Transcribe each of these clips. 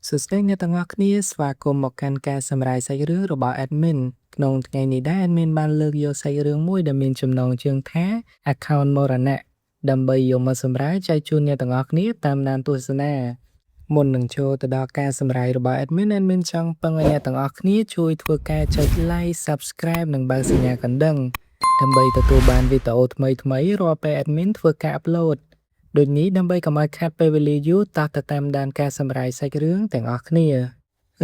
សួស្តីអ្នកទាំងអស់គ្នាស្វាគមន៍មកកាន់ការសម្រាយសាច់រឿងរបស់ Admin ក្នុងថ្ងៃនេះដែរ Admin បានលើកយកសាច់រឿងមួយដែលមានចំណងជើងថា Account មរណៈដើម្បីយកមកសម្រាយចែកជូនអ្នកទាំងអស់គ្នាតាមដានទស្សនាមុននឹងចូលទៅដល់ការសម្រាយរបស់ Admin ចង់ពឹងឲ្យអ្នកទាំងអស់គ្នាជួយធ្វើការចុច Like Subscribe និងបើកសញ្ញាកណ្ដឹងដើម្បីទទួលបានវីដេអូថ្មីៗរាល់ពេល Admin ធ្វើការ Upload ដូចនេះដើម្បីកុំឲ្យខាតពេលវេលាយូរតោះទៅតាមដានការសម្រាយសាច់រឿងទាំងអស់គ្នា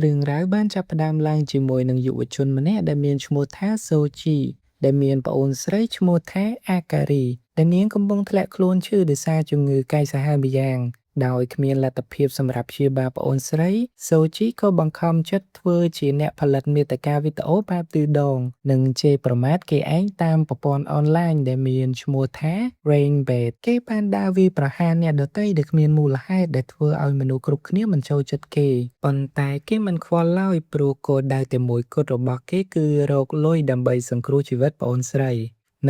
រឿងរ៉ាវបានចាប់ផ្ដើមឡើងជាមួយនឹងយុវជនម្នាក់ដែលមានឈ្មោះថាសូជីដែលមានប្អូនស្រីឈ្មោះថាអាការីដែលនាងកំពុងធ្លាក់ខ្លួនឈឺដោយសារជំងឺកាយសាហាវម្យ៉ាងដោយគ្មានលទ្ធភាពសម្រាប់ព្យាបាលប្អូនស្រីសូជីក៏បង្ខំចិត្តធ្វើជាអ្នកផលិតមាតិកាវីដេអូបែបទិដងនិងជេរប្រមាថគេឯងតាមប្រព័ន្ធអនឡាញដែលមានឈ្មោះថា Rainbait គេបានដើរវាយប្រហារអ្នកដទៃដែលគ្មានមូលហេតុដែលធ្វើឲ្យមនុស្សគ្រប់គ្នាមិនចូលចិត្តគេប៉ុន្តែគេមិនខ្វល់ឡើយព្រោះគោលដៅតែមួយគត់របស់គេគឺរកលុយដើម្បីសង្គ្រោះជីវិតប្អូនស្រី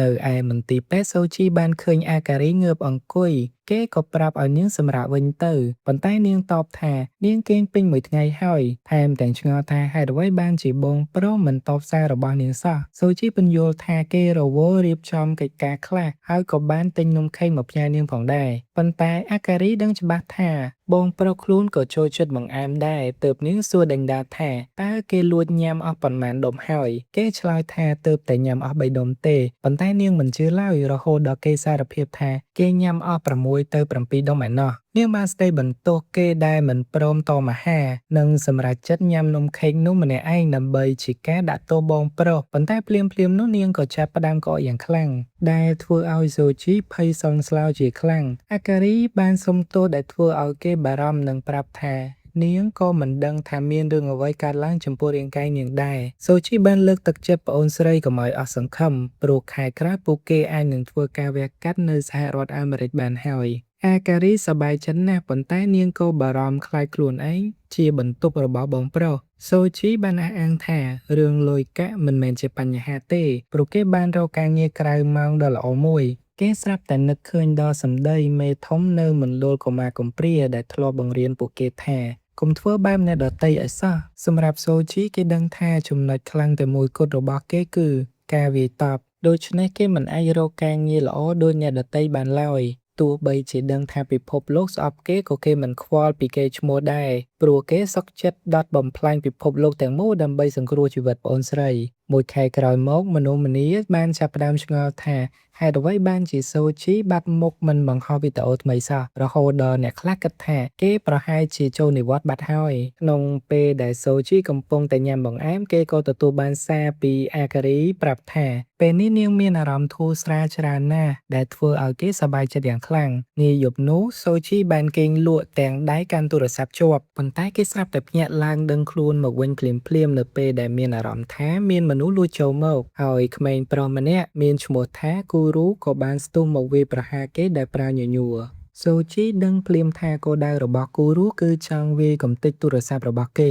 នៅឯមន្ទីរពេទ្យសូជីបានឃើញអាការីងើបអង្គុយគេក៏ប្រាប់ឲ្យនាងសម្រាកវិញទៅប៉ុន្តែនាងតបថានាងគេងពេញមួយថ្ងៃហើយថែមទាំងឆ្ងល់ថាហេតុអ្វីបានជាបងប្រុសមិនតបសាររបស់នាងសោះសូជីពន្យល់ថាគេរវល់រៀបចំកិច្ចការខ្លះហើយក៏បានទិញនំខេកមកផ្ញើនាងផងដែរប៉ុន្តែអាការីដឹងច្បាស់ថាបងប្រុសខ្លួនក៏ចូលចិត្តបង្អែមដែរទើបនាងសួរដេញដាថាតើគេលួចញ៉ាំអស់ប៉ុន្មានដុំហើយគេឆ្លើយថាទើបតែញ៉ាំអស់3ដុំទេប៉ុន្តែនាងមិនជឿឡើយរហូតដល់គេសារភាពថាគេញ៉ាំអស់6ទៅ7ដុំឯណោះនាងបានស្ដីបន្ទោសគេដែលមិនព្រមតមអាហារនិងសម្រេចចិត្តញ៉ាំនំខេកនោះម្នាក់ឯងដើម្បីជាការដាក់ទោសបងប្រុសប៉ុន្តែភ្លាមៗនោះនាងក៏ចាប់ផ្ដើមកកយ៉ាងខ្លាំងដែលធ្វើឲ្យសូជីភ័យសន្សស្លោជាខ្លាំងអាការីបានសុំទោសដែលធ្វើឲ្យគេបារម្ភនិងប្រាប់ថានាងក៏មិនដឹងថាមានរឿងអ្វីកើតឡើងចំពោះរាងកាយនាងដែរសូជីបានលើកទឹកចិត្តប្អូនស្រីកុំឲ្យអស់សង្ឃឹមព្រោះខែក្រោយពួកគេអាចនឹងធ្វើការវះកាត់នៅសហរដ្ឋអាមេរិកបានហើយអាការីសប្បាយចិត្តណាស់ប៉ុន្តែនាងក៏បារម្ភខ្លាចខ្លួនឯងជាបន្ទុករបស់បងប្រុសសូជីបានអះអាងថារឿងលុយកាក់មិនមែនជាបញ្ហាទេព្រោះគេបានរកការងារក្រៅម៉ោងដ៏ល្អមួយគេស្រាប់តែនឹកឃើញដល់សម្ដីមេធំនៅមណ្ឌលកុមារកំព្រាដែលធ្លាប់បង្រៀនពួកគេថាកុំធ្វើបែបអ្នកដទៃឲ្យសោះសម្រាប់សូជីគេដឹងថាចំណុចខ្លាំងតែមួយគត់របស់គេគឺការវាយតប់ដូច្នេះគេមិនអាចរកការងារល្អដូចអ្នកដទៃបានឡើយទោះបីជាដឹងថាពិភពលោកស្អប់គេក៏គេមិនខ្វល់ពីកេរ្តិ៍ឈ្មោះដែរព្រោះគេសុខចិត្តដុតបំផ្លាញពិភពលោកទាំងមូលដើម្បីសង្គ្រោះជីវិតប្អូនស្រីមួយខែក្រោយមកមនុស្សម្នាបានចាប់ផ្ដើមឆ្ងល់ថាហេតុអ្វីបានជាសូជីបាត់មុខមិនបង្ហោះវីដេអូថ្មីសោះរហូតដល់អ្នកខ្លះគិតថាគេប្រហែលជាចូលនិវត្តន៍បាត់ហើយក្នុងពេលដែលសូជីកំពុងតែញ៉ាំបង្អែមគេក៏ទទួលបានសារពីអាការីប្រាប់ថាពេលនេះនាងមានអារម្មណ៍ធូរស្រាលច្រើនណាស់ដែលធ្វើឲ្យគេសប្បាយចិត្តយ៉ាងខ្លាំងនាយប់នោះសូជីបានគេងលក់ទាំងដៃកាន់ទូរស័ព្ទជាប់ប៉ុន្តែគេស្រាប់តែភ្ញាក់ឡើងដឹងខ្លួនមកវិញភ្លាមៗនៅពេលដែលមានអារម្មណ៍ថាមានមនុស្សលួចចូលមកហើយក្មេងប្រុសម្នាក់មានឈ្មោះថាគូរូក៏បានស្ទុះមកវាយប្រហារគេដោយប្រើញញួរសូជីដឹងភ្លាមថាគោលដៅរបស់គូរូគឺចង់វាយកំទេចទូរស័ព្ទរបស់គេ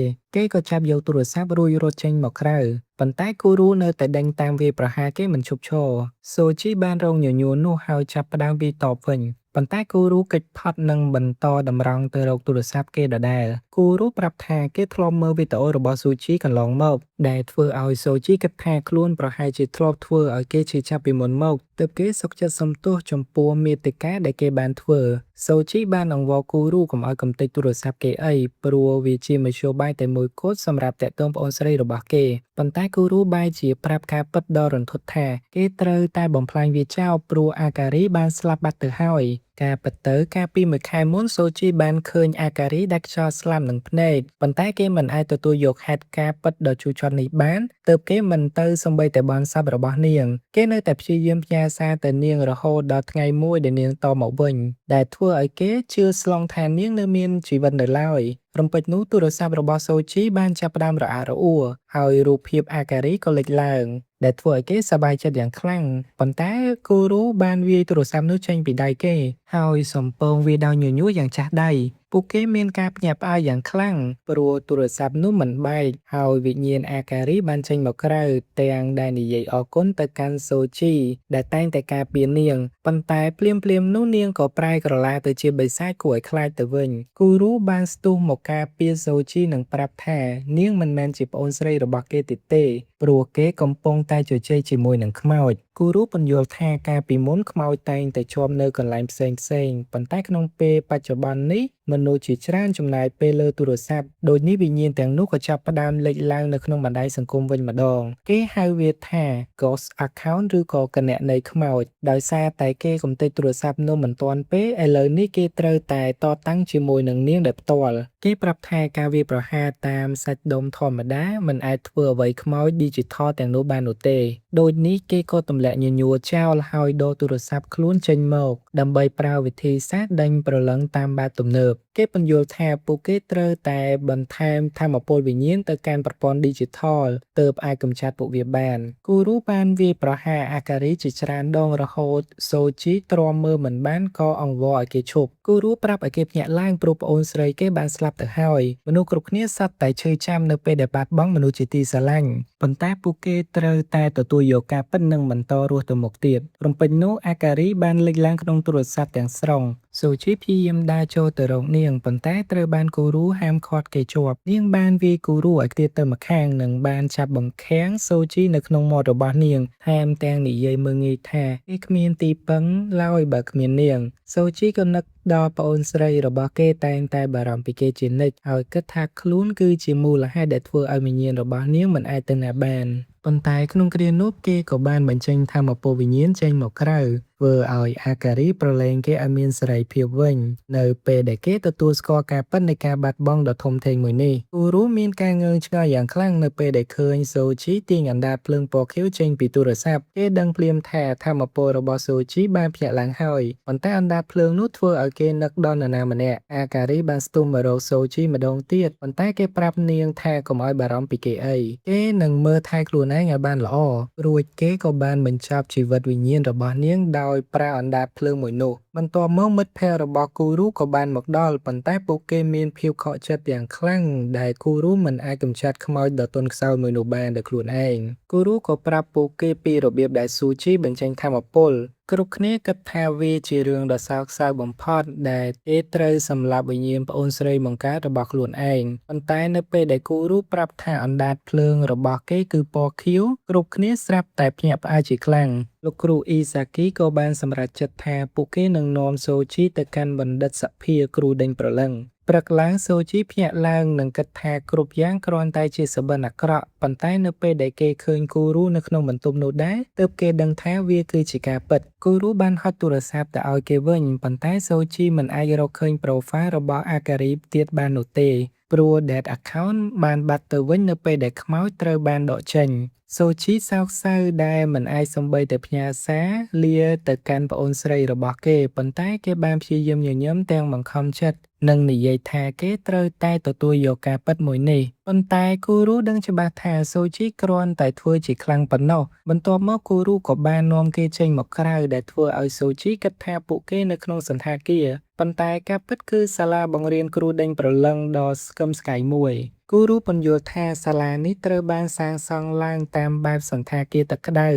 ក៏ចាប់យកទូរស័ព្ទរួចរត់ចេញមកក្រៅប៉ុន្តែគូរូនៅតែដេញតាមវាយប្រហារគេមិនឈប់ឈរសូជីបានរងញញួរនោះហើយចាប់ផ្ដើមវាយតបវិញប៉ុន្តែគូរូគេចផុតនិងបន្តតម្រង់ទៅរកទូរស័ព្ទគេដដែលគូរូប្រាប់ថាគេធ្លាប់មើលវីដេអូរបស់សូជីកន្លងមកដែលធ្វើឲ្យសូជីគិតថាខ្លួនប្រហែលជាធ្លាប់ធ្វើឲ្យគេឈឺចាប់ពីមុនមកទើបគេសុខចិត្តសំទោសចំពោះមាតិកាដែលគេបានធ្វើសូជីបានអង្វរគូរូកុំឲ្យកំទេចទូរស័ព្ទគេអីព្រោះវាជាមធ្យោបាយតែមួយគត់សម្រាប់តាក់ទងប្អូនស្រីរបស់គេប៉ុន្តែគូរូបែរជាប្រាប់ការពិតដ៏រន្ធត់ថាគេត្រូវតែបំផ្លាញវាចោលព្រោះអាការីបានស្លាប់បាត់ទៅហើយការពិតទៅកាលពីមួយខែមុនសូជីបានឃើញអាការីដាច់ខ្យល់ស្លាប់នឹងភ្នែកប៉ុន្តែគេមិនអាចទទួលយកហេតុការណ៍ពិតដ៏ជូរចត់នេះបានទើបគេមិនទៅសូម្បីតែបន់សប្តិរបស់នាងគេនៅតែព្យាយាមផ្ញើសារទៅនាងរហូតដល់ថ្ងៃមួយដែលនាងតបមកវិញដែលធ្វើឲ្យគេជឿស្លងថានាងនៅមានជីវិតនៅឡើយរំពេចនោះទូរស័ព្ទរបស់សូជីបានចាប់ផ្ដើមរអាក់រអួលហើយរូបភាពអាការីក៏លេចឡើងដែលធ្វើឲ្យគេសប្បាយចិត្តយ៉ាងខ្លាំងប៉ុន្តែគូរូបានវាយទូរស័ព្ទនោះចេញពីដៃគេហើយសំពងវាដោយញញួរយ៉ាងចាស់ដៃ ពួកគេមានការភ្ញាក់ផ្អើលយ៉ាងខ្លាំងព្រោះទូរស័ព្ទនោះមិនបែកហើយវិញ្ញាណអាការីបានចេញមកក្រៅទាំងដែលនិយាយអរគុណទៅកាន់សូជីដែលតែងតែការពារនាងប៉ុន្តែភ្លាមៗនោះនាងក៏ប្រែក្រឡាទៅជាបិសាចគួរឲ្យខ្លាចទៅវិញគូរូបានស្ទុះមកការពារសូជីនិងប្រាប់ថានាងមិនមែនជាប្អូនស្រីរបស់គេទៀតទេព្រោះគេកំពុងតែជជែកជាមួយនឹងខ្មោចគូរូពន្យល់ថាកាលពីមុនខ្មោចតែងតែជាប់នៅកន្លែងផ្សេងៗប៉ុន្តែក្នុងពេលបច្ចុប្បន្ននេះមនុស្សជាច្រើនចំណាយពេលលើទូរស័ព្ទដូចនេះវិញ្ញាណទាំងនោះក៏ចាប់ផ្ដើមលេចឡើងនៅក្នុងបណ្ដាញសង្គមវិញម្ដងគេហៅវាថា Ghost Account ឬក៏គណនីខ្មោចដោយសារតែគេកំទេចទូរស័ព្ទនោះមិនទាន់ពេលឥឡូវនេះគេត្រូវតែតតាំងជាមួយនឹងនាងដោយផ្ទាល់គេប្រាប់ថាការវាយប្រហារតាមសាច់ដុំធម្មតាមិនអាចធ្វើអ្វីខ្មោច Digital ទាំងនោះបាននោះទេដូចនេះគេក៏ទម្លាក់ញញួរចោលហើយដកទូរស័ព្ទខ្លួនចេញមកដើម្បីប្រើវិធីសាស្ត្រដេញព្រលឹងតាមបែបទំនើបគេពន្យល់ថាពួកគេត្រូវតែបន្ថែមថាមពលវិញ្ញាណទៅកាន់ប្រព័ន្ធ Digital ទើបអាចកម្ចាត់ពួកវាបានគូរូបានវាយប្រហារអាការីជាច្រើនដងរហូតសូជីទ្រាំមើលមិនបានក៏អង្វរឲ្យគេឈប់គូរូប្រាប់ឲ្យគេភ្ញាក់ឡើងព្រោះប្អូនស្រីគេបានស្លាប់ទៅហើយមនុស្សគ្រប់គ្នាសត្វតែឈឺចាំនៅពេលដែលបាត់បង់មនុស្សជាទីស្រឡាញ់ប៉ុន្តែពួកគេត្រូវតែទទួលយកការពិតនិងបន្តរស់ទៅមុខទៀតរំពេចនោះអាការីបានលេចឡើងក្នុងទូរស័ព្ទទាំងស្រុងសូជីព្យាយាមដើរចូលទៅរកនាងប៉ុន្តែត្រូវបានគូរូហាមឃាត់គេជាប់នាងបានវាយគូរូឲ្យខ្ទាតទៅម្ខាងនិងបានចាប់បង្ខាំងសូជីនៅក្នុងមាត់របស់នាងថែមទាំងនិយាយមើលងាយថាគេគ្មានទីពឹងឡើយបើគ្មាននាងសូជីក៏នឹកដល់ប្អូនស្រីរបស់គេតែងតែបារម្ភពីគេជានិច្ចហើយគិតថាខ្លួនគឺជាមូលហេតុដែលធ្វើឲ្យវិញ្ញាណរបស់នាងមិនអាចទៅណាបានប៉ុន្តែក្នុងគ្រានោះគេក៏បានបញ្ចេញថាមពលវិញ្ញាណចេញមកក្រៅធ្វើឲ្យអាការីប្រឡែងគេឲ្យមានសេរីភាពវិញនៅពេលដែលគេទទួលស្គាល់ការពិតនៃការបាត់បង់ដ៏ធំធេងមួយនេះគូរូមានការងឿងឆ្ងល់យ៉ាងខ្លាំងនៅពេលដែលឃើញសូជីទាញអណ្ដាតភ្លើងពណ៌ខៀវចេញពីទូរស័ព្ទគេដឹងភ្លាមថាថាមពលរបស់សូជីបានភ្ញាក់ឡើងហើយប៉ុន្តែអណ្ដាតភ្លើងនោះធ្វើឲ្យគេនឹកដល់នរណាម្នាក់អាការីបានស្ទុះមករកសូជីម្ដងទៀតប៉ុន្តែគេប្រាប់នាងថាកុំឲ្យបារម្ភពីគេអីគេនឹងមើលថែខ្លួនឯងឲ្យបានល្អរួចគេក៏បានបញ្ចប់ជីវិតវិញ្ញាណរបស់នាងដោយប្រើអណ្ដាតភ្លើងមួយនោះបន្ទាប់មកមិត្តភ័ក្តិរបស់គូរូក៏បានមកដល់ប៉ុន្តែពួកគេមានភាពខកចិត្តយ៉ាងខ្លាំងដែលគូរូមិនអាចកម្ចាត់ខ្មោចដ៏ទន់ខ្សោយមួយនោះបានដោយខ្លួនឯងគូរូក៏ប្រាប់ពួកគេពីរបៀបដែលស៊ូជីបញ្ចេញថាមពលគ្រប់គ្នាគិតថាវាជារឿងដ៏សោកសៅបំផុតដែលគេត្រូវសម្លាប់វិញ្ញាណប្អូនស្រីបង្កើតរបស់ខ្លួនឯងប៉ុន្តែនៅពេលដែលគូរូប្រាប់ថាអណ្ដាតភ្លើងរបស់គេគឺពណ៌ខៀវគ្រប់គ្នាស្រាប់តែភ្ញាក់ផ្អើលជាខ្លាំងលោកគ្រូអ៊ីសាគីក៏បានសម្រេចចិត្តថាពួកគេនឹងនាំសូជីទៅកាន់បណ្ឌិតសភាគ្រូដេញព្រលឹងព្រឹកឡើងសូជីភ្ញាក់ឡើងនិងគិតថាគ្រប់យ៉ាងគ្រាន់តែជាសុបិនអាក្រក់ប៉ុន្តែនៅពេលដែលគេឃើញគូរូនៅក្នុងបន្ទប់នោះដែរទើបគេដឹងថាវាគឺជាការពិតគូរូបានហុចទូរស័ព្ទទៅឲ្យគេវិញប៉ុន្តែសូជីមិនអាចរកឃើញប្រូហ្វាល់របស់អាការីទៀតបាននោះទេព្រោះ Dead Account បានបាត់ទៅវិញនៅពេលដែលខ្មោចត្រូវបានដកចេញសូជីសោកសៅដែលមិនអាចសំបីតែផ្ញើសារលាទៅកាន់ប្អូនស្រីរបស់គេប៉ុន្តែគេបានព្យាយាមញញឹមទាំងបង្ខំចិត្តនិងនិយាយថាគេត្រូវតែទទួលយកការពិតមួយនេះប៉ុន្តែគូរូដឹងច្បាស់ថាសូជីគ្រាន់តែធ្វើជាខ្លាំងប៉ុណ្ណោះបន្ទាប់មកគូរូក៏បាននាំគេចេញមកក្រៅដែលធ្វើឲ្យសូជីគិតថាពួកគេនៅក្នុងសន្តាគារប៉ុន្តែការពិតគឺសាលាបង្រៀនគ្រូដេញព្រលឹងដ៏ស្កឹមស្កៃមួយគូរូពន្យល់ថាសាលានេះត្រូវបានសាងសង់ឡើងតាមបែបសន្តាគារទឹកក្តៅ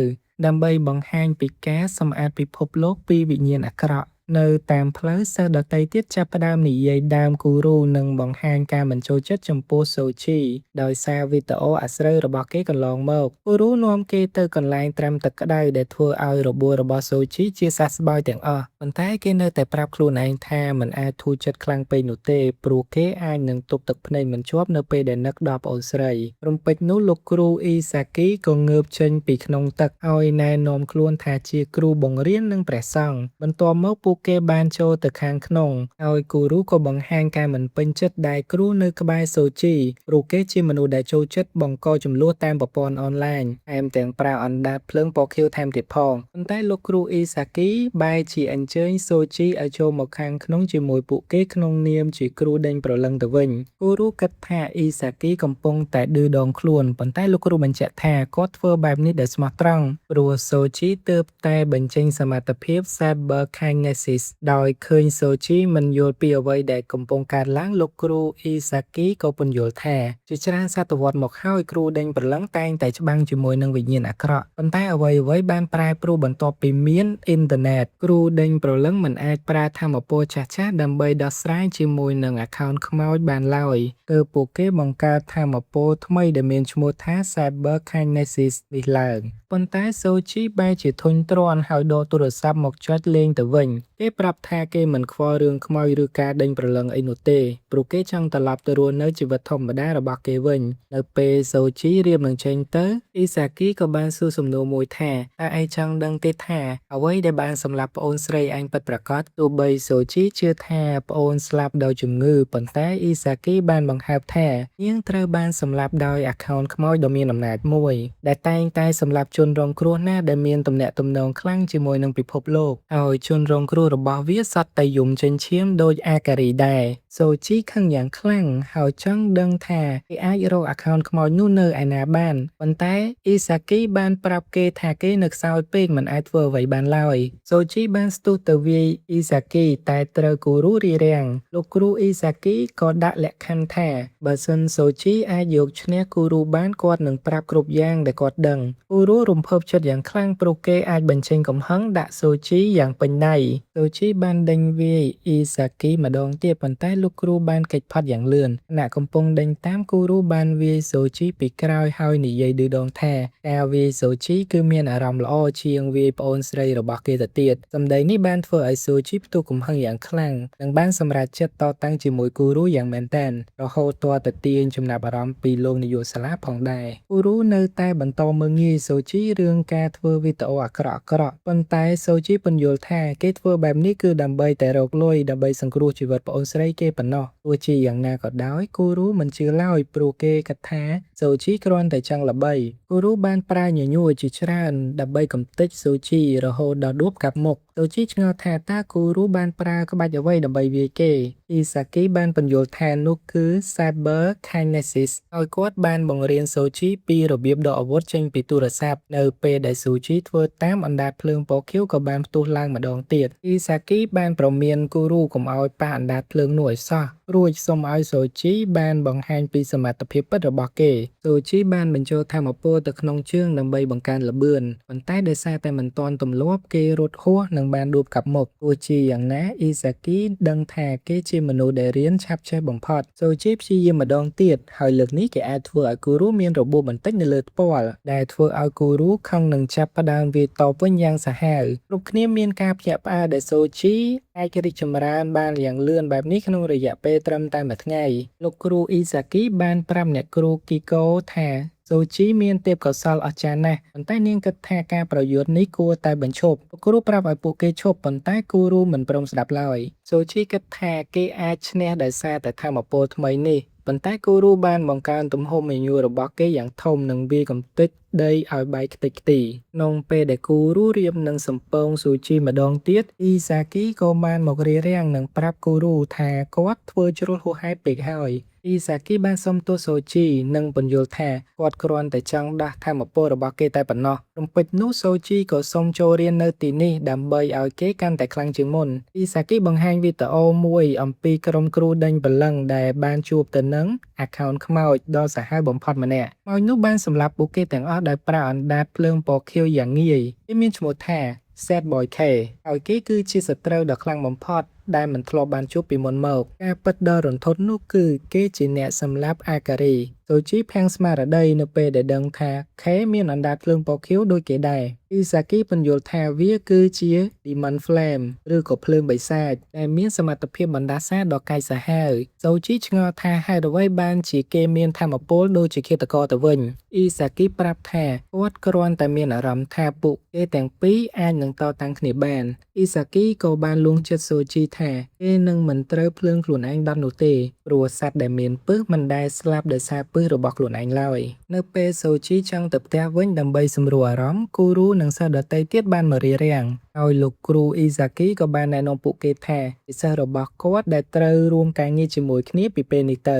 ដើម្បីបង្ហាញពីការសម្អាតពិភពលោកពីវិញ្ញាណអាក្រក់នៅតាមផ្លូវសិស្សដទៃទៀតចាប់ផ្ដើមនិយាយដើមគូរូនិងបង្ហាញការមិនចូលចិត្តចំពោះសូជីដោយសារវីដេអូអាស្រូវរបស់គេកន្លងមកគូរូនាំគេទៅកន្លែងត្រាំទឹកក្តៅដែលធ្វើឲ្យរបួសរបស់សូជីជាសះស្បើយទាំងអស់ប៉ុន្តែគេនៅតែប្រាប់ខ្លួនឯងថាមិនអាចធូរចិត្តខ្លាំងពេកនោះទេព្រោះគេអាចនឹងទប់ទឹកភ្នែកមិនជាប់នៅពេលដែលនឹកដល់ប្អូនស្រីរំពេចនោះលោកគ្រូអ៊ីសាគីក៏ងើបចេញពីក្នុងទឹកឲ្យណែនាំខ្លួនថាជាគ្រូបង្រៀននិងព្រះសង្ឃបន្ទាប់មកពួកគេបានចូលទៅខាងក្នុងហើយគូរូក៏បង្ហាញការមិនពេញចិត្តដែលគ្រូនៅក្បែរសូជីព្រោះគេជាមនុស្សដែលចូលចិត្តបង្កចំនួនតាមប្រព័ន្ធអនឡាញថែមទាំងប្រើអណ្ដាតភ្លើងពណ៌ខៀវថែមទៀតផងប៉ុន្តែលោកគ្រូអ៊ីសាគីបែរជាអញ្ជើញសូជីឲ្យចូលមកខាងក្នុងជាមួយពួកគេក្នុងនាមជាគ្រូដេញព្រលឹងទៅវិញគូរូគិតថាអ៊ីសាគីកំពុងតែឌឺដងខ្លួនប៉ុន្តែលោកគ្រូបញ្ជាក់ថាគាត់ធ្វើបែបនេះដោយស្មោះត្រង់ព្រោះសូជីទើបតែបញ្ចេញសមត្ថភាព Cyber Kindness Kinesis ដោយឃើញ Soji មិនយល់ពីអ្វីដែលកំពុងកើតឡើងលោកគ្រូ Izaki ក៏ពន្យល់ថាជាច្រើនសតវត្សមកហើយគ្រូដេញព្រលឹងតែងតែច្បាំងជាមួយនឹងវិញ្ញាណអាក្រក់ប៉ុន្តែអ្វីៗបានប្រែប្រួលបន្ទាប់ពីមានអ៊ីនធឺណិតគ្រូដេញព្រលឹងមិនអាចប្រើថាមពលចាស់ៗដើម្បីដោះស្រាយជាមួយនឹង account ខ្មោចបានឡើយគឺពួកគេបង្កើតថាមពលថ្មីដែលមានឈ្មោះថា Cyber Kinesis នេះឡើងប៉ុន្តែ Soji បែរជាធុញទ្រាន់ហើយដកទូរស័ព្ទមកចុចលេងទៅវិញគេប្រាប់ថាគេមិនខ្វល់រឿងខ្មោចឬការដេញព្រលឹងអីនោះទេព្រោះគេចង់ត្រឡប់ទៅរស់នៅជីវិតធម្មតារបស់គេវិញនៅពេល Soji រៀបនឹងចេញទៅ Izaki ក៏បានសួរសំណួរមួយថាតើឯងចង់ដឹងទេថាអ្វីដែលបានសម្លាប់ប្អូនស្រីឯងពិតប្រាកដទោះបី Soji ជឿថាប្អូនស្លាប់ដោយជំងឺប៉ុន្តែ Izaki បានបង្ហើបថានាងត្រូវបានសម្លាប់ដោយ account ខ្មោចដ៏មានអំណាចមួយដែលតែងតែសម្លាប់ជនរងគ្រោះណាដែលមានទំនាក់ទំនងខ្លាំងជាមួយនឹងពិភពលោកហើយជនរងគ្រោះរបស់វាសត្វតែយំចេញឈាមដោយអាការីដែរ Soji ខឹងយ៉ាងខ្លាំងហើយចង់ដឹងថាគេអាចរក account ខ្មោចនោះនៅឯណាបានប៉ុន្តែ Izaki បានប្រាប់គេថាគេនៅខ្សោយពេកមិនអាចធ្វើអ្វីបានឡើយ Soji បានស្ទុះទៅវាយ Izaki តែត្រូវគូរូរារាំងលោកគ្រូ Izaki ក៏ដាក់លក្ខខណ្ឌថាបើសិន Soji អាចយកឈ្នះគូរូបានគាត់នឹងប្រាប់គ្រប់យ៉ាងដែលគាត់ដឹងគូរូរំភើបចិត្តយ៉ាងខ្លាំងព្រោះគេអាចបញ្ចេញកំហឹងដាក់ Soji យ៉ាងពេញដៃ Soji បានដេញវាយ Izaki ម្ដងទៀតប៉ុន្តែលោកគ្រូបានគេចផុតយ៉ាងលឿនខណៈកំពុងដេញតាមគូរូបានវាយ Soji ពីក្រោយហើយនិយាយឌឺដងថាការវាយ Soji គឺមានអារម្មណ៍ល្អជាងវាយប្អូនស្រីរបស់គេទៅទៀតសម្ដីនេះបានធ្វើឲ្យ Soji ផ្ទុះកំហឹងយ៉ាងខ្លាំងនិងបានសម្រេចចិត្តតតាំងជាមួយគូរូយ៉ាងមែនទែនរហូតទាល់តែទាញចំណាប់អារម្មណ៍ពីលោកនាយកសាលាផងដែរគូរូនៅតែបន្តមើលងាយ Soji រឿងការធ្វើវីដេអូអាក្រក់ៗប៉ុន្តែ Soji ពន្យល់ថាគេធ្វើបែបនេះគឺដើម្បីតែរកលុយដើម្បីសង្គ្រោះជីវិតប្អូនស្រីគេប៉ុណ្ណោះទោះជាយ៉ាងណាក៏ដោយគូរូមិនជឿឡើយព្រោះគេគិតថា Soji គ្រាន់តែចង់ល្បីគូរូបានប្រើញញួរជាច្រើនដើម្បីកំទេច Soji រហូតដល់ដួបកាប់មុខ Soji ឆ្ងល់ថាតើគូរូបានប្រើក្បាច់អ្វីដើម្បីវាយគេ Izaki បានពន្យល់ថានោះគឺ Cyber Kinesis ហើយគាត់បានបង្រៀន Soji ពីរបៀបដកអាវុធចេញពីទូរស័ព្ទនៅពេលដែល Soji ធ្វើតាមអណ្ដាតភ្លើងពណ៌ខៀវក៏បានផ្ទុះឡើងម្ដងទៀត Izaki បានប្រមានគូរូកុំឲ្យប៉ះអណ្ដាតភ្លើងនោះឲ្យសោះរួចសុំឲ្យ Soji បានបង្ហាញពីសមត្ថភាពពិតរបស់គេ Soji បានបញ្ចូលថាមពលទៅក្នុងជើងដើម្បីបង្កើនល្បឿនប៉ុន្តែដោយសារតែមិនទាន់ទម្លាប់គេរត់ហួសនិងបានដួលកាប់មុខទោះជាយ៉ាងណា Izaki ដឹងថាគេជាមនុស្សដែលរៀនឆាប់ចេះបំផុត Soji ព្យាយាមម្ដងទៀតហើយលើកនេះគេអាចធ្វើឲ្យគូរូមានរបួសបន្តិចនៅលើថ្ពាល់ដែលធ្វើឲ្យគូរូខឹងនិងចាប់ផ្ដើមវាយតបវិញយ៉ាងសាហាវគ្រប់គ្នាមានការភ្ញាក់ផ្អើលដែល Soji អាចរីកចម្រើនបានយ៉ាងលឿនបែបនេះក្នុងរយៈពេលត្រឹមតែមួយថ្ងៃលោកគ្រូ Izaki បានប្រាប់អ្នកគ្រូ Kiko ថា Soji មានទេពកោសល្យអស្ចារ្យណាស់ប៉ុន្តែនាងគិតថាការប្រយុទ្ធនេះគួរតែបញ្ឈប់លោកគ្រូប្រាប់ឲ្យពួកគេឈប់ប៉ុន្តែគូរូមិនព្រមស្ដាប់ឡើយ Soji គិតថាគេអាចឈ្នះដោយសារតែថាមពលថ្មីនេះប៉ុន្តែគូរូបានបង្កើនទំហំញញួររបស់គេយ៉ាងធំនិងវាយកំទេចដីឲ្យបែកខ្ទេចខ្ទីក្នុងពេលដែលគូរូរៀបនឹងសំពង Soji ម្ដងទៀត Izaki ក៏បានមករារាំងនិងប្រាប់គូរូថាគាត់ធ្វើជ្រុលហួសហេតុពេកហើយ Izaki បានសុំទោស Soji និងពន្យល់ថាគាត់គ្រាន់តែចង់ដាស់ថាមពលរបស់គេតែប៉ុណ្ណោះរំពេចនោះ Soji ក៏សុំចូលរៀននៅទីនេះដើម្បីឲ្យគេកាន់តែខ្លាំងជាងមុន Izaki បង្ហាញវីដេអូមួយអំពីក្រុមគ្រូដេញព្រលឹងដែលបានជួបទៅនឹង account ខ្មោចដ៏សាហាវបំផុតម្នាក់ខ្មោចនោះបានសម្លាប់ពួកគេទាំងអស់ដោយប្រើអណ្ដាតភ្លើងពណ៌ខៀវយ៉ាងងាយគេមានឈ្មោះថា Sad Boy K ហើយគេគឺជាសត្រូវដ៏ខ្លាំងបំផុតដែលមិនធ្លាប់បានជួបពីមុនមកការពិតដ៏រន្ធត់នោះគឺគេជាអ្នកសម្លាប់អាការី Soji ផាំងស្មារតីនៅពេលដែលដឹងថា K មានអណ្ដាតភ្លើងពណ៌ខៀវដូចគេដែរ Izaki ពន្យល់ថាវាគឺជា Demon Flame ឬក៏ភ្លើងបិសាចដែលមានសមត្ថភាពបណ្ដាសាដ៏កាចសាហាវ Soji ឆ្ងល់ថាហេតុអ្វីបានជាគេមានថាមពលដូចជាឃាតករទៅវិញ Izaki ប្រាប់ថាគាត់គ្រាន់តែមានអារម្មណ៍ថាពួកគេទាំងពីរអាចនឹងតតាំងគ្នាបាន Izaki ក៏បានលួងចិត្ត Soji ថាគេនឹងមិនត្រូវភ្លើងខ្លួនឯងដាច់នោះទេព្រោះសត្វដែលមានពិសមិនដែលស្លាប់ដោយសារពិសរបស់ខ្លួនឯងឡើយនៅពេល Soji ចង់ទៅផ្ទះវិញដើម្បីសម្រួលអារម្មណ៍គូរូនិងសិស្សដទៃទៀតបានមករារាំងហើយលោកគ្រូ Izaki ក៏បានណែនាំពួកគេថាសិស្សរបស់គាត់ដែលត្រូវរួមការងារជាមួយគ្នាពីពេលនេះទៅ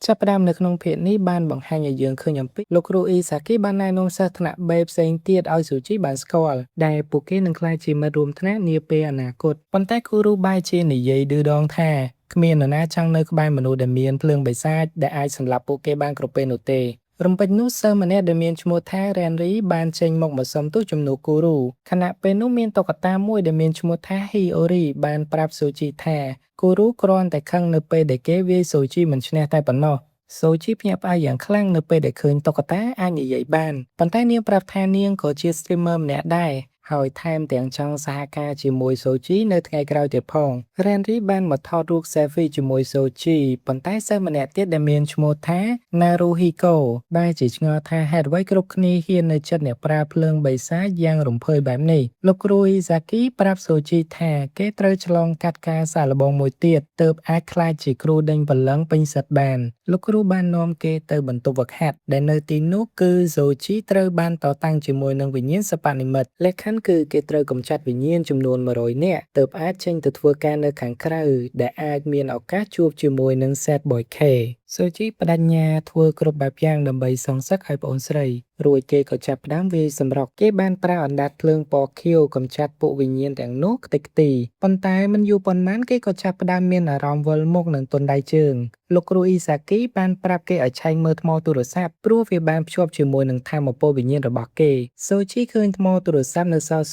ចាប់ផ្ដើមនៅក្នុងភាគនេះបានបង្ហាញឲ្យយើងឃើញអំពីលោកគ្រូអ៊ីសាគីបានណែនាំសិស្សថ្នាក់បេផ្សេងទៀតឲ្យស៊ូជីបានស្គាល់ដែលពួកគេនឹងក្លាយជាមិត្តរួមថ្នាក់នាពេលអនាគតប៉ុន្តែគូរូបែរជានិយាយឌឺដងថាគ្មាននរណាចង់នៅក្បែរមនុស្សដែលមានភ្លើងបិសាចដែលអាចសម្លាប់ពួកគេបានគ្រប់ពេលនោះទេរំពេចនោះសិស្សម្នាក់ដែលមានឈ្មោះថារ៉ែនរីបានចេញមកសុំទោសជំនួសគូរូខណៈពេលនោះមានតុក្កតាមួយដែលមានឈ្មោះថាហ៊ីអូរីបានប្រាប់ស៊ូជីថាគូរូគ្រាន់តែខឹងនៅពេលដែលគេវាយស៊ូជីមិនឈ្នះតែប៉ុណ្ណោះស៊ូជីភ្ញាក់ផ្អើលយ៉ាងខ្លាំងនៅពេលដែលឃើញតុក្កតាអាចនិយាយបានប៉ុន្តែនាងប្រាប់ថានាងក៏ជា streamer ម្នាក់ដែរហើយថែមទាំងចង់សហការជាមួយសូជីនៅថ្ងៃក្រោយទៀតផងរ៉ែនរីបានមកថតរូប selfie ជាមួយសូជីប៉ុន្តែសិស្សម្នាក់ទៀតដែលមានឈ្មោះថាណារូហ៊ីកូបែរជាឆ្ងល់ថាហេតុអ្វីគ្រប់គ្នាហ៊ាននៅចិត្តអ្នកប្រើភ្លើងបិសាចយ៉ាងរំភើយបែបនេះលោកគ្រូអ៊ីសាគីប្រាប់សូជីថាគេត្រូវឆ្លងកាត់ការសាកល្បងមួយទៀតទើបអាចក្លាយជាគ្រូដេញបលឹងពេញសិទ្ធបានលោកគ្រូបាននាំគេទៅបន្ទប់ហ្វឹកហាត់ដែលនៅទីនោះគឺសូជីត្រូវបានតតាំងជាមួយនឹងវិញ្ញាណសិប្បនិមិត្តលក្ខខណ្ឌគឺគេត្រូវកម្ចាត់វិញ្ញាណចំនួន100នាក់ទើបអាចចេញទៅធ្វើការនៅខាងក្រៅដែលអាចមានឱកាសជួបជាមួយនឹង Sad Boy K សូជីបដិញ្ញាធ្វើគ្រប់បែបយ៉ាងដើម្បីសងសឹកឲ្យប្អូនស្រីរួចគេក៏ចាប់ផ្ដើមវាយសម្រុកគេបានប្រើអណ្ដាតភ្លើងពណ៌ខៀវកម្ចាត់ពួកវិញ្ញាណទាំងនោះខ្ទេចខ្ទីប៉ុន្តែមិនយូរប៉ុន្មានគេក៏ចាប់ផ្ដើមមានអារម្មណ៍វិលមុខនឹងទន់ដៃជើងលោកគ្រូអ៊ីសាគីបានប្រាប់គេឲ្យឆែកមើលថ្មទូរស័ព្ទព្រោះវាបានភ្ជាប់ជាមួយនឹងថាមពលវិញ្ញាណរបស់គេសូជីឃើញថ្មទូរស័ព្ទនៅសល់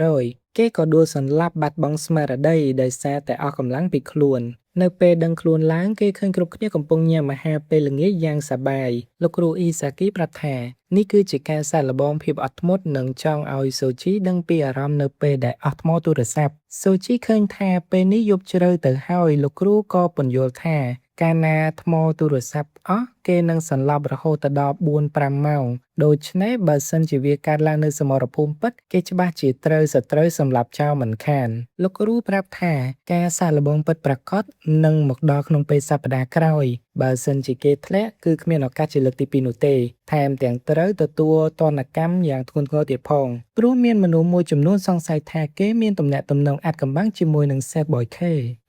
0% គេក៏ដួលសន្លប់បាត់បង់ស្មារតីដោយសារតែអស់កម្លាំងពីខ្លួននៅពេលដឹងខ្លួនឡើងគេឃើញគ្រប់គ្នាកំពុងញ៉ាំអាហារពេលល្ងាចយ៉ាងសប្បាយលោកគ្រូអ៊ីសាគីប្រាប់ថានេះគឺជាការសាកល្បងភាពអត់ធ្មត់និងចង់ឲ្យសូជីដឹងពីអារម្មណ៍នៅពេលដែលអស់ថ្មទូរស័ព្ទសូជីឃើញថាពេលនេះយប់ជ្រៅទៅហើយលោកគ្រូក៏ពន្យល់ថាកាលណាថ្មទូរស័ព្ទអស់គេនឹងសន្លប់រហូតដល់ 4-5 ម៉ោងដូច្នេះបើសិនជាវាកើតឡើងនៅសមរភូមិពិតគេច្បាស់ជាត្រូវសត្រូវសម្លាប់ចោលមិនខានលោកគ្រូប្រាប់ថាការសាកល្បងពិតប្រាកដនឹងមកដល់ក្នុងពេលសប្តាហ៍ក្រោយបើសិនជាគេធ្លាក់គឺគ្មានឱកាសជាលើកទី2នោះទេថែមទាំងត្រូវទទួលទណ្ឌកម្មយ៉ាងធ្ងន់ធ្ងរទៀតផងព្រោះមានមនុស្សមួយចំនួនសង្ស័យថាគេមានទំនាក់ទំនងអាថ៌កំបាំងជាមួយនឹង Sad Boy K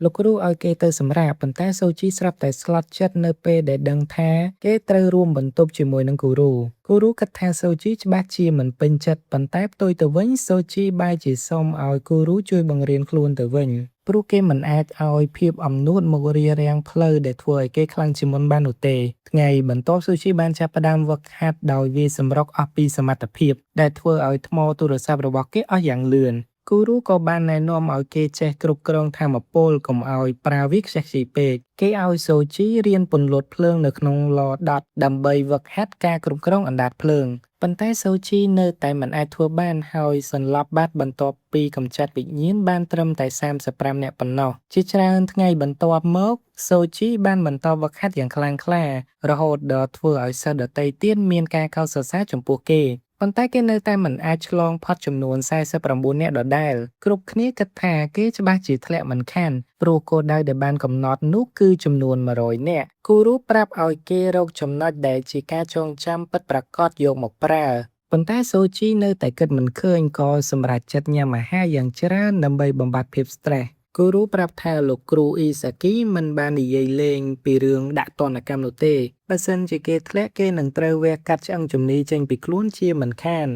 លោកគ្រូឲ្យគេទៅសម្រាកប៉ុន្តែសូជីស្រាប់តែស្លុតចិត្តនៅពេលដែលដឹងថាគេត្រូវរួមបន្ទប់ជាមួយនឹងគូរូគូរូគិតថាសូជីច្បាស់ជាមិនពេញចិត្តប៉ុន្តែផ្ទុយទៅវិញសូជីបែរជាសុំឲ្យគូរូជួយបង្រៀនខ្លួនទៅវិញព្រោះគេមិនអាចឲ្យភាពអំនួតមករារាំងផ្លូវដែលធ្វើឲ្យគេខ្លាំងជាងមុនបាននោះទេថ្ងៃបន្ទាប់ស៊ូជីបានចាប់ផ្ដើមវឹកហាត់ដោយវាយសម្រុកអស់ពីសមត្ថភាពដែលធ្វើឲ្យថ្មទូរស័ព្ទរបស់គេអស់យ៉ាងលឿនគូរូក៏បានណែនាំឲ្យគេចេះគ្រប់គ្រងថាមពលកុំឲ្យប្រើវាខ្ជះខ្ជាយពេកគេឲ្យសូជីរៀនពន្លត់ភ្លើងនៅក្នុងឡដុតដើម្បីវឹកហាត់ការគ្រប់គ្រងអណ្ដាតភ្លើងប៉ុន្តែសូជីនៅតែមិនអាចធ្វើបានហើយសន្លប់បាត់បន្ទាប់ពីកម្ចាត់វិញ្ញាណបានត្រឹមតែ35នាក់ប៉ុណ្ណោះជាច្រើនថ្ងៃបន្ទាប់មកសូជីបានបន្តវឹកហាត់យ៉ាងខ្លាំងក្លារហូតដល់ធ្វើឲ្យសិស្សដទៃទៀតមានការកោតសរសើរចំពោះគេប៉ុន្តែគេនៅតែមិនអាចឆ្លងផុតចំនួន49នាក់ដដែលគ្រប់គ្នាគិតថាគេច្បាស់ជាធ្លាក់មិនខានព្រោះគោលដៅដែលបានកំណត់នោះគឺចំនួន100នាក់គូរូប្រាប់ឲ្យគេរកចំណុចដែលជាការចងចាំពិតប្រាកដយកមកប្រើប៉ុន្តែសូជីនៅតែគិតមិនឃើញក៏សម្រេចចិត្តញ៉ាំអាហារយ៉ាងច្រើនដើម្បីបំបាត់ភាព stressគូរូប្រាប់ថាលោកគ្រូអ៊ីសាគីមិនបាននិយាយលេងពីរឿងដាក់ទណ្ឌកម្មនោះទេបើសិនជាគេធ្លាក់គេនឹងត្រូវវះកាត់ឆ្អឹងជំនីចេញពីខ្លួនជាមិនខាន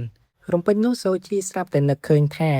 រំពេចនោះសូជីស្រាប់តែនឹកឃើញថា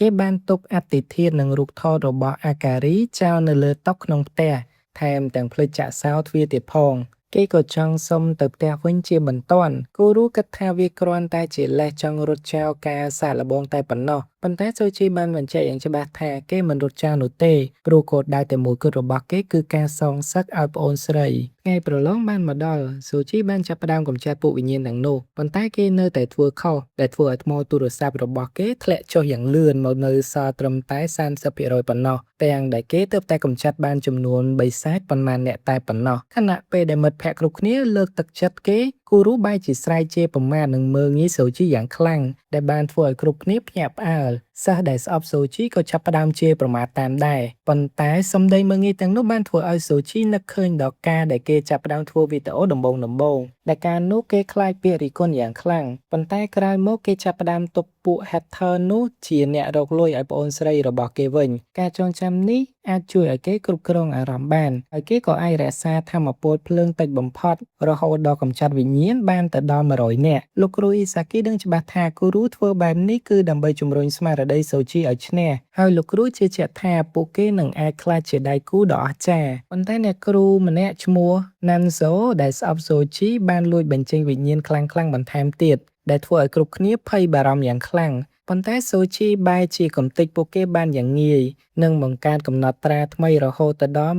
គេបានទុកអដ្ឋិធាតុនិងរូបថតរបស់អាការីចោលនៅលើតុក្នុងផ្ទះថែមទាំងភ្លេចចាក់សោទ្វារទៀតផងគេក៏ចង់សុំទៅផ្ទះវិញជាបន្ទាន់គូរូគិតថាវាគ្រាន់តែជាលេសចង់រត់ចោលការសាកល្បងតែប៉ុណ្ណោះប៉ុន្តែសូជីបានបញ្ជាក់យ៉ាងច្បាស់ថាគេមិនរត់ចោលនោះទេព្រោះគោលដៅតែមួយគត់របស់គេគឺការសងសឹកឲ្យប្អូនស្រីថ្ងៃប្រឡងបានមកដល់សូជីបានចាប់ផ្ដើមកម្ចាត់ពួកវិញ្ញាណទាំងនោះប៉ុន្តែគេនៅតែធ្វើខុសដែលធ្វើឲ្យថ្មទូរស័ព្ទរបស់គេធ្លាក់ចុះយ៉ាងលឿនមកនៅសល់ត្រឹមតែ 30% ប៉ុណ្ណោះទាំងដែលគេទើបតែកម្ចាត់បានចំនួន3សាច់ប៉ុន្មានអ្នកតែប៉ុណ្ណោះខណៈពេលដែលមិត្តភក្តិគ្រប់គ្នាលើកទឹកចិត្តគេគូរូបែរជាស្រែកជេរប្រមាថនិងមើលងាយសូជីយ៉ាងខ្លាំងដែលបានធ្វើឲ្យគ្រប់គ្នាភ្ញាក់ផ្អើលសិស្សដែលស្អប់សូជីក៏ចាប់ផ្ដើមជេរប្រមាថតាមដែរប៉ុន្តែសម្ដីមើលងាយទាំងនោះបានធ្វើឲ្យសូជីនឹកឃើញដល់ការដែលគេចាប់ផ្ដើមធ្វើវីដេអូដំបូងដែលការនោះគេខ្លាចពាក្យរិះគន់យ៉ាងខ្លាំងប៉ុន្តែក្រោយមកគេចាប់ផ្ដើមទប់ពួក hater នោះជាអ្នករកលុយឲ្យប្អូនស្រីរបស់គេវិញការចងចាំនេះ អាចជួយឲ្យគេគ្រប់គ្រងអារម្មណ៍បានហើយគេក៏អាចរក្សាថាមពលភ្លើងតិចបំផុតរហូតដល់កម្ចាត់វិញ្ញាណបានទៅដល់100នាក់លោកគ្រូអ៊ីសាគីដឹងច្បាស់ថាគូរូធ្វើបែបនេះគឺដើម្បីជំរុញស្មារតីសូជីឲ្យឈ្នះហើយលោកគ្រូជឿជាក់ថាពួកគេនឹងអាចក្លាយជាដៃគូដ៏អស្ចារ្យប៉ុន្តែអ្នកគ្រូម្នាក់ឈ្មោះ Nanzo ដែលស្អប់សូជីបានលួចបញ្ចេញវិញ្ញាណខ្លាំងៗបន្ថែមទៀតដែលធ្វើឲ្យគ្រប់គ្នាភ័យបារម្ភយ៉ាងខ្លាំងប៉ុន្តែសូជីបែរជាកំទេចពួកគេបានយ៉ាងងាយនិងបង្កើតកំណត់ត្រាថ្មីរហូតទៅដល់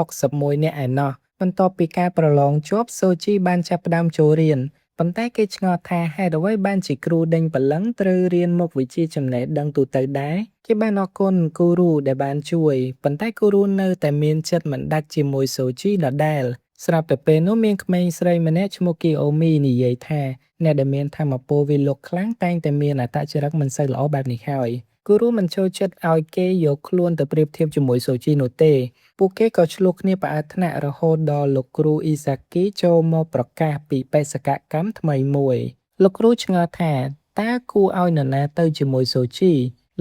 161នាក់ឯណោះបន្ទាប់ពីការប្រឡងជាប់សូជីបានចាប់ផ្ដើមចូលរៀនប៉ុន្តែគេឆ្ងល់ថាហេតុអ្វីបានជាគ្រូដេញបលឹងត្រូវរៀនមុខវិជ្ជាចំណេះដឹងទូទៅដែរគេបានអរគុណគូរូដែលបានជួយប៉ុន្តែគូរូនៅតែមានចិត្តមិនដាច់ជាមួយសូជីដដែលស្រាប់តែពេលនោះមានក្មេងស្រីម្នាក់ឈ្មោះគីអូមីនិយាយថាអ្នកដែលមានថាមពលវិលុកខ្លាំងតែងតែមានអត្តចរិតមិនសូវល្អបែបនេះហើយគូរូមិនចូលចិត្តឲ្យគេយកខ្លួនទៅប្រៀបធៀបជាមួយសូជីនោះទេពួកគេក៏ឆ្លោះគ្នាផ្អាកថ្នាក់រហូតដល់លោកគ្រូអ៊ីសាគីចូលមកប្រកាសពីបេសកកម្មថ្មីមួយលោកគ្រូឆ្ងល់ថាតើគួរឲ្យនរណាទៅជាមួយសូជី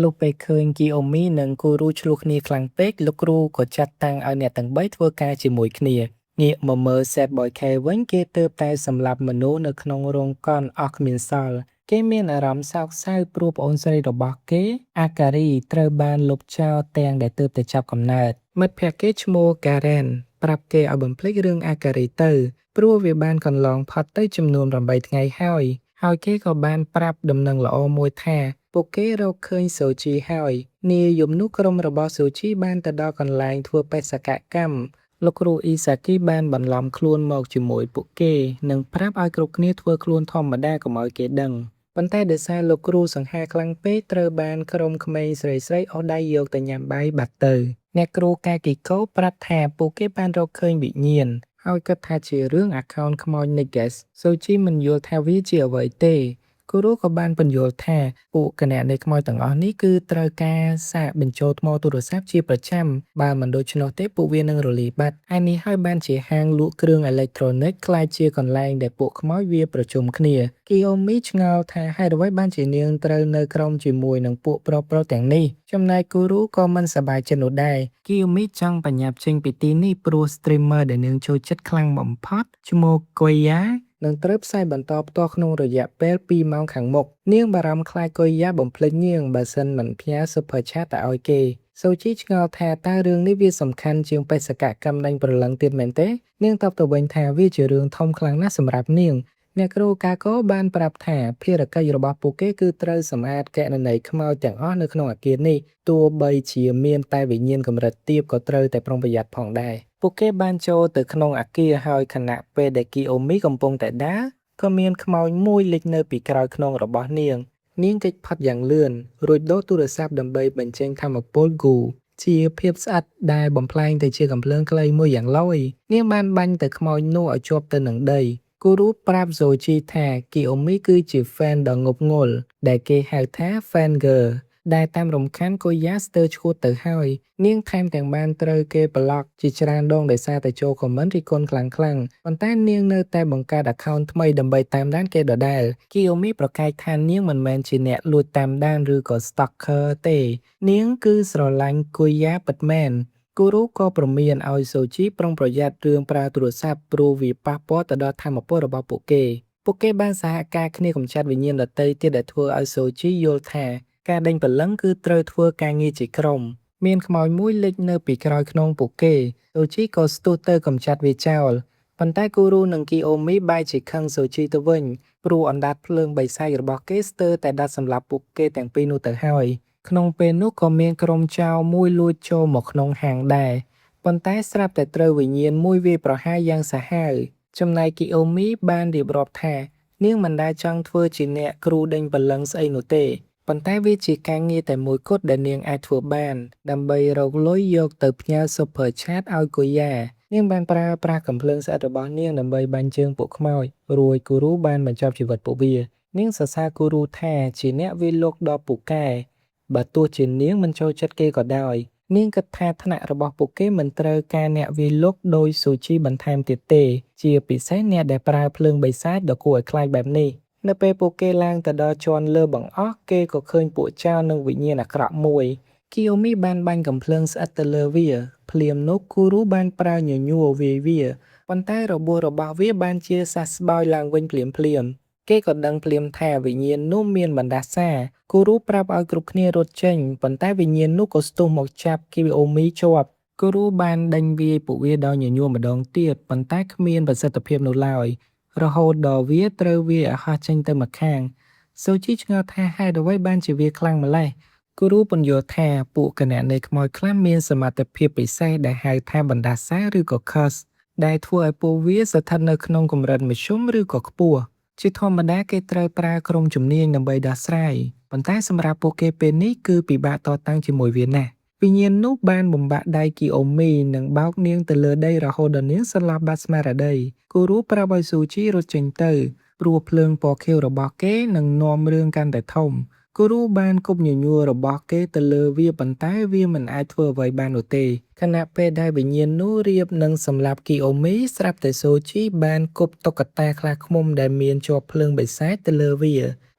លុះពេលឃើញគីអូមីនិងគូរូឆ្លោះគ្នាខ្លាំងពេកលោកគ្រូក៏ចាត់តាំងឲ្យអ្នកទាំង3ធ្វើការជាមួយគ្នាងាកមកមើល Sad Boy K វិញគេទើបតែសម្លាប់មនុស្សនៅក្នុងរោងកុនអស់គ្មានសល់គេមានអារម្មណ៍សោកសៅព្រោះប្អូនស្រីរបស់គេអាការីត្រូវបានលុបចោលទាំងដែលទើបតែចាប់កំណើតមិត្តភក្តិគេឈ្មោះ Karen ប្រាប់គេឲ្យបំភ្លេចរឿងអាការីទៅព្រោះវាបានកន្លងផុតទៅចំនួន8ថ្ងៃហើយគេក៏បានប្រាប់ដំណឹងល្អមួយថាពួកគេរកឃើញសូជីហើយនាយមនោះក្រុមរបស់សូជីបានទៅដល់កន្លែងធ្វើបេសកកម្មលោកគ្រូអ៊ីសាគីបានបន្លំខ្លួនមកជាមួយពួកគេនិងប្រាប់ឲ្យគ្រប់គ្នាធ្វើខ្លួនធម្មតាកុំឲ្យគេដឹងប៉ុន្តែដោយសារលោកគ្រូសង្ហាខ្លាំងពេកត្រូវបានក្រុមក្មេងស្រីៗអស់ដៃយកទៅញ៉ាំបាយបាត់ទៅអ្នកគ្រូកាគីកូប្រាប់ថាពួកគេបានរកឃើញវិញ្ញាណហើយគិតថាជារឿងអាខោនខ្មោច Neges សូជីមិនយល់ថាវាជាអ្វីទេគូរូក៏បានពន្យល់ថាពួកគណនេយ្យខ្មោចទាំងអស់នេះគឺត្រូវការសាកបញ្ចូលថ្មទូរស័ព្ទជាប្រចាំបើមិនដូច្នោះទេពួកវានឹងរលាយបាត់ហើយនេះហើយបានជាហាងលក់គ្រឿងអេឡិចត្រូនិកក្លាយជាកន្លែងដែលពួកខ្មោចវាប្រជុំគ្នាគីអូមីឆ្ងល់ថាហេតុអ្វីបានជានាងត្រូវនៅក្រុមជាមួយនឹងពួកប្រុសៗទាំងនេះចំណែកគូរូក៏មិនសប្បាយចិត្តនោះដែរគីអូមីចង់បញ្ញត្តិចេញពីទីនេះព្រោះ streamer ដែលនាងចូលចិត្តខ្លាំងបំផុតឈ្មោះកុយយ៉ានឹងត្រូវផ្សាយបន្តផ្ទាល់ក្នុងរយៈពេល2ម៉ោងខាងមុខនាងបារម្ភខ្លាចកុយយ៉ាបំភ្លេចនាងបើសិនមិនផ្ញើ Super Chat ទៅឲ្យគេសូជីឆ្ងល់ថាតើរឿងនេះវាសំខាន់ជាងបេសកកម្មដេញប្រលឹងទៀតមែនទេនាងតបទៅវិញថាវាជារឿងធំខ្លាំងណាស់សម្រាប់នាងអ្នកគ្រូកាកូបានប្រាប់ថាភារកិច្ចរបស់ពួកគេគឺត្រូវសម្អាតគណនីយ៍ខ្មោចទាំងអស់នៅក្នុងអគារនេះទោះបីជាមានតែវិញ្ញាណកម្រិតទាបក៏ត្រូវតែប្រុងប្រយ័ត្នផងដែរពួកគេបានចូលទៅក្នុងអគារហើយខណៈពេលដែលគីអូមីកំពុងតែដើរក៏មានខ្មោចមួយលេចនៅពីក្រោយខ្នងរបស់នាងគេចផុតយ៉ាងលឿនរួចដូរទូរស័ព្ទដើម្បីបញ្ចេញថាមពលគូជាភាពស្អិតដែលបំផ្លែងទៅជាកំភ្លើងខ្លីមួយយ៉ាងលយនាងបានបាញ់ទៅខ្មោចនោះឲ្យជាប់ទៅនឹងដីគូរូប្រាប់សូជីថាគីអូមីគឺជា fan ដ៏ងប់ងល់ដែលគេហៅថា fan girl ដែលតាមរំខានគូយ៉ាស្ទើរឈួតទៅហើយនាងថែមទាំងបានត្រូវគេប្លុកជាច្រើនដងដោយសារតែចូល comment រិះគន់ខ្លាំងៗប៉ុន្តែនាងនៅតែបង្កើត account ថ្មីដើម្បីតាមដានគេដដែលគីអូមីប្រកែកថានាងមិនមែនជាអ្នកលួចតាមដានឬក៏ stalker ទេនាងគឺស្រឡាញ់គូយ៉ាពិតមែនគូរូក៏ព្រមានឲ្យសូជីប្រុងប្រយ័ត្នរឿងប្រើទូរស័ព្ទព្រោះវាប៉ះពាល់ទៅដល់ថាមពលរបស់ពួកគេបានសហការគ្នាកម្ចាត់វិញ្ញាណដទៃទៀតដែលធ្វើឲ្យសូជីយល់ថាការដេញបលឹងគឺត្រូវធ្វើការងារជាក្រុមមានខ្មោចមួយលេចនៅពីក្រោយខ្នងពួកគេសូជីក៏ស្ទុះទៅកម្ចាត់វាចោលប៉ុន្តែគូរូនិងគីអូមីបែរជាខឹងសូជីទៅវិញព្រោះអណ្ដាតភ្លើងបិសាចរបស់គេស្ទើរតែដាច់សម្លាប់ពួកគេទាំងពីរនោះទៅហើយក្នុងពេលនោះក៏មានក្រុមចោរមួយលួចចូលមកក្នុងហាងដែរប៉ុន្តែស្រាប់តែត្រូវវិញ្ញាណមួយវាយប្រហារយ៉ាងសាហាវចំណែកគីអូមីបានរៀបរាប់ថានាងមិនដែលចង់ធ្វើជាអ្នកគ្រូដេញបលឹងស្អីនោះទេប៉ុន្តែវាជាការងារតែមួយគត់ដែលនាងអាចធ្វើបានដើម្បីរកលុយយកទៅផ្ញើ Super Chat ឲ្យគូយ៉ានាងបានប្រើប្រាស់កំភ្លើងស្អិតរបស់នាងដើម្បីបាញ់ជើងពួកខ្មោចរួចគូរូបានបញ្ចប់ជីវិតពួកវានាងសរសើរគូរូថាជាអ្នកវាយលុកដ៏ពូកែបើទោះជានាងមិនចូលចិត្តគេក៏ដោយនាងគិតថាថ្នាក់របស់ពួកគេមិនត្រូវការអ្នកវាយលុកដោយសូជីបន្ថែមទៀតទេជាពិសេសអ្នកដែលប្រើភ្លើងបិសាចដ៏គួរឲ្យខ្លាចបែបនេះនៅពេលពួកគេឡើងទៅដល់ជាន់លើបង្អស់គេក៏ឃើញពួកចៅនិងវិញ្ញាណអាក្រក់មួយ គីអូមីបានបាញ់កំភ្លើងស្អិតទៅលើវាភ្លាមនោះគូរូបានប្រើញញួរវាយវាប៉ុន្តែរបួសរបស់វាបានជាសះស្បើយឡើងវិញភ្លាមគេក៏ដឹងភ្លាមថាវិញ្ញាណនោះមានបណ្ដាសាគូរូប្រាប់ឲ្យគ្រប់គ្នារត់ចេញប៉ុន្តែវិញ្ញាណនោះក៏ស្ទុះមកចាប់គីអូមីជាប់គូរូបានដេញវាយពួកវាដោយញញួរម្ដងទៀតប៉ុន្តែគ្មានប្រសិទ្ធភាពនោះឡើយរហូតដល់វាត្រូវវាយឲ្យហោះចេញទៅម្ខាងសូជីឆ្ងល់ថាហេតុអ្វីបានជាវាខ្លាំងម្ល៉េះគូរូពន្យល់ថាពួកគណនេយ្យខ្មោចខ្លះមានសមត្ថភាពពិសេសដែលហៅថាបណ្ដាសាឬក៏ curse ដែលធ្វើឲ្យពួកវាស្ថិតនៅក្នុងកម្រិតមធ្យមឬក៏ខ្ពស់ជាធម្មតាគេត្រូវប្រើក្រុមជំនាញដើម្បីដោះស្រាយប៉ុន្តែសម្រាប់ពួកគេពេលនេះគឺពិបាកតតាំងជាមួយវាណាស់វិញ្ញាណនោះបានបំបាក់ដៃគីអូមីនិងបោកនាងទៅលើដីរហូតដល់នាងសន្លប់បាត់ស្មារតីគូរូប្រាប់ឲ្យស៊ូជីរត់ចេញទៅព្រោះភ្លើងពណ៌ខៀវរបស់គេនឹងនាំរឿងកាន់តែធំគូរូបានគប់ញញួររបស់គេទៅលើវាប៉ុន្តែវាមិនអាចធ្វើអ្វីបាននោះទេខណៈពេលដែលវិញ្ញាណនោះរៀបនឹងសម្លាប់គីអូមីស្រាប់តែសូជីបានគប់តុក្កតាខ្លាឃ្មុំដែលមានជាប់ភ្លើងបិសាចទៅលើវា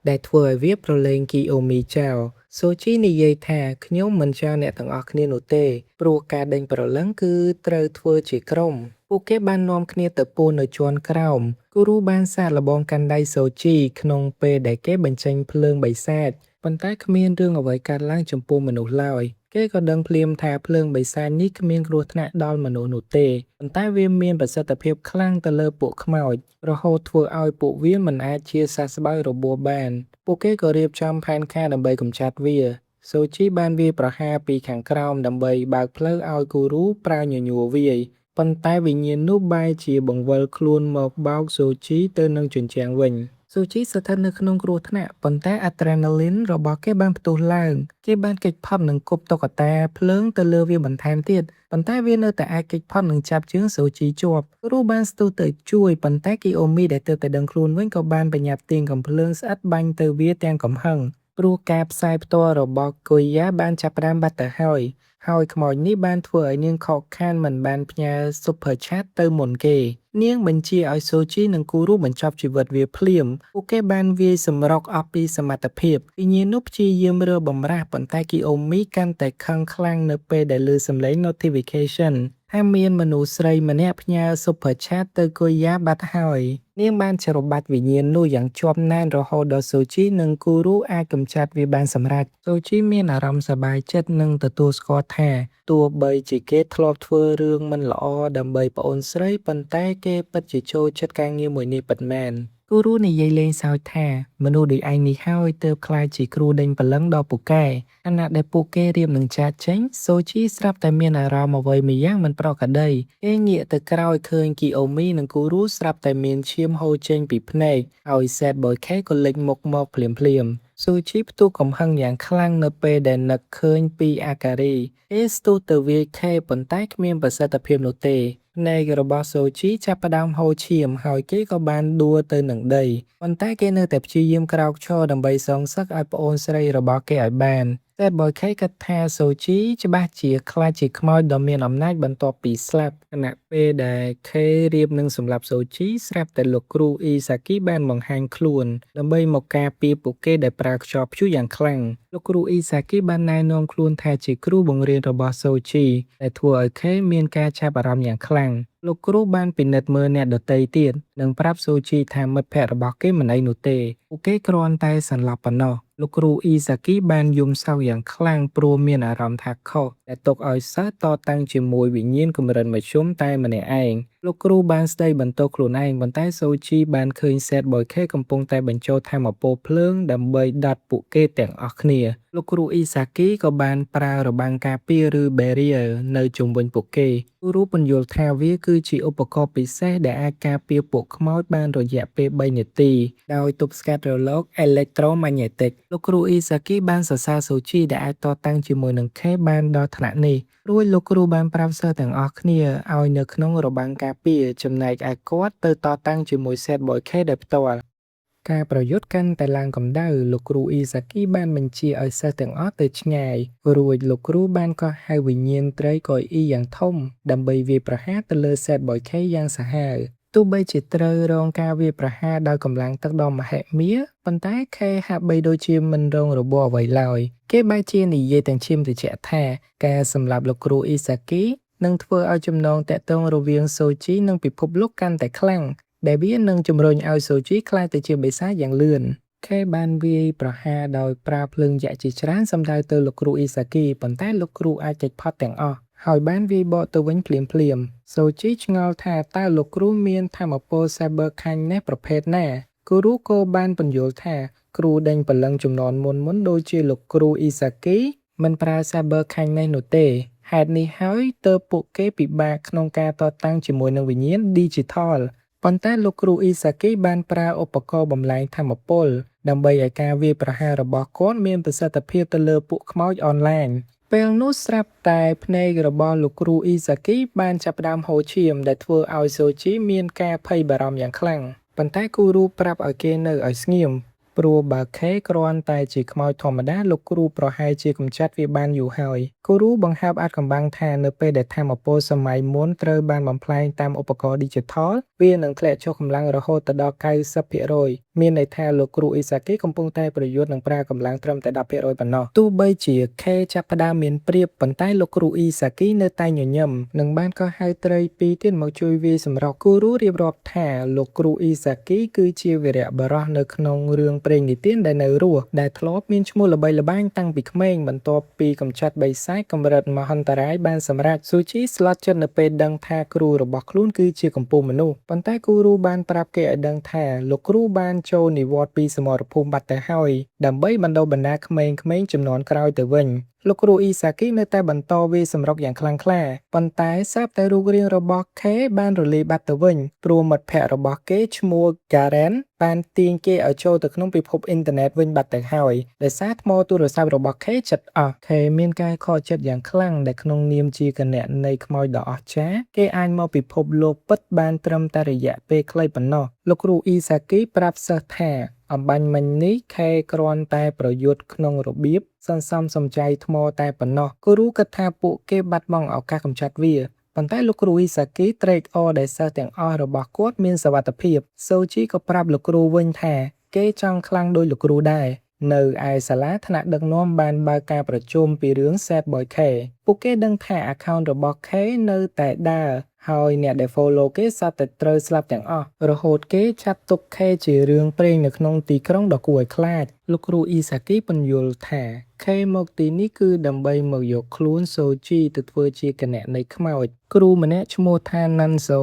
ដែលធ្វើឲ្យវាប្រឡែងគីអូមីចោលសូជីនិយាយថាខ្ញុំមិនចោលអ្នកទាំងអស់គ្នានោះទេព្រោះការដេញប្រឡឹងគឺត្រូវធ្វើជាក្រុមពួកគេបាននាំគ្នាទៅពួននៅជាន់ក្រោមគូរូបានសាកល្បងកាន់ដៃសូជីក្នុងពេលដែលគេបញ្ចេញភ្លើងបិសាចប៉ុន្តែគ្មានរឿងអ្វីកើតឡើងចំពោះមនុស្សឡើយគេក៏ដឹងភ្លាមថាភ្លើងបិសាចនេះគ្មានគ្រោះថ្នាក់ដល់មនុស្សនោះទេប៉ុន្តែវាមានប្រសិទ្ធភាពខ្លាំងទៅលើពួកខ្មោចរហូតធ្វើឲ្យពួកវាមិនអាចជាសះស្បើយរបួសបានពួកគេក៏រៀបចំផែនការដើម្បីកម្ចាត់វាសូជីបានវាយប្រហារពីខាងក្រោមដើម្បីបើកផ្លូវឲ្យគូរូប្រើញញួរវាយប៉ុន្តែវិញ្ញាណនោះបែរជាបង្វិលខ្លួនមកបោកសូជីទៅនឹងជញ្ជាំងវិញស៊ូជីស្ថិតនៅក្នុងគ្រោះថ្នាក់ប៉ុន្តែអាដ្រេណាលីនរបស់គេបានផ្ទុះឡើងគេបានគេចផុតនឹងគប់តុក្កតាភ្លើងទៅលើវាបន្ថែមទៀតប៉ុន្តែវានៅតែអាចគេចផុតនឹងចាប់ជើងស៊ូជីជាប់គ្រូបានស្ទុះទៅជួយប៉ុន្តែគីអូមីដែលទើបតែដឹងខ្លួនវិញក៏បានបញ្ញាប់ទាញកំភ្លើងស្អិតបាញ់ទៅវាទាំងកំហឹងព្រោះការផ្សាយផ្ទាល់របស់កុយយ៉ាបានចាប់ផ្ដើមបាត់ទៅហើយខ្មោចនេះបានធ្វើឲ្យនាងខកខានមិនបានផ្ញើ Super Chat ទៅមុនគេនាងបញ្ជាឲ្យសូជីនិងគូរូបញ្ចប់ជីវិតវាភ្លាមពួកគេបានវាយសម្រុកអស់ពីសមត្ថភាពវិញ្ញាណនោះព្យាយាមរើបំរាស់ប៉ុន្តែគីអូមីកាន់តែខឹងខ្លាំងនៅពេលដែលឮសំឡេង notification ថាមានមនុស្សស្រីម្នាក់ផ្ញើ Super Chat ទៅកុយយ៉ាបាត់ហើយនាងបានច្របាច់វិញ្ញាណនោះយ៉ាងជាប់ណែនរហូតដល់សូជីនិងគូរូអាចកម្ចាត់វាបានសម្រេចសូជីមានអារម្មណ៍សប្បាយចិត្តនិងទទួលស្គាល់ថាទោះបីជាគេធ្លាប់ធ្វើរឿងមិនល្អដើម្បីប្អូនស្រីប៉ុន្តែគេពិតជាចូលចិត្តការងារមួយនេះពិតមែនគូរូនិយាយលេងសើចថាមនុស្សដូចឯងនេះហើយទើបក្លាយជាគ្រូដេញបលឹងដល់ពូកែខណៈដែលពួកគេរៀបនឹងចាកចេញសូជីស្រាប់តែមានអារម្មណ៍អ្វីម្យ៉ាងមិនប្រក្រតីគេងាកទៅក្រោយឃើញគីអូមីនិងគូរូស្រាប់តែមានឈាមហូរចេញពីភ្នែកហើយ Sad Boy K ក៏លេចមុខមកភ្លាមស៊ូជីផ្ទុះកំហឹងយ៉ាងខ្លាំងនៅពេលដែលនឹកឃើញពីអាការីគេស្ទុះទៅវាយខេប៉ុន្តែគ្មានប្រសិទ្ធភាពនោះទេភ្នែករបស់សូជីចាប់ផ្ដើមហូរឈាមហើយគេក៏បានដួលទៅនឹងដីប៉ុន្តែគេនៅតែព្យាយាមក្រោកឈរដើម្បីសងសឹកឲ្យប្អូនស្រីរបស់គេឲ្យបានតែបើខេគិតថាសូជីច្បាស់ជាខ្លាចជាខ្មោចដ៏មានអំណាចបន្ទាប់ពីស្លាប់ខណៈពេលដែលខេរៀបនឹងសម្លាប់សូជីស្រាប់តែលោកគ្រូអ៊ីសាគីបានបង្ហាញខ្លួនដើម្បីមកការពារពួកគេដែលប្រើខ្យល់ព្យុះយ៉ាងខ្លាំងលោកគ្រូអ៊ីសាគីបានណែនាំខ្លួនថាជាគ្រូបង្រៀនរបស់សូជីដែលធ្វើឲ្យខេមានការចាប់អារម្មណ៍យ៉ាងខ្លាំងលោកគ្រូបានពិនិត្យមើលអ្នកដទៃទៀតនិងប្រាប់សូជីថាមិត្តភក្តិរបស់គេមិនអីនោះទេពួកគេគ្រាន់តែសន្លប់ប៉ុណ្ណោះលោកគ្រូអ៊ីសាគីបានយំសោកយ៉ាងខ្លាំងព្រោះមានអារម្មណ៍ថាខុសដែលទុកឲ្យសិស្សតតាំងជាមួយវិញ្ញាណកម្រិតមធ្យមតែម្នាក់ឯងលោកគ្រូបានស្ដីបន្ទោសខ្លួនឯងប៉ុន្តែសូជីបានឃើញ Sad Boy K កំពុងតែបញ្ចូលថាមពលភ្លើងដើម្បីដាត់ពួកគេទាំងអស់គ្នាលោកគ្រូអ៊ីសាគីក៏បានប្រើរបាំងការពារឬ barrier នៅជុំវិញពួកគេគ្រូពន្យល់ថាវាគឺជាឧបករណ៍ពិសេសដែលអាចការពារពួកខ្មោចបានរយៈពេល3នាទីដោយទប់ស្កាត់រលក electromagnetic លោកគ្រូអ៊ីសាគីបានសរសើរសូជីដែលអាចតតាំងជាមួយនឹង K បានដល់ថ្នាក់នេះរួចលោកគ្រូបានប្រាប់សិស្សទាំងអស់គ្នាឲ្យនៅក្នុងរបាំងការពារចំណែកឯគាត់ទៅតតាំងជាមួយ Sad Boy K ដោយផ្ទាល់ការប្រយុទ្ធកាន់តែឡើងកម្ដៅលោកគ្រូអ៊ីសាគីបានបញ្ជាឲ្យសិស្សទាំងអស់ទៅឆ្ងាយរួចលោកគ្រូបានកោះហៅវិញ្ញាណត្រីកុយអ៊ីយ៉ាងធំដើម្បីវាយប្រហារទៅលើ Sad Boy K យ៉ាងសាហាវ ទោះបីជាត្រូវរងការវាយប្រហារដោយកម្លាំងទឹកដ៏មហិមាប៉ុន្តែខេហាក់បីដូចជាមិនរងរបួសអ្វីឡើយគេបែរជានិយាយទាំងឈាមត្រជាក់ថាការសម្លាប់លោកគ្រូអ៊ីសាគីនឹងធ្វើឲ្យចំណងតាក់ទងរវាងសូជីនិងពិភពលោកកាន់តែខ្លាំងដែលវានឹងជំរុញឲ្យសូជីក្លាយទៅជាបិសាចយ៉ាងលឿនខេបានវាយប្រហារដោយប្រើភ្លើងយក្សជាច្រើនសម្ដៅទៅលោកគ្រូអ៊ីសាគីប៉ុន្តែលោកគ្រូអាចគេចផុតទាំងអស់ហើយបានវាយបកទៅវិញភ្លាមៗសូជីឆ្ងល់ថាតើលោកគ្រូមានថាមពល Cyber ខាញ់នេះប្រភេទណាគូរូក៏បានពន្យល់ថាគ្រូដេញព្រលឹងចំនួនមុនដូចជាលោកគ្រូអ៊ីសាគីមិនប្រើ Cyber ខាញ់នេះនោះទេហេតុនេះហើយទើបពួកគេពិបាកក្នុងការតតាំងជាមួយនឹងវិញ្ញាណ Digital ប៉ុន្តែលោកគ្រូអ៊ីសាគីបានប្រើឧបករណ៍បំលែងថាមពលដើម្បីឲ្យការវាយប្រហាររបស់គាត់មានប្រសិទ្ធភាពទៅលើពួកខ្មោចអនឡាញពេលនោះស្រាប់តែភ្នែករបស់លោកគ្រូអ៊ីសាគីបានចាប់ផ្ដើមហូរឈាមដែលធ្វើឲ្យសូជីមានការភ័យបារម្ភយ៉ាងខ្លាំងប៉ុន្តែគូរូប្រាប់ឲ្យគេនៅឲ្យស្ងៀមព្រោះបើខេគ្រាន់តែជាខ្មោចធម្មតាលោកគ្រូប្រហែលជាកម្ចាត់វាបានយូរហើយគូរូបង្ហើបអាថ៌កំបាំងថានៅពេលដែលថាមពលសម័យមុនត្រូវបានបំផ្លែងតាមឧបករណ៍ Digital វានឹងធ្លាក់ចុះកម្លាំងរហូតដល់ 90% មានន័យថាលោកគ្រូអ៊ីសាគីកំពុងតែប្រយុទ្ធនឹងប្រើកម្លាំងត្រឹមតែ 10% ប៉ុណ្ណោះទោះបីជាខេចាប់ផ្ដើមមានប្រៀបប៉ុន្តែលោកគ្រូអ៊ីសាគីនៅតែញញឹមនិងបានកោះហៅត្រីពីរទៀតមកជួយវាយសម្រុកគូរូរៀបរាប់ថាលោកគ្រូអ៊ីសាគីគឺជាវីរៈបុរសនៅក្នុងរឿងព្រេងនិទានដែលនៅរស់ដែលធ្លាប់មានឈ្មោះល្បីល្បាញតាំងពីក្មេងបន្ទាប់ពីកម្ចាត់បិសាចកម្រិតមហន្តរាយបានសម្រេចស៊ូជីស្លុតចិត្តនៅពេលដឹងថាគ្រូរបស់ខ្លួនគឺជាកំពូលមនុស្សប៉ុន្តែគូរូបានប្រាប់គេឲ្យដឹងថាលោកគ្រូបានចូលនិវត្តន៍ពីសមរភូមិបាត់ទៅហើយដើម្បីបណ្ដុះបណ្ដាលក្មេងៗជំនាន់ក្រោយទៅវិញលោកគ្រូអ៊ីសាគីនៅតែបន្តវាយសម្រុកយ៉ាងខ្លាំងក្លាប៉ុន្តែស្រាប់តែរូបរាងរបស់ខេបានរលាយបាត់ទៅវិញព្រោះមិត្តភ័ក្តិរបស់គេឈ្មោះ Karen បានទាញគេឲ្យចូលទៅក្នុងពិភពអ៊ីនធឺណិតវិញបាត់ទៅហើយដោយសារថ្មទូរស័ព្ទរបស់ខេជិតអស់ខេមានការខកចិត្តយ៉ាងខ្លាំងដែលក្នុងនាមជាគណនៃខ្មោចដ៏អស្ចារ្យគេអាចមកពិភពលោកពិតបានត្រឹមតែរយៈពេលខ្លីប៉ុណ្ណោះលោកគ្រូអ៊ីសាគីប្រាប់សិស្សថាអំបញ្ញមិញនេះខេគ្រាន់តែប្រយុទ្ធក្នុងរបៀបសន្សំសំចៃថ្មតែប៉ុណ្ណោះគូរូគិតថាពួកគេបាត់បង់ឱកាសកម្ចាត់វាប៉ុន្តែលោកគ្រូអ៊ីសាគីត្រេកអរដែលសិស្សទាំងអស់របស់គាត់មានសុវត្ថិភាពសូជីក៏ប្រាប់លោកគ្រូវិញថាគេចង់ខ្លាំងដោយលោកគ្រូដែរនៅឯសាលាថ្នាក់ដឹកនាំបានបើកការប្រជុំពីរឿង Sad Boy K ពួកគេដឹងថា account របស់ K នៅតែដើរហើយអ្នកដែល follow គេសត្វតែត្រូវស្លាប់ទាំងអស់រហូតគេចាត់ទុក K ជារឿងព្រេងនៅក្នុងទីក្រុងដ៏គួរឲ្យខ្លាចលោកគ្រូអ៊ីសាគីពន្យល់ថា K មកទីនេះគឺដើម្បីមកយកខ្លួនសូជីទៅធ្វើជាគណនៃខ្មោចគ្រូម្នាក់ឈ្មោះថា Nanzo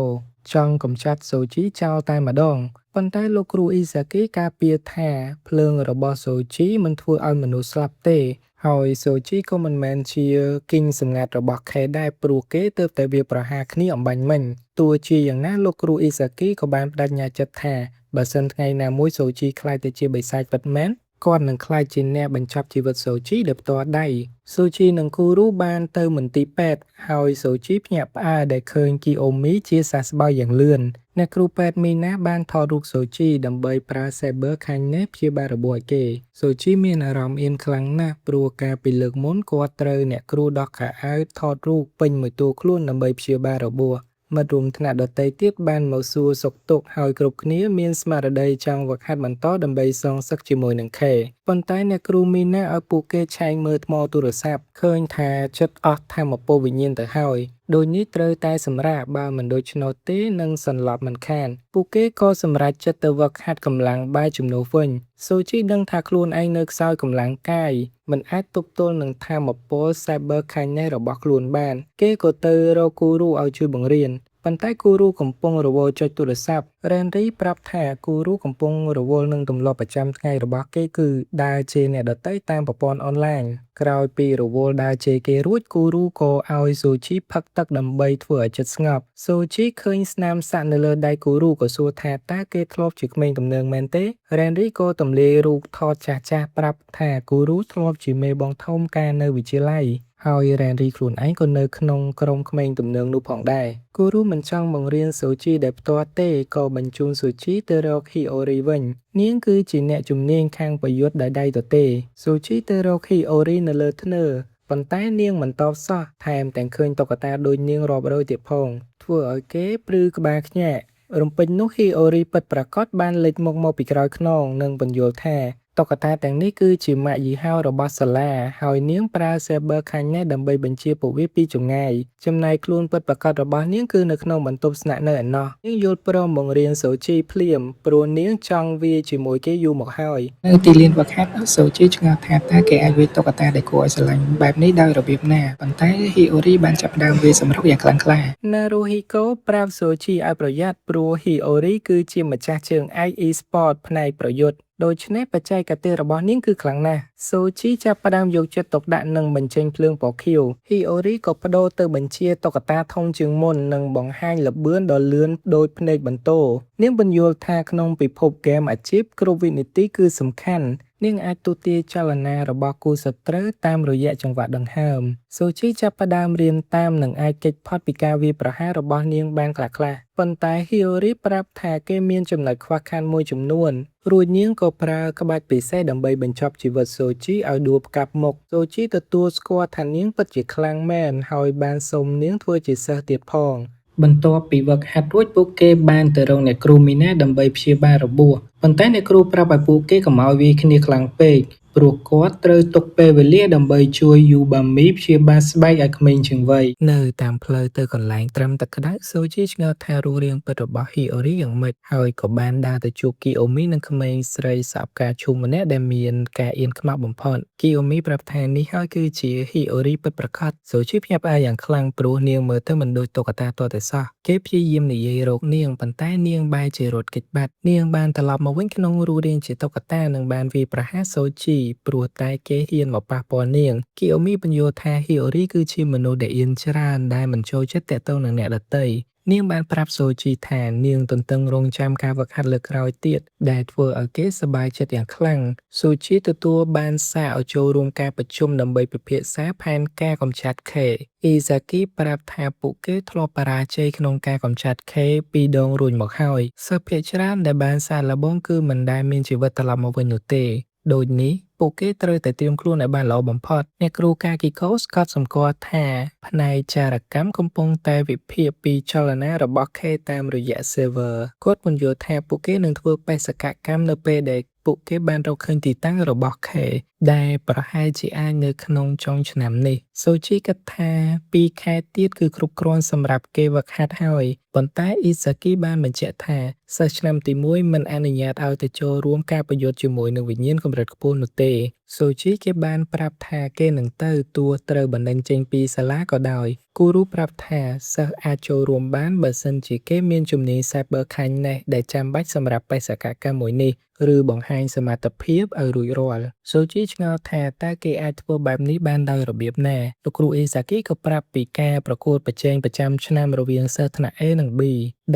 ចង់កម្ចាត់សូជីចោលតែម្ដងប៉ុន្តែលោកគ្រូអ៊ីសាគីការពារថាភ្លើងរបស់សូជីមិនធ្វើឲ្យមនុស្សស្លាប់ទេហើយសូជីក៏មិនមែនជាគីងសម្ងាត់របស់ខេដែរព្រោះគេទើបតែវាប្រហារគ្នាអំបញ្ញមិញទោះជាយ៉ាងណាលោកគ្រូអ៊ីសាគីក៏បានបដិញ្ញាចិត្តថាបើសិនថ្ងៃណាមួយសូជីខ្លាយទៅជាបិសាចពិតមែនគាត់នឹងក្លាយជាអ្នកបញ្ចប់ជីវិតសូជីដោយផ្ទាល់ដៃសូជីនិងគូរូបានទៅមន្ទីរពេទ្យហើយសូជីភ្ញាក់ផ្អើលដែលឃើញគីអូមីជាសះស្បើយយ៉ាងលឿនអ្នកគ្រូពេទ្យមីណាបានថតរូបសូជីដើម្បីប្រើ Cyber ខាញ់នេះព្យាបាលរបួសឲ្យគេសូជីមានអារម្មណ៍អៀនខ្លាំងណាស់ព្រោះកាលពីលើកមុនគាត់ត្រូវអ្នកគ្រូដោះខោអាវថតរូបពេញមួយតួខ្លួនដើម្បីព្យាបាលរបួសមិត្តរួមថ្នាក់ដទៃទៀតបានមកសួរសុខទុក្ខហើយគ្រប់គ្នាមានស្មារតីចង់ហ្វឹកហាត់បន្តដើម្បីសងសឹកជាមួយនឹងខេប៉ុន្តែអ្នកគ្រូមីណាឲ្យពួកគេឆែកមើលថ្មទូរស័ព្ទឃើញថាចិត្តអស់ថាមពលវិញ្ញាណទៅហើយដូចនេះត្រូវតែសម្រាកបើមិនដូច្នោះទេនឹងសន្លប់មិនខានពួកគេក៏សម្រេចចិត្តទៅហ្វឹកហាត់កម្លាំងបាយជំនួសវិញសូជីដឹងថាខ្លួនឯងនៅខ្សោយកម្លាំងកាយមិនអាចទប់ទល់នឹងថាមពល Cyber ខាញ់នេះរបស់ខ្លួនបានគេក៏ទៅរកគូរូឲ្យជួយបង្រៀនប៉ុន្តែគូរូកំពុងរវល់ចុចទូរស័ព្ទរ៉េនរីប្រាប់ថាគូរូកំពុងរវល់នឹងទម្លាប់ប្រចាំថ្ងៃរបស់គេគឺដើរជេរអ្នកដទៃតាមប្រព័ន្ធអនឡាញក្រោយពីរវល់ដើរជេរគេរួចគូរូក៏ឲ្យសូជីផឹកទឹកដើម្បីធ្វើឲ្យចិត្តស្ងប់សូជីឃើញស្នាមសាក់នៅលើដៃគូរូក៏សួរថាតើគេធ្លាប់ជាក្មេងទំនើងមែនទេរ៉េនរីក៏ទម្លាយរូបថតចាស់ៗប្រាប់ថាគូរូធ្លាប់ជាមេបងធំកាលនៅវិទ្យាល័យហើយរ៉េនរីខ្លួនឯងក៏នៅក្នុងក្រុមក្មេងទំនើងនោះផងដែរគូរូមិនចង់បង្រៀនសូជីដែលផ្ទាល់ទេក៏បញ្ជូនសូជីទៅរកហ៊ីអូរីវិញនាងគឺជាអ្នកជំនាញខាងប្រយុទ្ធដោយដៃទទេសូជីទៅរកហ៊ីអូរីនៅលើធ្នើរប៉ុន្តែនាងមិនតបសោះថែមទាំងឃើញតុក្កតាដូចនាងរាប់រយទៀតផងធ្វើឲ្យគេព្រឺក្បាលខ្ញាក់ រំពេចនោះហ៊ីអូរីពិតប្រាកដបានលេចមុខមកពីក្រោយខ្នងនិងបញ្យល់ថាតុក្កតាទាំងនេះគឺជាម៉ាកយីហោរបស់សាលាហើយនាងប្រើ Saber ខាញ់នេះដើម្បីបញ្ជាពួកវាពីចម្ងាយចំណែកខ្លួនពិតប្រាកដរបស់នាងគឺនៅក្នុងបន្ទប់ស្នាក់នៅឯណោះនាងយល់ព្រមបង្រៀនសូជីភ្លាមព្រោះនាងចង់វាជាមួយគេយូរមកហើយនៅទីលានហ្វឹកហាត់សូជីឆ្ងល់ថាតើគេអាចវាតុក្កតាដែលគួរឲ្យស្រឡាញ់បែបនេះដោយរបៀបណាប៉ុន្តែហ៊ីអូរីបានចាប់ផ្ដើមវាសម្រុកយ៉ាងខ្លាំងក្លាណារូហ៊ីកូប្រាប់សូជីឲ្យប្រយ័ត្នព្រោះហ៊ីអូរីគឺជាម្ចាស់ជើងឯក e-sport ផ្នែកប្រយុទ្ធដូច្នេះបច្ចេកទេសរបស់នាងគឺខ្លាំងណាស់សូជីចាប់ផ្ដើមយកចិត្តទុកដាក់និងបញ្ចេញភ្លើងពណ៌ខៀវហ៊ីអូរីក៏បដូរទៅបញ្ជាតុក្កតាធំជាងមុននិងបង្ហាញល្បឿនដ៏លឿនដោយភ្នែកបន្ទោនាងបញ្យល់ថាក្នុងពិភពហ្គេមអាជីពគ្រប់វិនាទីគឺសំខាន់នាងអាចទូទាយចលនារបស់គូសត្រូវតាមរយៈចង្វាក់ដង្ហើមសូជីចាប់ផ្ដើមរៀនតាមនិងអាចគេចផុតពីការវាយប្រហាររបស់នាងបានខ្លះៗប៉ុន្តែហ៊ីអូរីប្រាប់ថាគេមានចំណុចខ្វះខាតមួយចំនួនរួចនាងក៏ប្រើក្បាច់ពិសេសដើម្បីបញ្ចប់ជីវិតសូជីឲ្យដួលផ្កាប់មុខសូជីទទួលស្គាល់ថានាងពិតជាខ្លាំងមែនហើយបានសុំនាងធ្វើជាសិស្សទៀតផងបន្ទាប់ពីវឹកហាត់រួចពួកគេបានទៅរកអ្នកគ្រូមីណាដើម្បីព្យាបាលរបួសប៉ុន្តែអ្នកគ្រូប្រាប់ឲ្យពួកគេកុំឲ្យវាយគ្នាខ្លាំងពេកព្រោះគាត់ត្រូវទុកពេលវេលាដើម្បីជួយយូបាមីព្យាបាលស្បែកឲ្យក្មេងជាងវ័យនៅតាមផ្លូវទៅកន្លែងត្រឹមទឹកក្តៅសូជីឆ្ងល់ថារូបរាងពិតរបស់ហ៊ីអូរីយ៉ាងម៉េចហើយក៏បានដើរទៅជួបគីអូមីនិងក្មេងស្រីសកម្មការឈុំម្នាក់ដែលមានការអៀនខ្មាស់បំផុតគីអូមីប្រាប់ថានេះហើយគឺជាហ៊ីអូរីពិតប្រាកដសូជីភ្ញាក់ផ្អើលយ៉ាងខ្លាំងព្រោះនាងមើលទៅមិនដូចតុក្កតាទាល់តែសោះគេព្យាយាមនិយាយរកនាងប៉ុន្តែនាងបែរជារត់គេចបាត់នាងបានត្រឡប់មកវិញក្នុងរូបរាងជាតុក្កតានិងបានវាយប្រហារសូជីព្រោះតែគេហ៊ានមកប៉ះពាល់នាងគីអូមីបញ្យល់ថាហ៊ីអូរីគឺជាមនុស្សដែលអៀនច្រើនដែលមិនចូលចិត្តតាក់ទងនឹងអ្នកដទៃនាងបានប្រាប់សូជីថានាងទន្ទឹងរង់ចាំការហ្វឹកហាត់លើកក្រោយទៀតដែលធ្វើឲ្យគេសប្បាយចិត្តយ៉ាងខ្លាំងសូជីទទួលបានសារឲ្យចូលរួមការប្រជុំដើម្បីពិភាក្សាផែនការកម្ចាត់ខេអ៊ីសាគីប្រាប់ថាពួកគេធ្លាប់បរាជ័យក្នុងការកម្ចាត់ខេ2ដងរួចមកហើយសិស្សភាគច្រើនដែលបានសារល្បងគឺមិនដែលមានជីវិតត្រឡប់មកវិញនោះទេដូចនេះពួកគេត្រូវតែត្រៀមខ្លួនឲ្យបានល្អបំផុតអ្នកគ្រូកាគីកូស្ក៏សម្គាល់ថាផ្នែកចារកម្មកំពុងតែវិភាគពីចលនារបស់ខេតាមរយៈ server គាត់ពន្យល់ថាពួកគេនឹងធ្វើបេសកកម្មនៅពេលដែលពួកគេបានរកឃើញទីតាំងរបស់ខេដែលប្រហែលជាអាចនៅក្នុងចុងឆ្នាំនេះសូជីគិតថា2ខែទៀតគឺគ្រប់គ្រាន់សម្រាប់គេហ្វឹកហាត់ហើយប៉ុន្តែអ៊ីសាគីបានបញ្ជាក់ថាសិស្សឆ្នាំទី1មិនអនុញ្ញាតឲ្យទៅចូលរួមការប្រយុទ្ធជាមួយនឹងវិញ្ញាណកម្រិតខ្ពស់នោះទេសូជីគេបានប្រាប់ថាគេនឹងទៅទោះត្រូវបណ្តេញចេញពីសាលាក៏ដោយគូរូប្រាប់ថាសិស្សអាចចូលរួមបានបើសិនជាគេមានជំនាញ Saber ខាញ់នេះដែលចាំបាច់សម្រាប់បេសកកម្មមួយនេះឬបង្ហាញសមត្ថភាពឲ្យរួចរាល់សូជីឆ្ងល់ថាតើគេអាចធ្វើបែបនេះបានដោយរបៀបណាលោកគ្រូអេសាគីក៏ប្រាប់ពីការប្រកួតប្រជែងប្រចាំឆ្នាំរវាងសិស្សថ្នាក់ A និង B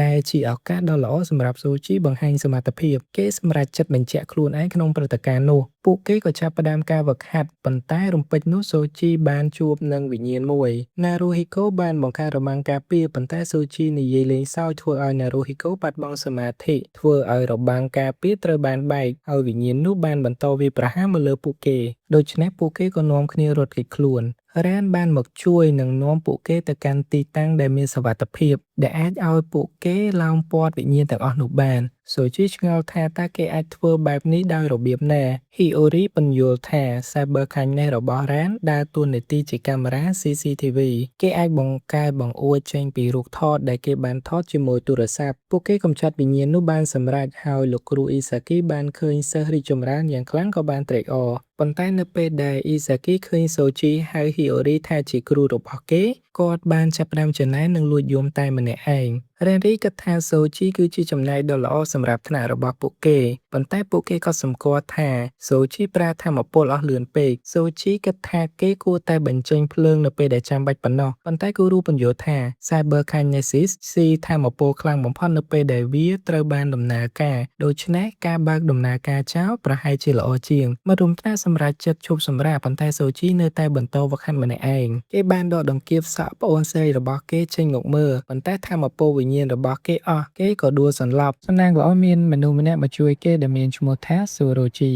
ដែលជាឱកាសដ៏ល្អសម្រាប់សូជីបង្ហាញសមត្ថភាពគេសម្រេចចិត្តបញ្ជាក់ខ្លួនឯងក្នុងព្រឹត្តិការណ៍នោះពួកគេក៏ចាប់ផ្ដើមការហ្វឹកហាត់ប៉ុន្តែរំពេចនោះសូជីបានជួបនឹងវិញ្ញាណមួយណារូហ៊ីកូបានបង្កើតរបាំងការពារប៉ុន្តែសូជីនិយាយលេងសើចធ្វើឲ្យណារូហ៊ីកូបាត់បង់សមាធិធ្វើឲ្យរបាំងការពារត្រូវបានបែកហើយវិញ្ញាណនោះបានបន្តវាយប្រហារមកលើពួកគេដូច្នេះពួកគេក៏នាំគ្នារត់គេចខ្លួនរ៉ានបានមកជួយនិងនាំពួកគេទៅកាន់ទីតាំងដែលមានសុវត្ថិភាពដែលអាចឲ្យពួកគេឡោមព័ទ្ធវិញ្ញាណទាំងអស់នោះបានសូជីឆ្ងល់ថាតើគេអាចធ្វើបែបនេះដោយរបៀបណាហ៊ីអូរីពន្យល់ថា Saber ខាញ់នេះរបស់រ៉ានដើរតួនាទីជាកាមេរ៉ា CCTV គេអាចបង្កើតបង្អួចចេញពីរូបថតដែលគេបានថតជាមួយទូរស័ព្ទពួកគេកម្ចាត់វិញ្ញាណនោះបានសម្រេចហើយលោកគ្រូអ៊ីសាគីបានឃើញសិស្សរីកចម្រើនយ៉ាងខ្លាំងក៏បានត្រេកអរប៉ុន្តែនៅពេលដែលអ៊ីសាគីឃើញសូជីហៅហ៊ីអូរីថាជាគ្រូរបស់គេគាត់បានចាប់ផ្ដើមចំណែននិងលួចយំតែម្នាក់ឯងរ៉េនរីគិតថាសូជីគឺជាចំណែកដ៏ល្អសម្រាប់ថ្នាក់របស់ពួកគេប៉ុន្តែពួកគេក៏សម្គាល់ថាសូជីប្រើថាមពលអស់លឿនពេកសូជីគិតថាគេគួរតែបញ្ចេញភ្លើងនៅពេលដែលចាំបាច់ប៉ុណ្ណោះប៉ុន្តែគូរូពន្យល់ថា Cyber Kinesis ស៊ីថាមពលខ្លាំងបំផុតនៅពេលដែលវាត្រូវបានដំណើរការដូច្នេះការបើកដំណើរការចោលប្រហែលជាល្អជាងមករុំថ្នាក់សម្រាប់ចិត្តឈប់សម្រាកប៉ុន្តែសូជីនៅតែបន្តវឹកហាត់ម្នាក់ឯងគេបានដកដង្កៀបស ក់ប្អូនស្រីរបស់គេចេញមកមើលប៉ុន្តែថាមពលវិញ្ញាណរបស់គេអស់គេក៏ដួលសន្លប់សំណាងល្អមានមនុស្សម្នាក់មកជួយគេដែលមានឈ្មោះថាសូរ៉ូជី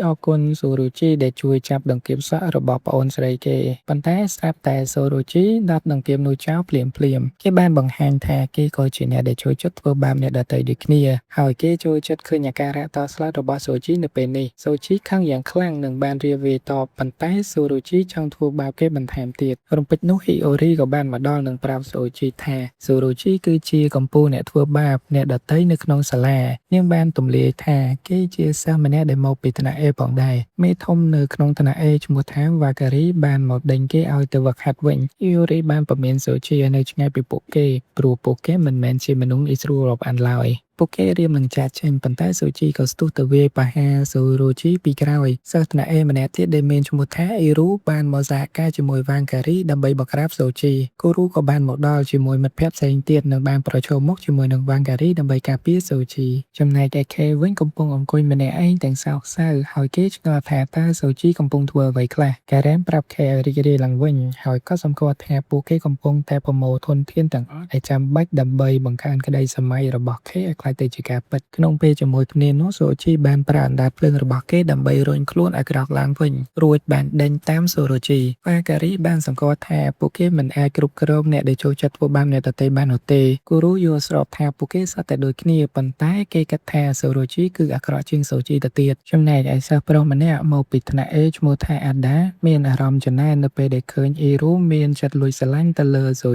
អរគុណសូរ៉ូជីដែលជួយចាប់ដង្កៀបសក់របស់ប្អូនស្រីគេប៉ុន្តែស្រាប់តែសូរ៉ូជីដុតដង្កៀបនោះចោលភ្លាមគេបានបង្ហាញថាគេក៏ជាអ្នកដែលចូលចិត្តធ្វើបាបអ្នកដទៃដូចគ្នាហើយគេចូលចិត្តឃើញអាការៈតស្លុតរបស់សូជីនៅពេលនេះសូជីខឹងយ៉ាងខ្លាំងនិងបានរាវេតបប៉ុន្តែសូរ៉ូជីចង់ធ្វើបាបគេបន្ថែមទៀតរំពេចនោះហីអូរីក៏បានមកដល់និងប្រាប់សូរ៉ូជីថាសូរ៉ូជីគឺជាកំពូលអ្នកធ្វើបាបអ្នកដទៃនៅក្នុងសាលានាងបានទម្លាយថាគេជាសិស្សម្នាក់ដែលមកពីថ្នាក់ A ផងដែរមេធំនៅក្នុងថ្នាក់ A ឈ្មោះថាវ៉ាការីបានមកដេញគេឲ្យទៅវឹកហាត់វិញហីអូរីបានពមៀនសូជីនៅឆ្ងាយពីពួកគេព្រោះពួកគេមិនមែនជាមនុស្សងាយស្រួលរាប់អានឡើយពួកគេរៀបនឹងចាត់ចេញប៉ុន្តែសូជីក៏ស្ទុះទៅវាយប្រហារសូរ៉ូជីពីក្រោយសិស្សថ្នាក់ A ម្នាក់ទៀតដែលមានឈ្មោះថាអ៊ីរូបានមកសហការជាមួយវ៉ាងការីដើម្បីបង្ក្រាបសូជីគូរូក៏បានមកដល់ជាមួយមិត្តភ័ក្តិផ្សេងទៀតនិងបានប្រឈមមុខជាមួយនឹងវ៉ាងការីដើម្បីការពារសូជីចំណែកឯខេវិញកំពុងអង្គុយម្នាក់ឯងទាំងសោកសៅហើយគេឆ្ងល់ថាតើសូជីកំពុងធ្វើអ្វីខ្លះការ៉េមប្រាប់ខេរីករាយឡើងវិញហើយក៏សម្គាល់ថាពួកគេកំពុងតែប្រមូលធនធានទាំងអស់ដែលចាំបាច់ដើម្បីបង្កើនក្តីសម័យរបស់ខេឲ្យទៅជាការពិតក្នុងពេលជាមួយគ្នានោះសូជីបានប្រើអណ្ដាតភ្លើងរបស់គេដើម្បីរុញខ្លួនឲ្យក្រោកឡើងវិញរួចបានដេញតាមសូរ៉ូជីវ៉ាការីបានសង្កត់ថាពួកគេមិនអាចគ្រប់គ្រងអ្នកដែលចូលចិត្តធ្វើបាបអ្នកដទៃបាននោះទេគូរូយល់ស្របថាពួកគេសុទ្ធតែដូចគ្នាប៉ុន្តែគេគិតថាសូរ៉ូជីគឺអាក្រក់ជាងសូជីទៅទៀតចំណែកឯសិស្សប្រុសម្នាក់មកពីថ្នាក់ A ឈ្មោះថាអាដាមានអារម្មណ៍ចំណាននៅពេលដែលឃើញអ៊ីរូមានចិត្តលួចស្រឡាញ់ទៅលើសូ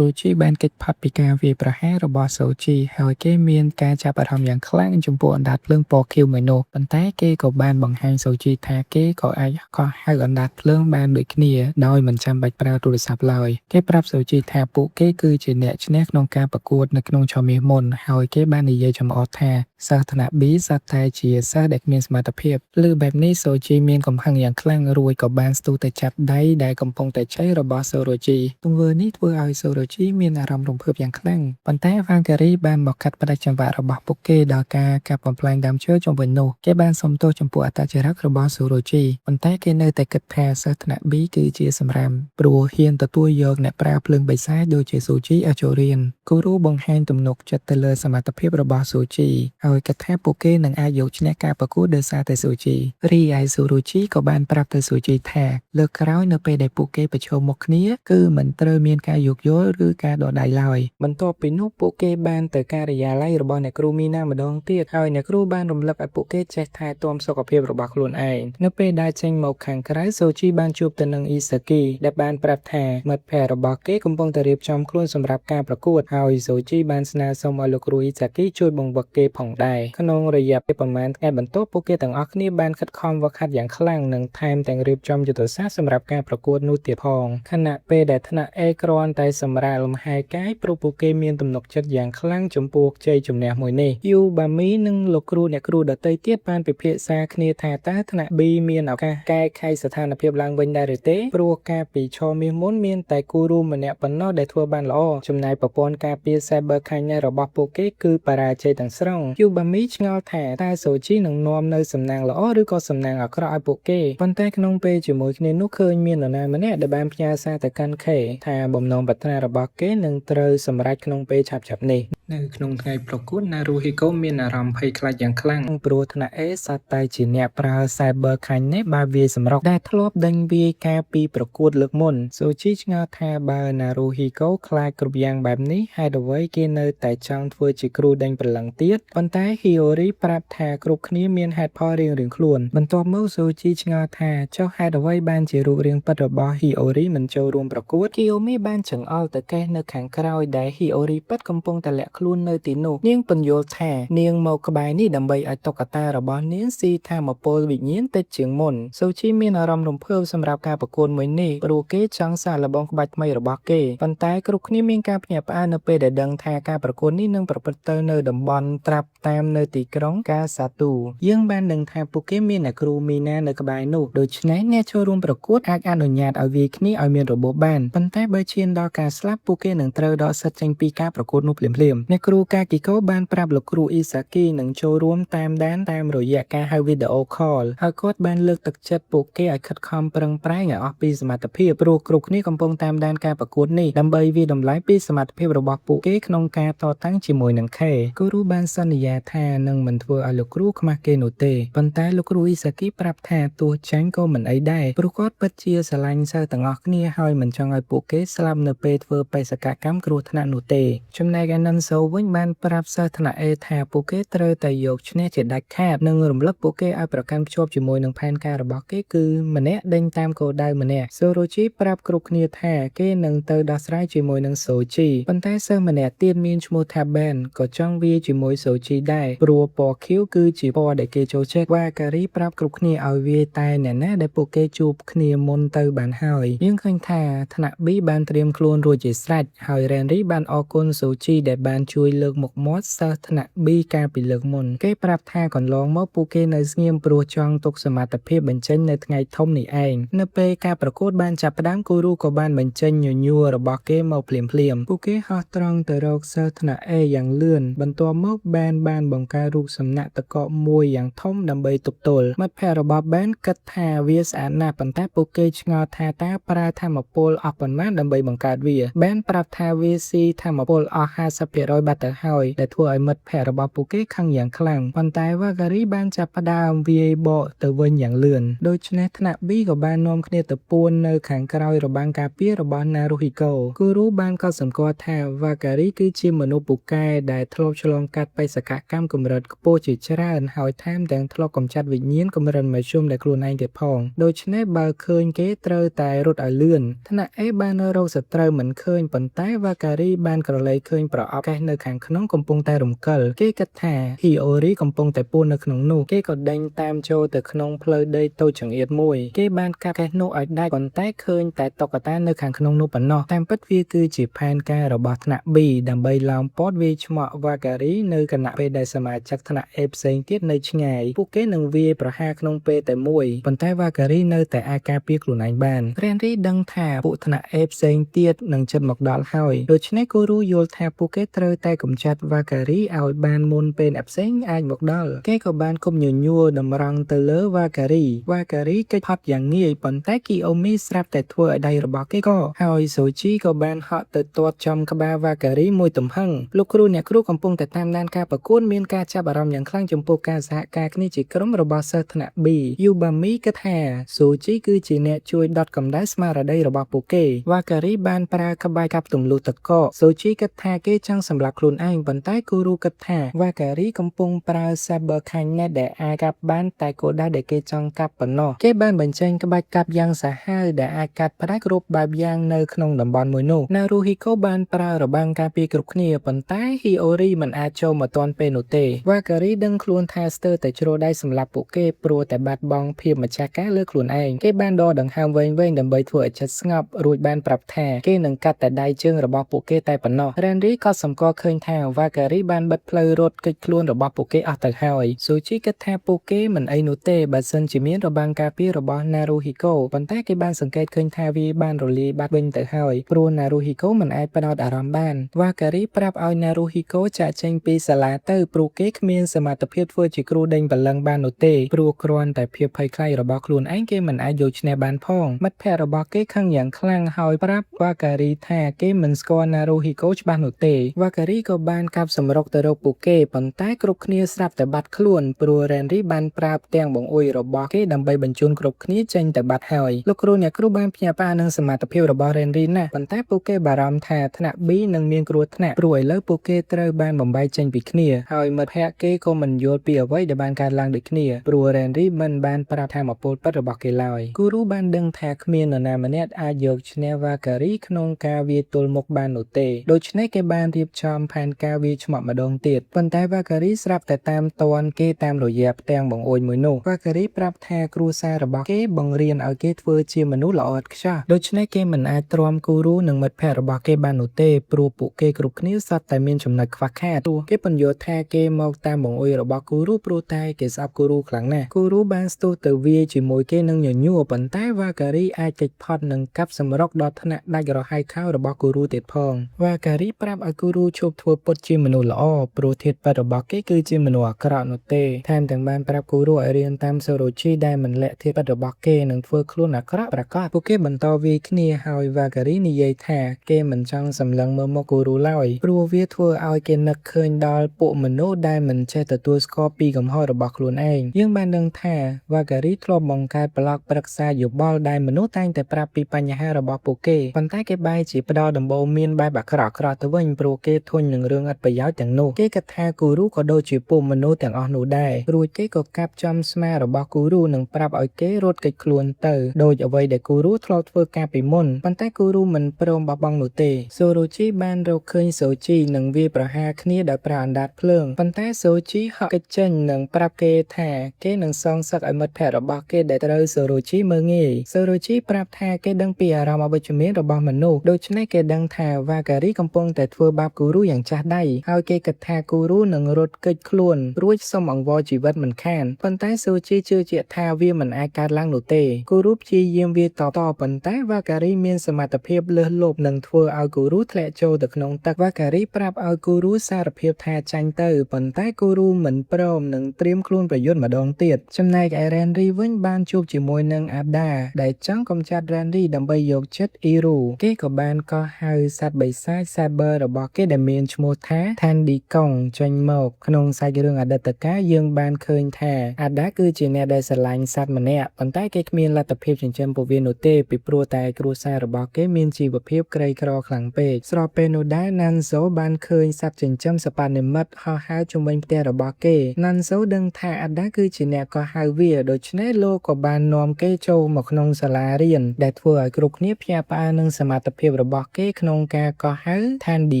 រ៉ូជីបានគេចផុតពីការវាយប្រហាររបស់សូជីហើយគេមានការចាប់អារម្មណ៍យ៉ាងខ្លាំងចំពោះអណ្ដាតភ្លើងពណ៌ខៀវមួយនោះប៉ុន្តែគេក៏បានបង្ហាញសូជីថាគេក៏អាចកោះហៅអណ្ដាតភ្លើងបានដូចគ្នាដោយមិនចាំបាច់ប្រើទូរស័ព្ទឡើយគេប្រាប់សូជីថាពួកគេគឺជាអ្នកឈ្នះក្នុងការប្រកួតនៅក្នុងឆមាសមុនហើយគេបាននិយាយចំអកថាសិស្សថ្នាក់ B សុទ្ធតែជាសិស្សដែលគ្មានសមត្ថភាពលើបែបនេះសូជីមានកំហឹងយ៉ាងខ្លាំងរួចក៏បានស្ទុះទៅចាប់ដៃដែលកំពុងតែជ័យរបស់សូរ៉ូជីទង្វើនេះធ្វើឲ្យសូរ៉ូជីមានអារម្មណ៍រំភើបយ៉ាងខ្លាំងប៉ុន្តែវ៉ាងការីបានមកកាត់ផ្តាច់ចង្វាក់របស់ពួកគេដល់ការកាប់បំផ្លាញដើមឈើជុំវិញនោះគេបានសុំទោសចំពោះអត្តចរិតរបស់សូរ៉ូជីប៉ុន្តែគេនៅតែគិតថាសិស្សថ្នាក់ B គឺជាសម្រាមព្រោះហ៊ានទទួលយកអ្នកប្រើភ្លើងបិសាចដូចជាសូជីឲ្យចូលរៀនគូរូបង្ហាញទំនុកចិត្តទៅលើសមត្ថភាពរបស់សូជីហើយគិតថាពួកគេនឹងអាចយកឈ្នះការប្រកួតដោយសារតែសូជីរីឯសូរ៉ូជីក៏បានប្រាប់ទៅសូជីថាលើកក្រោយនៅពេលដែលពួកគេប្រឈមមុខគ្នាគឺមិនត្រូវមានការយោគយល់ឬការដកដៃឡើយបន្ទាប់ពីនោះពួកគេបានទៅការិយាល័យរបស់អ្នកគ្រូមីណាម្ដងទៀតហើយអ្នកគ្រូបានរំលឹកឲ្យពួកគេចេះថែទាំសុខភាពរបស់ខ្លួនឯងនៅពេលដែលចេញមកខាងក្រៅសូជីបានជួបទៅនឹងអ៊ីសាគីដែលបានប្រាប់ថាមិត្តភ័ក្តិរបស់គេកំពុងតែរៀបចំខ្លួនសម្រាប់ការប្រកួតហើយសូជីបានស្នើសុំឲ្យលោកគ្រូអ៊ីសាគីជួយបង្វឹកគេផងដែរក្នុងរយៈពេលប្រមាណថ្ងៃបន្ទាប់ពួកគេទាំងអស់គ្នាបានខិតខំហ្វឹកហាត់យ៉ាងខ្លាំងនិងថែមទាំងរៀបចំយុទ្ធសាស្ត្រសម្រាប់ការប្រកួតនោះទៀតផងខណៈពេលដែលថ្នាក់ A គ្រាន់តែសម្រាលលំហែកាយព្រោះពួកគេមានទំនុកចិត្តយ៉ាងខ្លាំងចំពោះជ័យជំនះមួយនេះយូបាមីនិងលោកគ្រូអ្នកគ្រូដទៃទៀតបានពិភាក្សាគ្នាថាតើថ្នាក់ B មានឱកាសកែខៃស្ថានភាពឡើងវិញដែរឬទេព្រោះការពីឆមាសមុនមានតែគូរូម្នាក់ប៉ុណ្ណោះដែលធ្វើបានល្អចំណែកប្រព័ន្ធការពារ Cyber Kindness របស់ពួកគេគឺបរាជ័យទាំងស្រុងយូបាមីឆ្ងល់ថាតើសូជីនឹងនាំនៅសំណាងល្អឬក៏សំណាងអាក្រក់ឲ្យពួកគេប៉ុន្តែក្នុងពេលជាមួយគ្នានោះឃើញមាននរណាម្នាក់ដែលបានផ្ញើសារទៅកាន់ខេថាបំណងប្រាថ្នារបស់គេនឹងត្រូវសម្រេចក្នុងពេលឆាប់ៗនេះនៅក្នុងថ្ងៃប្រកួត Naruhiko មានអារម្មណ៍ភ័យខ្លាចយ៉ាងខ្លាំងព្រោះថ្នាក់ A សុទ្ធតែជាអ្នកប្រើ Cyber Kindness បែបវាយសម្រុកដែលធ្លាប់ដេញវាយការពីប្រកួតលើកមុនសូជីឆ្ងល់ថាបើ Naruhiko ខ្លាចគ្រប់យ៉ាងបែបនេះហេតុអ្វីគេនៅតែចង់ធ្វើជាគ្រូដេញព្រលឹងទៀតប៉ុន្តែ Hiyori ប្រាប់ថាគ្រប់គ្នាមានហេតុផលរៀងៗខ្លួនបន្ទាប់មកសូជីឆ្ងល់ថាចុះហេតុអ្វីបានជារូបរាងពិតរបស់ Hiyori មិនចូលរួមប្រកួត Kiyomi បានចង្អុលទៅកេះនៅខាងក្រោយដែល Hiyori ពិតកំពុងតែលាក់ខ្លួននៅទីនោះនាងពន្យល់ថានាងមកក្បែរនេះដើម្បីឲ្យតុក្កតារបស់នាងស៊ីថាមពលវិញ្ញាណតិចជាងមុនសូជីមានអារម្មណ៍រំភើបសម្រាប់ការប្រកួតមួយនេះព្រោះគេចង់សាកល្បងក្បាច់ថ្មីរបស់គេប៉ុន្តែគ្រប់គ្នាមានការភ្ញាក់ផ្អើលនៅពេលដែលដឹងថាការប្រកួតនេះនឹងប្រព្រឹត្តទៅនៅតំបន់ត្រាប់ តាមនៅទីក្រុងកាសាទូយើងបានដឹងថាពួកគេមានអ្នកគ្រូមីណានៅក្បែរនោះដូច្នេះអ្នកចូលរួមប្រកួតអាចអនុញ្ញាតឲ្យវាយគ្នាឲ្យមានរបបបានប៉ុន្តែបើឈានដល់ការស្លាប់ពួកគេនឹងត្រូវដកសិទ្ធចេញពីការប្រកួតនោះភ្លាមៗអ្នកគ្រូកាគីកូបានប្រាប់លោកគ្រូអ៊ីសាគីនឹងចូលរួមតាមដានតាមរយៈការហៅវីដេអូខលហើយគាត់បានលើកទឹកចិត្តពួកគេឲ្យខិតខំប្រឹងប្រែងឲ្យអស់ពីសមត្ថភាពព្រោះគ្រប់គ្នាកំពុងតាមដានការប្រកួតនេះដើម្បីវាយតម្លៃពីសមត្ថភាពរបស់ពួកគេក្នុងការតតាំងជាមួយនឹងខេគូរូបានសន្យាថានឹងមិនធ្វើឲ្យលោកគ្រូខ្មាស់គេនោះទេប៉ុន្តែលោកគ្រូអ៊ីសាគីប្រាប់ថាទោះចាញ់ក៏មិនអីដែរព្រោះគាត់ពិតជាស្រឡាញ់សិស្សទាំងអស់គ្នាហើយមិនចង់ឲ្យពួកគេស្លាប់នៅពេលធ្វើបេសកកម្មគ្រោះថ្នាក់នោះទេចំណែកឯនិនសូវិញបានប្រាប់សិស្សថ្នាក់ A ថាពួកគេត្រូវតែយកឈ្នះជាដាច់ខាតនិងរំលឹកពួកគេឲ្យប្រកាន់ភ្ជាប់ជាមួយនឹងផែនការរបស់គេគឺម្នាក់ដេញតាមគោលដៅម្នាក់សូរ៉ូជីប្រាប់គ្រប់គ្នាថាគេនឹងទៅដោះស្រាយជាមួយនឹងសូជីប៉ុន្តែសិស្សម្នាក់ទៀតមានឈ្មោះថា Ben ក៏ចង់វាយជាមួយសូជីដែរព្រោះពណ៌ខៀវគឺជាពណ៌ដែលគេចូលចិត្តវ៉ាការីប្រាប់គ្រប់គ្នាឲ្យវាយតែអ្នកណាដែលពួកគេជួបគ្នាមុនទៅបានហើយយើងឃើញថាថ្នាក់ B បានត្រៀមខ្លួនរួចជាស្រេចហើយ Renry បានអរគុណសូជីដែលបានជួយលើកមុខមាត់សិស្សថ្នាក់ B កាលពីលើកមុនគេប្រាប់ថាកន្លងមកពួកគេនៅស្ងៀមព្រោះចង់ទុកសមត្ថភាពបញ្ចេញនៅថ្ងៃធំនេះឯងនៅពេលការប្រកួតបានចាប់ផ្ដើមគូរូក៏បានបញ្ចេញញញួររបស់គេមកភ្លាមៗពួកគេហោះត្រង់ទៅរកសិស្សថ្នាក់ A យ៉ាងលឿនបន្ទាប់មកបានបង្កើតរូបសំណាកទឹកកកមួយយ៉ាងធំដើម្បីទប់ទល់មិត្តភ័ក្តិរបស់បានគិតថាវាស្អាតណាស់ប៉ុន្តែពួកគេឆ្ងល់ថាតើប្រើថាមពលអស់ប៉ុន្មានដើម្បីបង្កើតវាបានប្រាប់ថាវាស៊ីថាមពលអស់ 50% បាត់ទៅហើយដែលធ្វើឲ្យមិត្តភ័ក្តិរបស់ពួកគេខឹងយ៉ាងខ្លាំងប៉ុន្តែវ៉ាការីបានចាប់ផ្ដើមវាយបកទៅវិញយ៉ាងលឿនដូច្នេះថ្នាក់ B ក៏បាននាំគ្នាទៅពួននៅខាងក្រោយរបាំងការពាររបស់ Naruhiko គូរូបានកត់សម្គាល់ថាវ៉ាការីគឺជាមនុស្សពូកែដែលធ្លាប់ឆ្លងកាត់បេសកកម្មកម្រិតខ្ពស់ជាច្រើនហើយថែមទាំងធ្លាប់កម្ចាត់វិញ្ញាណកម្រិតមធ្យមដែលខ្លួនឯងទៀតផងដូច្នេះបើឃើញគេត្រូវតែរត់ឲ្យលឿនថ្នាក់ A បានរកសត្រូវមិនឃើញប៉ុន្តែវ៉ាការីបានក្រឡេកឃើញប្រអប់កេះនៅខាងក្នុងកំពុងតែរំកិលគេគិតថាហីអូរីកំពុងតែពួននៅក្នុងនោះគេក៏ដេញតាមចូលទៅក្នុងផ្លូវដីតូចចង្អៀតមួយគេបានកាប់កេះនោះឲ្យដាច់ប៉ុន្តែឃើញតែតុក្កតានៅខាងក្នុងនោះប៉ុណ្ណោះតាមពិតវាគឺជាផែនការរបស់ថ្នាក់ B ដើម្បីឡោមព័ទ្ធវាយឆ្មក់វ៉ាការីនៅគណៈពេលដែលសមាជិកថ្នាក់ A ផ្សេងទៀតនៅឆ្ងាយពួកគេនឹងវាយប្រហារក្នុងពេលតែមួយប៉ុន្តែវ៉ាការីនៅតែអាចការពារខ្លួនឯងបានរ៉េនរីដឹងថាពួកថ្នាក់ A ផ្សេងទៀតនឹងជិតមកដល់ហើយដូច្នេះគូរូយល់ថាពួកគេត្រូវតែកម្ចាត់វ៉ាការីឲ្យបានមុនពេលអ្នកផ្សេងអាចមកដល់គេក៏បានគប់ញញួរតម្រង់ទៅលើវ៉ាការីគេចផុតយ៉ាងងាយប៉ុន្តែគីអូមីស្រាប់តែធ្វើឲ្យដៃរបស់គេក៏ហើយសូជីក៏បានហក់ទៅទាត់ចំក្បាលវ៉ាការីមួយទំហឹងលោកគ្រូអ្នកគ្រូកំពុងតែតាមដានការប្រកួតមានការចាប់អារម្មណ៍យ៉ាងខ្លាំងចំពោះការសហការគ្នាជាក្រុមរបស់សិស្សថ្នាក់ B យូបាមីគិតថាសូជីគឺជាអ្នកជួយដុតកម្ដៅស្មារតីរបស់ពួកគេវ៉ាការីបានប្រើក្បាច់កាប់ទម្លុះទឹកកកសូជីគិតថាគេចង់សម្លាប់ខ្លួនឯងប៉ុន្តែគូរូគិតថាវ៉ាការីកំពុងប្រើ Saber Kindness ដែលអាចកាប់បានតែគោលដៅដែលគេចង់កាប់ប៉ុណ្ណោះគេបានបញ្ចេញក្បាច់កាប់យ៉ាងសាហាវដែលអាចកាត់ផ្ដាច់គ្រប់បែបយ៉ាងនៅក្នុងតំបន់មួយនោះ Naruhiko បានប្រើរបាំងការពារគ្រប់គ្នាប៉ុន្តែ Hiyori មិនអាចចូលមកទាន់ពេលនោះទេវ៉ាការីដឹងខ្លួនថាស្ទើរតែជ្រុលដៃសម្លាប់ពួកគេព្រោះតែបាត់បង់ភាពម្ចាស់ការលើខ្លួនឯងគេបានដកដង្ហើមវែងៗដើម្បីធ្វើឲ្យចិត្តស្ងប់រួចបានប្រាប់ថាគេនឹងកាត់តែដៃជើងរបស់ពួកគេតែប៉ុណ្ណោះ Renry ក៏សម្គាល់ឃើញថាវ៉ាការីបានបិទផ្លូវរត់គេចខ្លួនរបស់ពួកគេអស់ទៅហើយសូជីគិតថាពួកគេមិនអីនោះទេបើសិនជាមានរបាំងការពាររបស់ Naruhiko ប៉ុន្តែគេបានសង្កេតឃើញថាវាបានរលាយបាត់វិញទៅហើយព្រោះ Naruhiko មិនអាចផ្ដោតអារម្មណ៍បានវ៉ាការីប្រាប់ឲ្យ Naruhiko ចាក់ចេញពីសាលាទៅព្រោះគេគ្មានសមត្ថភាពធ្វើជាគ្រូដេញបលឹងបាននោះទេព្រោះគ្រាន់តែភាពភ័យខ្លាចរបស់ខ្លួនឯងគេមិនអាចយកឈ្នះបានផងមិត្តភ័ក្តិរបស់គេខឹងយ៉ាងខ្លាំងហើយប្រាប់វ៉ាការីថាគេមិនស្គាល់ Naruhiko ច្បាស់នោះទេវ៉ាការីក៏បានកាប់សម្រុកទៅរកពួកគេប៉ុន្តែគ្រប់គ្នាស្រាប់តែបាត់ខ្លួនព្រោះ Renry បានប្រាប់ទាំងបង្អួយរបស់គេដើម្បីបញ្ជូនគ្រប់គ្នាចេញទៅបាត់ហើយលោកគ្រូអ្នកគ្រូបានភ្ញាក់ផ្អើលនឹងសមត្ថភាពរបស់ Renry ណាស់ប៉ុន្តែពួកគេបារម្ភថាថ្នាក់ B នឹងមានគ្រោះថ្នាក់ព្រោះឥឡូវពួកគេត្រូវបានបំបែកចេញពីគ្នាហើយមិត្តភ័ក្តិគេក៏មិនយល់ពីអ្វីដែលបានកើតឡើងដូចគ្នាព្រោះ Renry មិនបានប្រាប់ថាមពលពិតរបស់គេឡើយគូរូបានដឹងថាគ្មាននរណាម្នាក់អាចយកឈ្នះវ៉ាការីក្នុងការវាយទល់មុខបាននោះទេដូច្នេះគេបានរៀបចំផែនការវាយឆ្មក់ម្ដងទៀតប៉ុន្តែវ៉ាការីស្រាប់តែតាមទាន់គេតាមរយៈផ្ទាំងបង្អួចមួយនោះវ៉ាការីប្រាប់ថាគ្រួសាររបស់គេបង្រៀនឲ្យគេធ្វើជាមនុស្សល្អឥតខ្ចោះដូច្នេះគេមិនអាចទ្រាំគូរូនិងមិត្តភ័ក្តិរបស់គេបាននោះទេព្រោះពួកគេគ្រប់គ្នាសុទ្ធតែមានចំណុចខ្វះខាតទោះគេពន្យល់ថា ថាគេមកតាមបង្អួយរបស់គូរូព្រោះតែគេស្អប់គូរូខ្លាំងណាស់គូរូបានស្ទុះទៅវាយជាមួយគេនឹងញញួរប៉ុន្តែវ៉ាការីអាចគេចផុតនឹងកាប់សម្រុកដល់ថ្នាក់ដាច់រហ័យខោរបស់គូរូទៀតផងវ៉ាការីប្រាប់ឲ្យគូរូឈប់ធ្វើពុតជាមនុស្សល្អព្រោះធាតុពិតរបស់គេគឺជាមនុស្សអាក្រក់នោះទេថែមទាំងបានប្រាប់គូរូឲ្យរៀនតាមសូរ៉ូជីដែលមិនលាក់ធាតុពិតរបស់គេនឹងធ្វើខ្លួនអាក្រក់ប្រាកដពួកគេបន្តវាយគ្នាហើយវ៉ាការីនិយាយថាគេមិនចង់សម្លឹងមើលមុខគូរូឡើយព្រោះវាធ្វើឲ្យគេនឹកឃើញដល់ពួកមនុស្សដែលមិនចេះទទួលស្គាល់ពីកំហុសរបស់ខ្លួនឯងយើងបានដឹងថាវ៉ាការីធ្លាប់បង្កើតប្លុកប្រឹក្សាយោបល់ដែលមនុស្សតែងតែប្រាប់ពីបញ្ហារបស់ពួកគេប៉ុន្តែគេបែរជាផ្ដល់ដំបូន្មានបែបអាក្រក់ៗទៅវិញព្រោះគេធុញនឹងរឿងឥតប្រយោជន៍ទាំងនោះគេគិតថាគូរូក៏ដូចជាពួកមនុស្សទាំងអស់នោះដែររួចគេក៏កាប់ចំស្មារបស់គូរូនិងប្រាប់ឲ្យគេរត់គេចខ្លួនទៅដោយអ្វីដែលគូរូធ្លាប់ធ្វើកាលពីមុនប៉ុន្តែគូរូមិនព្រមបោះបង់នោះទេសូរ៉ូជីបានរកឃើញសូជីនិងវាយប្រហារគ្នាដោយប្រើអណ្ដាតភ្លើងប៉ុន្តែសូជីហក់គេចចេញនិងប្រាប់គេថាគេនឹងសងសឹកឲ្យមិត្តភក្តិរបស់គេដែលត្រូវសូរ៉ូជីមើលងាយសូរ៉ូជីប្រាប់ថាគេដឹងពីអារម្មណ៍អវិជ្ជមានរបស់មនុស្សដូច្នេះគេដឹងថាវ៉ាការីកំពុងតែធ្វើបាបគូរូយ៉ាងចាស់ដៃហើយគេគិតថាគូរូនឹងរត់គេចខ្លួនរួចសុំអង្វរជីវិតមិនខានប៉ុន្តែសូជីជឿជាក់ថាវាមិនអាចកើតឡើងនោះទេគូរូព្យាយាមវាយតប៉ុន្តែវ៉ាការីមានសមត្ថភាពលើសលប់និងធ្វើឲ្យគូរូធ្លាក់ចូលទៅក្នុងទឹកវ៉ាការីប្រាប់ឲ្យគូរូសារភាពថាចាញ់ទៅប៉ុន្តែគូរូមិនព្រមនិងត្រៀមខ្លួនប្រយុទ្ធម្ដងទៀតចំណែកឯរ៉េនរីវិញបានជួបជាមួយនឹងអាដាដែលចង់កម្ចាត់រ៉េនរីដើម្បីយកចិត្តអ៊ីរូគេក៏បានកោះហៅសត្វបិសាច Saber របស់គេដែលមានឈ្មោះថា Tandy Kong ចេញមកក្នុងសាច់រឿងអតីតកាលយើងបានឃើញថាអាដាគឺជាអ្នកដែលស្រឡាញ់សត្វម្នាក់ប៉ុន្តែគេគ្មានលទ្ធភាពចិញ្ចឹមពួកវានោះទេពីព្រោះតែគ្រួសាររបស់គេមានជីវភាពក្រីក្រខ្លាំងពេកស្របពេលនោះដែរ Nanzo បានឃើញសត្វចិញ្ចឹមសប្បនិមិត្តហោះហើរជុំវិញផ្ទះរបស់គេ Nanzo ដឹងថាអាដាគឺជាអ្នកកោះហៅវាដូច្នេះលោកក៏បាននាំគេចូលមកក្នុងសាលារៀនដែលធ្វើឲ្យគ្រប់គ្នាភ្ញាក់ផ្អើលនឹងសមត្ថភាពរបស់គេក្នុងការកោះហៅ Tandy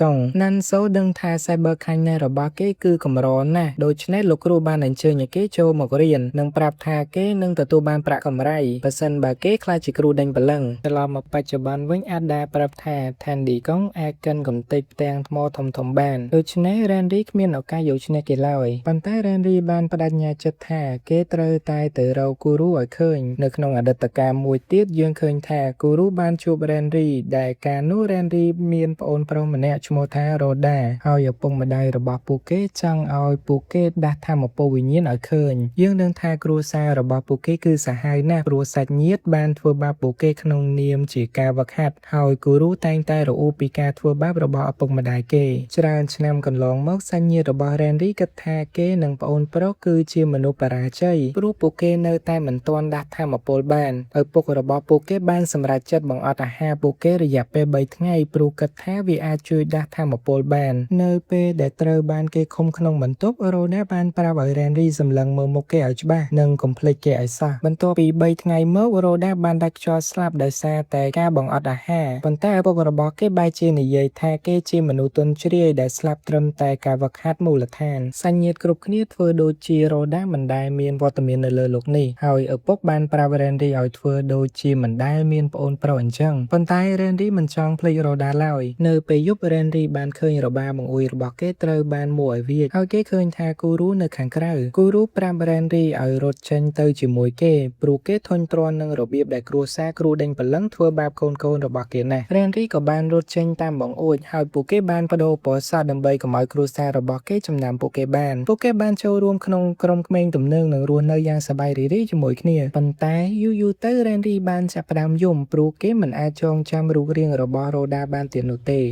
Kong Nanzo ដឹងថា Cyber Kindness របស់គេគឺកម្រណាស់ដូច្នេះលោកគ្រូបានអញ្ជើញឲ្យគេចូលមករៀននិងប្រាប់ថាគេនឹងទទួលបានប្រាក់កម្រៃបើសិនបើគេខ្លាចជាគ្រូដេញបលឹងត្រឡប់មកបច្ចុប្បន្នវិញអាដាប្រាប់ថា Tandy Kong អាចកិនកំទេចផ្ទាំងថ្មធំៗបានដូច្នេះ Randy គ្មានឱកាសយកឈ្នះគេឡើយប៉ុន្តែ Randy បានបដិញ្ញាចិត្តថាគេត្រូវតែទៅរកគូរូឲ្យឃើញនៅក្នុងអតីតកាលមួយទៀតយើងឃើញថាគូរូបានជួប Randy ដែលកាលនោះ Randy មានប្អូនប្រុសម្នាក់ឈ្មោះថា Rhoda ហើយឪពុកម្ដាយរបស់ពួកគេចង់ឲ្យពួកគេដាស់ថាមពលវិញ្ញាណឲ្យឃើញយើងដឹងថាគ្រួសាររបស់ពួកគេគឺសាហាវណាស់ព្រោះសាច់ញាតិបានធ្វើបាបពួកគេក្នុងនាមជាការវឹកហាត់ហើយគូរូតែងតែរអ៊ូពីការធ្វើបាបរបស់ឪពុកម្ដាយគេច្រើនឆ្នាំកន្លងមកសាច់ញាតិរបស់ Randy គិតថាគេនិងប្អូនប្រុសគឺជាមនុស្សបរាជ័យព្រោះពួកគេនៅតែមិនទាន់ដាស់ថាមពលបានឪពុករបស់ពួកគេបានសម្រេចចិត្តបង្អត់អាហារពួកគេរយៈពេល3ថ្ងៃព្រោះគិតថាវាអាចជួយដាស់ថាមពលបាននៅពេលដែលត្រូវបានគេឃុំក្នុងបន្ទប់ Rhoda បានប្រាប់ឲ្យ Randy សម្លឹងមើលមុខគេឲ្យច្បាស់និងកុំភ្លេចគេឲ្យសោះបន្ទាប់ពី3ថ្ងៃមក Rhoda បានដាច់ខ្យល់ស្លាប់ដោយសារតែការបង្អត់អាហារប៉ុន្តែឪពុករបស់គេបែរជានិយាយថាគេជាមនុស្សទន់ជ្រាយដែលស្លាប់ត្រឹមតែការវឹកហាត់មូលដ្ឋានសាច់ញាតិគ្រប់គ្នាធ្វើដូចជា Rhoda មិនដែលមានវត្តមាននៅលើលោកនេះហើយឪពុកបានប្រាប់ Randy ឲ្យធ្វើដូចជាមិនដែលមានប្អូនប្រុសអញ្ចឹងប៉ុន្តែ Randy មិនចង់ភ្លេច Rhoda ឡើយនៅពេលយប់ Randy បានឃើញរបាបង្អួយរបស់គេត្រូវបានមួឲ្យវាយហើយគេឃើញថាគូរូនៅខាងក្រៅគូរូប្រាប់ Randy ឲ្យរត់ចេញទៅជាមួយគេព្រោះគេធុញទ្រាន់នឹងរបៀបដែលគ្រួសារគ្រូដេញបលឹងធ្វើបាបកូនៗរបស់គេណាស់ Randy ក៏បានរត់ចេញតាមបង្អួចហើយពួកគេបានបដូរពណ៌សដើម្បីកុំឲ្យគ្រួសាររបស់គេចំណាំពួកគេបានចូលរួមក្នុងក្រុមក្មេងទំនើងនិងរស់នៅយ៉ាងសប្បាយរីករាយជាមួយគ្នាប៉ុន្តែយូរទៅ Randy បានចាប់ផ្ដើមយំព្រោះគេមិនអាចចងចាំរូបរាងរបស់ Rhoda បានទៀតនោះទេ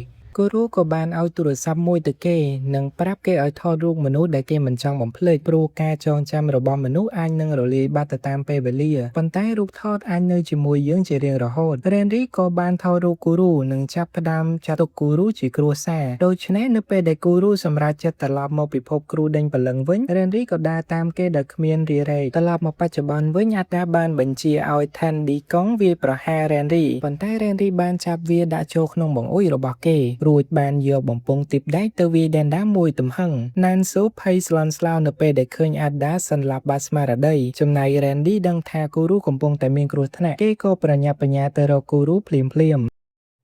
គូរូក៏បានឲ្យទូរស័ព្ទមួយទៅគេនិងប្រាប់គេឲ្យថតរូបមនុស្សដែលគេមិនចង់បំភ្លេចព្រោះការចងចាំរបស់មនុស្សអាចនឹងរលាយបាត់ទៅតាមពេលវេលាប៉ុន្តែរូបថតអាចនៅជាមួយយើងជារៀងរហូត Randy ក៏បានថតរូបគូរូនិងចាប់ផ្ដើមចាត់ទុកគូរូជាគ្រួសារដូច្នេះនៅពេលដែលគូរូសម្រេចចិត្តត្រឡប់មកពិភពគ្រូដេញបលឹងវិញ Randy ក៏ដើរតាមគេដោយគ្មានរារែកត្រឡប់មកបច្ចុប្បន្នវិញអាតាបានបញ្ជាឲ្យ Tandy Kong វាយប្រហារ Randy ប៉ុន្តែ Randy បានចាប់វាដាក់ចូលក្នុងបង្អួចរបស់គេរួចបានយកបំពង់ទីបដែកទៅវាយ Denda មួយទំហឹង Nanzo ភ័យស្លន់ស្លោនៅពេលដែលឃើញ Ada សន្លប់បាត់ស្មារតីចំណែក Randy ដឹងថាគូរូកំពុងតែមានគ្រោះថ្នាក់គេក៏ប្រញាប់ប្រញាល់ទៅរកគូរូភ្លាមៗ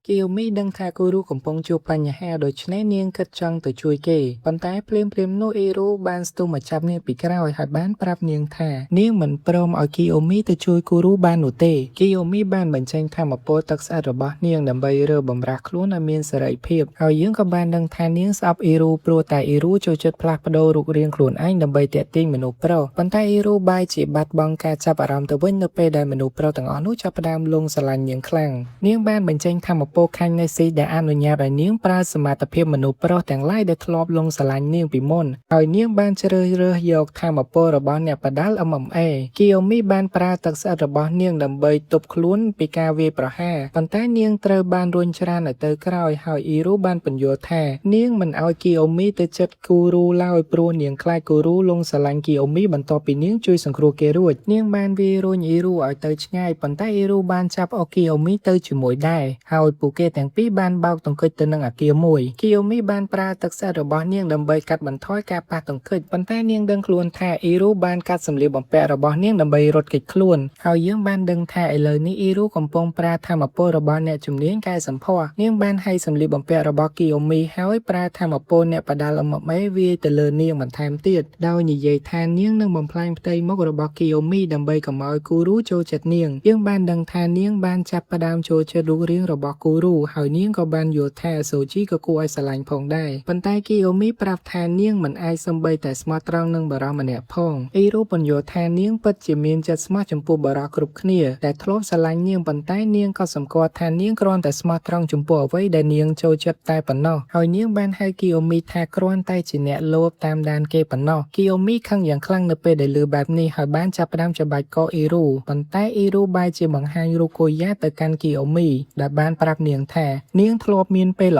គីអូមីដឹងថាគូរូកំពុងជួបបញ្ហាដូច្នេះនាងគិតចង់ទៅជួយគេប៉ុន្តែភ្លាមនោះអ៊ីរូបានស្ទុះមកចាប់នាងពីក្រោយហើយបានប្រាប់នាងថានាងមិនព្រមឲ្យគីអូមីទៅជួយគូរូបាននោះទេគីអូមីបានបញ្ចេញថាមពលទឹកស្អិតរបស់នាងដើម្បីរើបំរាស់ខ្លួនឲ្យមានសេរីភាពហើយយើងក៏បានដឹងថានាងស្អប់អ៊ីរូព្រោះតែអ៊ីរូចូលចិត្តផ្លាស់ប្ដូររូបរាងខ្លួនឯងដើម្បីទាក់ទាញមនុស្សប្រុសប៉ុន្តែអ៊ីរូបែរជាបាត់បង់ការចាប់អារម្មណ៍ទៅវិញនៅពេលដែលមនុស្សប្រុសទាំងអស់នោះចាប់ផ្ដើមលងស្រឡាញ់នាងខ្លាំងនាងបានបញ្ចេញថាមពលខាញ់នៃស៊ីដែលអនុញ្ញាតឲ្យនាងប្រើសមត្ថភាពមនុស្សប្រុសទាំងឡាយដែលធ្លាប់លងស្រឡាញ់នាងពីមុនហើយនាងបានជ្រើសរើសយកថាមពលរបស់អ្នកបដាល់ MMA គីអូមីបានប្រើទឹកស្អិតរបស់នាងដើម្បីទប់ខ្លួនពីការវាយប្រហារប៉ុន្តែនាងត្រូវបានរុញច្រានឲ្យទៅក្រោយហើយអ៊ីរូបានបញ្យល់ថានាងមិនឲ្យគីអូមីទៅជិតគូរូឡើយព្រោះនាងខ្លាចគូរូលងស្រឡាញ់គីអូមីបន្ទាប់ពីនាងជួយសង្គ្រោះគេរួចនាងបានវាយរុញអ៊ីរូឲ្យទៅឆ្ងាយប៉ុន្តែអ៊ីរូបានចាប់អុកគីអូមីទៅជាមួយដែរហើយពួកគេទាំងពីរបានបោកទង្គិចទៅនឹងអគារមួយគីអូមីបានប្រើទឹកស្អិតរបស់នាងដើម្បីកាត់បន្ថយការប៉ះទង្គិចប៉ុន្តែនាងដឹងខ្លួនថាអ៊ីរូបានកាត់សម្លៀកបំពាក់របស់នាងដើម្បីរត់គេចខ្លួនហើយយើងបានដឹងថាឥឡូវនេះអ៊ីរូកំពុងប្រើថាមពលរបស់អ្នកជំនាញកែសម្ផស្សនាងបានឲ្យសម្លៀកបំពាក់របស់គីអូមីហើយប្រើថាមពលអ្នកបដាល់ MMA វាយទៅលើនាងបន្ថែមទៀតដោយនិយាយថានាងនឹងបំផ្លាញផ្ទៃមុខរបស់គីអូមីដើម្បីកុំឲ្យគូរូចូលចិត្តនាងយើងបានដឹងថានាងបានចាប់ផ្ដើមចូលចិត្តរូបរាងរបស់គូរូហើយនាងក៏បានយល់ថាសូជីក៏គួរឲ្យស្រឡាញ់ផងដែរប៉ុន្តែគីអូមីប្រាប់ថានាងមិនអាចសំបីតែស្មោះត្រង់នឹងបរិសម្នាក់ផងអ៊ីរូបញ្យល់ថានាងពិតជាមានចិត្តស្មោះចំពោះបរិសគ្រប់គ្នាតែធ្លាប់ស្រឡាញ់នាងប៉ុន្តែនាងក៏សម្គាល់ថានាងគ្រាន់តែស្មោះត្រង់ចំពោះអ្វីដែលនាងចូលចិត្តតែប៉ុណ្ណោះហើយនាងបានហៅគីអូមីថាគ្រាន់តែជាអ្នកលោភតាមដានគេប៉ុណ្ណោះគីអូមីខឹងយ៉ាងខ្លាំងនៅពេលដែលឮបែបនេះហើយបានចាប់ផ្ដើមច្បាច់កអ៊ីរូប៉ុន្តែអ៊ីរូបែរជាបង្ហាញរូបកូយ៉ាទៅកាន់គីអូមីដែលបានប្រាប់នាងថានាងធ្លាប់មានពេលល្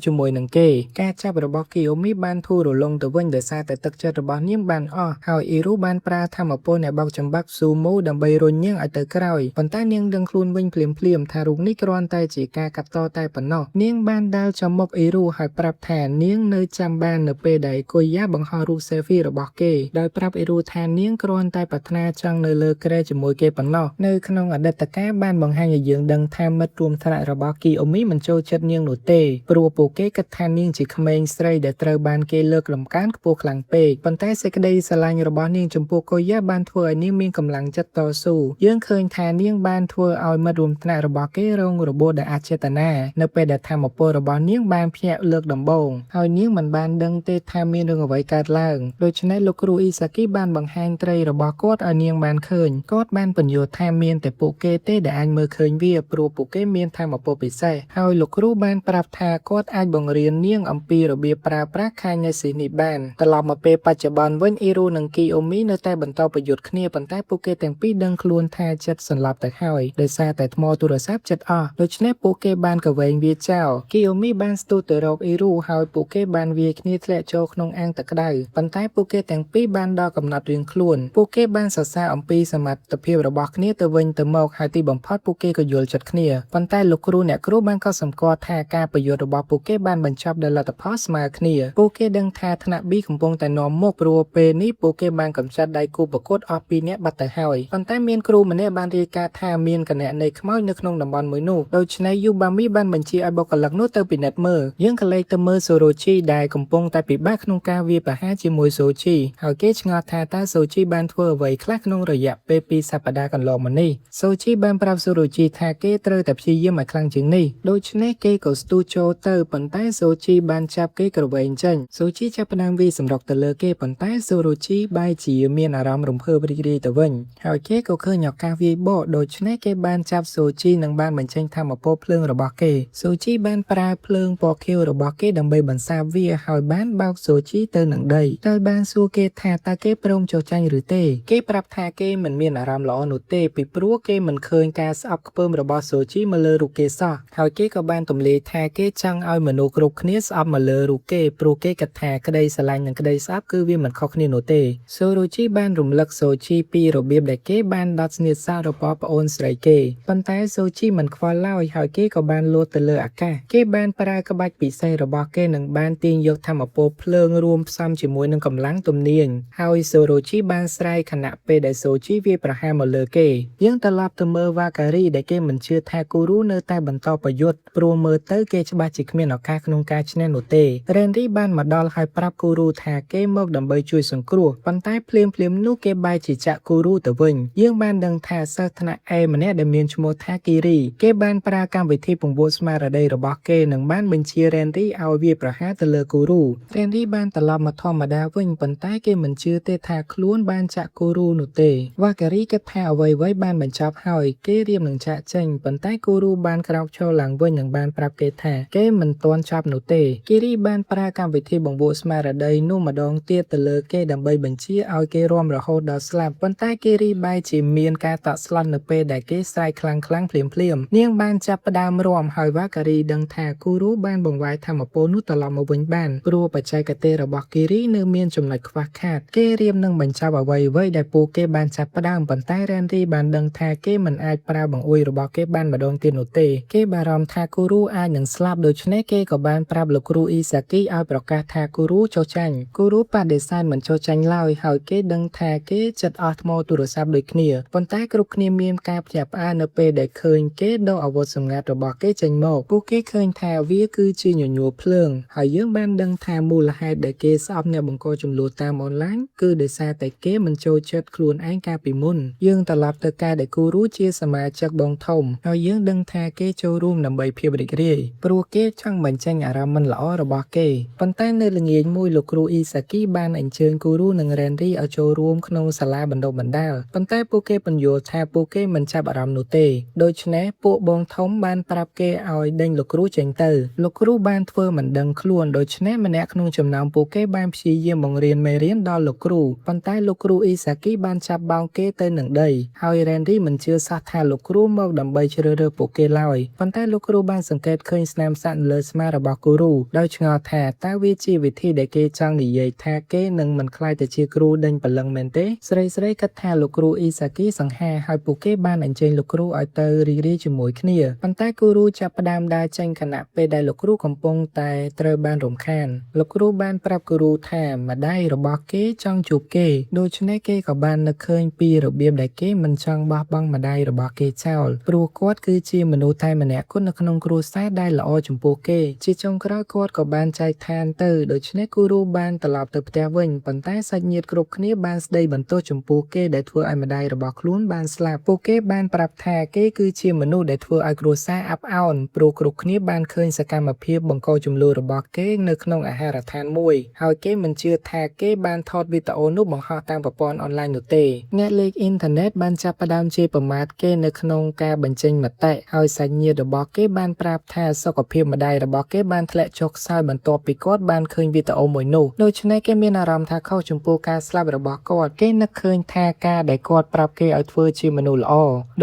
អជាមួយនឹងគេការចាប់របស់គីអូមីបានធូររលុងទៅវិញដោយសារតែទឹកចិត្តរបស់នាងបានអស់ហើយអ៊ីរូបានប្រើថាមពលអ្នកបោកចំបាក់ស៊ូម៉ូដើម្បីរុញនាងឲ្យទៅក្រោយប៉ុន្តែនាងដឹងខ្លួនវិញភ្លាមថារូបនេះគ្រាន់តែជាការកាត់តតែប៉ុណ្ណោះនាងបានដើរចំមុខអ៊ីរូហើយប្រាប់ថានាងនៅចាំបាននៅពេលដែលកូយ៉ាបង្ហោះរូប selfie របស់គេដោយប្រាប់អ៊ីរូថានាងគ្រាន់តែប្រាថ្នាចង់នៅលើគ្រែជាមួយគេប៉ុណ្ណោះនៅក្នុងអតីតកាលបានបង្ហាញឲ្យយើងដឹងថាមិត្តរួមថ្នាក់របស់គីអូមីមិនចូលចិត្តនាងនោះទេព្រោះពួកគេគិតថានាងជាក្មេងស្រីដែលត្រូវបានគេលើករំកានខ្ពស់ខ្លាំងពេកប៉ុន្តែសេចក្តីស្រឡាញ់របស់នាងចំពោះកូយ៉ាបានធ្វើឲ្យនាងមានកម្លាំងចិត្តតស៊ូយើងឃើញថានាងបានធ្វើឲ្យមិត្តរួមថ្នាក់របស់គេរងរបួសដោយអចេតនានៅពេលដែលថាមពលរបស់នាងបានភ្ញាក់លើកដំបូងហើយនាងមិនបានដឹងទេថាមានរឿងអ្វីកើតឡើងដូច្នេះលោកគ្រូអ៊ីសាគីបានបង្ហាញត្រីរបស់គាត់ឲ្យនាងបានឃើញគាត់បានបញ្យល់ថាមានតែពួកគេទេដែលអាចមើលឃើញវាព្រោះពួកគេមានថាមពលពិសេសហើយលោកគ្រូបានប្រាប់ថាគាត់អាចបង្រៀននាងអំពីរបៀបប្រើប្រាស់ខាញ់នៃស៊ីនេះបានត្រឡប់មកពេលបច្ចុប្បន្នវិញអ៊ីរូនិងគីអូមីនៅតែបន្តប្រយុទ្ធគ្នាប៉ុន្តែពួកគេទាំងពីរដឹងខ្លួនថាចិត្តសន្លប់ទៅហើយដោយសារតែថ្មទូរស័ព្ទចិត្តអស់ដូច្នេះពួកគេបានកវែងវាចោលគីអូមីបានស្ទុះទៅរកអ៊ីរូហើយពួកគេបានវាយគ្នាធ្លាក់ចូលក្នុងអាងទឹកក្តៅប៉ុន្តែពួកគេទាំងពីរបានដល់កំណត់រៀងខ្លួនពួកគេបានសរសើរអំពីសមត្ថភាពរបស់គ្នាទៅវិញទៅមកហើយទីបំផុតពួកគេក៏យល់ចិត្តគ្នាប៉ុន្តែលោកគ្រូអ្នកគ្រូបានកត់សម្គាល់ថាការប្រយុទ្ធរបស់ពួកគេបានបញ្ចប់ដោយលទ្ធផលស្មើគ្នាពួកគេដឹងថាថ្នាក់ B កំពុងតែនាំមុខព្រោះពេលនេះពួកគេបានកម្ចាត់ដៃគូប្រកួតអស់2នាក់បាត់ទៅហើយប៉ុន្តែមានគ្រូម្នាក់បានរាយការណ៍ថាមានគណនីខ្មោចនៅក្នុងតំបន់មួយនោះដូច្នេះយូបាមីបានបញ្ជាឲ្យបុគ្គលិកនោះទៅពិនិត្យមើលយើងក៏លេចទៅមើលសូរ៉ូជីដែលកំពុងតែពិបាកក្នុងការវាយប្រហារជាមួយសូជីហើយគេឆ្ងល់ថាតើសូជីបានធ្វើអ្វីខ្លះក្នុងរយៈពេល2សប្តាហ៍កន្លងមកនេះសូជីបានប្រាប់សូរ៉ូជីថាគេត្រូវតែព្យាយាមឲ្យខ្លាំងជាងនេះដូច្នេះគេក៏ស្ទុះចូលទៅប៉ុន្តែសូជីបានចាប់គេក្រវែងចេញសូជីចាប់ផ្ដើមវាយសម្រុកទៅលើគេប៉ុន្តែសូរ៉ូជីបែរជាមានអារម្មណ៍រំភើបរីករាយទៅវិញហើយគេក៏ឃើញឱកាសវាយបកដូច្នេះគេបានចាប់សូជីនិងបានបញ្ចេញថាមពលភ្លើងរបស់គេសូជីបានប្រើភ្លើងពណ៌ខៀវរបស់គេដើម្បីបន្សាបវាហើយបានបោកសូជីទៅនឹងដីដោយបានសួរគេថាតើគេព្រមចុះចាញ់ឬទេគេប្រាប់ថាគេមិនមានអារម្មណ៍ល្អនោះទេពីព្រោះគេមិនឃើញការស្អប់ខ្ពើមរបស់សូជីមកលើរូបគេសោះហើយគេក៏បានទម្លាយថាគេចង់ឲ្យមនុស្សគ្រប់គ្នាស្អប់មកលើរូបគេព្រោះគេគិតថាក្តីស្រឡាញ់និងក្តីស្អប់គឺវាមិនខុសគ្នានោះទេសូរ៉ូជីបានរំលឹកសូជីពីរបៀបដែលគេបានដុតស្នៀតសាររបស់ប្អូនស្រីគេប៉ុន្តែសូជីមិនខ្វល់ឡើយហើយគេក៏បានលោតទៅលើអាកាសគេបានប្រើក្បាច់ពិសេសរបស់គេនិងបានទាញយកថាមពលភ្លើងរួមផ្សំជាមួយនឹងកម្លាំងទំនាញហើយសូរ៉ូជីបានស្រែកខណៈពេលដែលសូជីវាយប្រហារមកលើគេយើងត្រឡប់ទៅមើលវ៉ាការីដែលគេមិនជឿថាគូរូនៅតែបន្ត បន្តប្រយុទ្ធព្រោះមើលទៅគេច្បាស់ជាគ្មានឱកាសក្នុងការឈ្នះនោះទេ Randy បានមកដល់ហើយប្រាប់គូរូថាគេមកដើម្បីជួយសង្គ្រោះប៉ុន្តែភ្លាមនោះគេបែរជាចាក់គូរូទៅវិញយើងបានដឹងថាសិស្សថ្នាក់ A ម្នាក់ដែលមានឈ្មោះថា Kiri គេបានប្រើកម្មវិធីពង្វក់ស្មារតីរបស់គេនិងបានបញ្ជា Randy ឲ្យវាយប្រហារទៅលើគូរូ Randy បានត្រឡប់មកធម្មតាវិញប៉ុន្តែគេមិនជឿទេថាខ្លួនបានចាក់គូរូនោះទេ Valkyrie គិតថាអ្វីៗបានបញ្ចប់ហើយគេរៀបនឹងចាក់ចេញប៉ុន្តែគូរូបានក្រោកឈរឡើងវិញនិងបានប្រាប់គេថាគេមិនទាន់ចប់នោះទេ Kiri បានប្រើកម្មវិធីបង្វក់ស្មារតីនោះម្ដងទៀតទៅលើគេដើម្បីបញ្ជាឲ្យគេរាំរហូតដល់ស្លាប់ប៉ុន្តែ Kiri បែរជាមានការតក់ស្លុតនៅពេលដែលគេស្រែកខ្លាំងភ្លាមនាងបានចាប់ផ្ដើមរាំហើយ Valkyrie ដឹងថាគូរូបានបង្វែរថាមពលនោះត្រឡប់មកវិញបានព្រោះបច្ចេកទេសរបស់ Kiri នៅមានចំណុចខ្វះខាតគេរៀបនឹងបញ្ចប់អ្វីៗដែលពួកគេបានចាប់ផ្ដើមប៉ុន្តែ Randy បានដឹងថាគេមិនអាចប្រើបង្អួយរបស់គេបានម្ដងទៀតនោះទេគេបារម្ភថាគូរូអាចនឹងស្លាប់ដូច្នេះគេក៏បានប្រាប់លោកគ្រូ Isaki ឲ្យប្រកាសថាគូរូចុះចាញ់គូរូបដិសេធមិនចុះចាញ់ឡើយហើយគេដឹងថាគេចិត្តអស់ថ្មទូរស័ព្ទដូចគ្នាប៉ុន្តែគ្រប់គ្នាមានការភ្ញាក់ផ្អើលនៅពេលដែលឃើញគេដកអាវុធសម្ងាត់របស់គេចេញមកពួកគេឃើញថាវាគឺជាញញួរភ្លើងហើយយើងបានដឹងថាមូលហេតុដែលគេស្អប់អ្នកបង្កចំនួនតាមអនឡាញគឺដោយសារតែគេមិនចូលចិត្តខ្លួនឯងកាលពីមុនយើងត្រឡប់ទៅការដែលគូរូជាសមាជិកបងធំហើយយើងដឹងថាគេចូលរួមដើម្បីភាពរីករាយព្រោះគេចង់បញ្ចេញអារម្មណ៍មិនល្អរបស់គេប៉ុន្តែនៅល្ងាចមួយលោកគ្រូ Isaki បានអញ្ជើញគូរូនិង Randy ឲ្យចូលរួមក្នុងសាលាបណ្ដុះបណ្ដាលប៉ុន្តែពួកគេពន្យល់ថាពួកគេមិនចាប់អារម្មណ៍នោះទេដូច្នេះពួកបងធំបានប្រាប់គេឲ្យដេញលោកគ្រូចេញទៅលោកគ្រូបានធ្វើមិនដឹងខ្លួនដូច្នេះម្នាក់ក្នុងចំណោមពួកគេបានព្យាយាមបង្រៀនមេរៀនដល់លោកគ្រូប៉ុន្តែលោកគ្រូ Isaki បានចាប់បោកគេទៅនឹងដីហើយ Randy មិនជឿសោះថាលោកគ្រូមកដើម្បីជ្រើសរើសពួកគេឡើយប៉ុន្តែលោកគ្រូបានសង្កេតឃើញស្នាមសាក់នៅលើស្មារបស់គូរូដោយឆ្ងល់ថាតើវាជាវិធីដែលគេចង់និយាយថាគេនឹងមិនខ្លាចទៅជាគ្រូដេញបលឹងមែនទេស្រីគិតថាលោកគ្រូ Isaki សង្ហាហើយពួកគេបានអញ្ជើញលោកគ្រូឲ្យទៅរីករាយជាមួយគ្នាប៉ុន្តែគូរូចាប់ផ្ដើមដើរចេញខណៈពេលដែលលោកគ្រូកំពុងតែត្រូវបានរំខានលោកគ្រូបានប្រាប់គូរូថាម្ដាយរបស់គេចង់ជួបគេដូច្នេះគេក៏បាននឹកឃើញពីរបៀបដែលគេមិនចង់បោះបង់ម្ដាយរបស់គេចោលព្រោះគាត់គឺជាមនុស្សតែម្នាក់គត់នៅក្នុងគ្រួសារដែលល្អចំពោះគេជាចុងក្រោយគាត់ក៏បានចែកឋានទៅដូច្នេះគូរូបានត្រឡប់ទៅផ្ទះវិញប៉ុន្តែសាច់ញាតិគ្រប់គ្នាបានស្ដីបន្ទោសចំពោះគេដែលធ្វើឲ្យម្ដាយរបស់ខ្លួនបានស្លាប់ពួកគេបានប្រាប់ថាគេគឺជាមនុស្សដែលធ្វើឲ្យគ្រួសារអាប់អោនព្រោះគ្រប់គ្នាបានឃើញសកម្មភាពបង្កចំនួនរបស់គេនៅក្នុងអាហារដ្ឋានមួយហើយគេមិនជឿថាគេបានថតវីដេអូនោះបង្ហោះតាមប្រព័ន្ធអនឡាញនោះទេអ្នកលេខអ៊ីនធឺណិតបានចាប់ផ្ដើមជេរប្រមាថគេនៅក្នុងការបញ្ចេញមតិហើយសាច់ញាតិរបស់គេបានប្រាប់ថាសុខភាពម្ដាយរបស់គេបានធ្លាក់ចុះខ្សោយបន្ទាប់ពីគាត់បានឃើញវីដេអូមួយនោះដូច្នេះគេមានអារម្មណ៍ថាខុសចំពោះការស្លាប់របស់គាត់គេនឹកឃើញថាការដែលគាត់ប្រាប់គេឲ្យធ្វើជាមនុស្សល្អ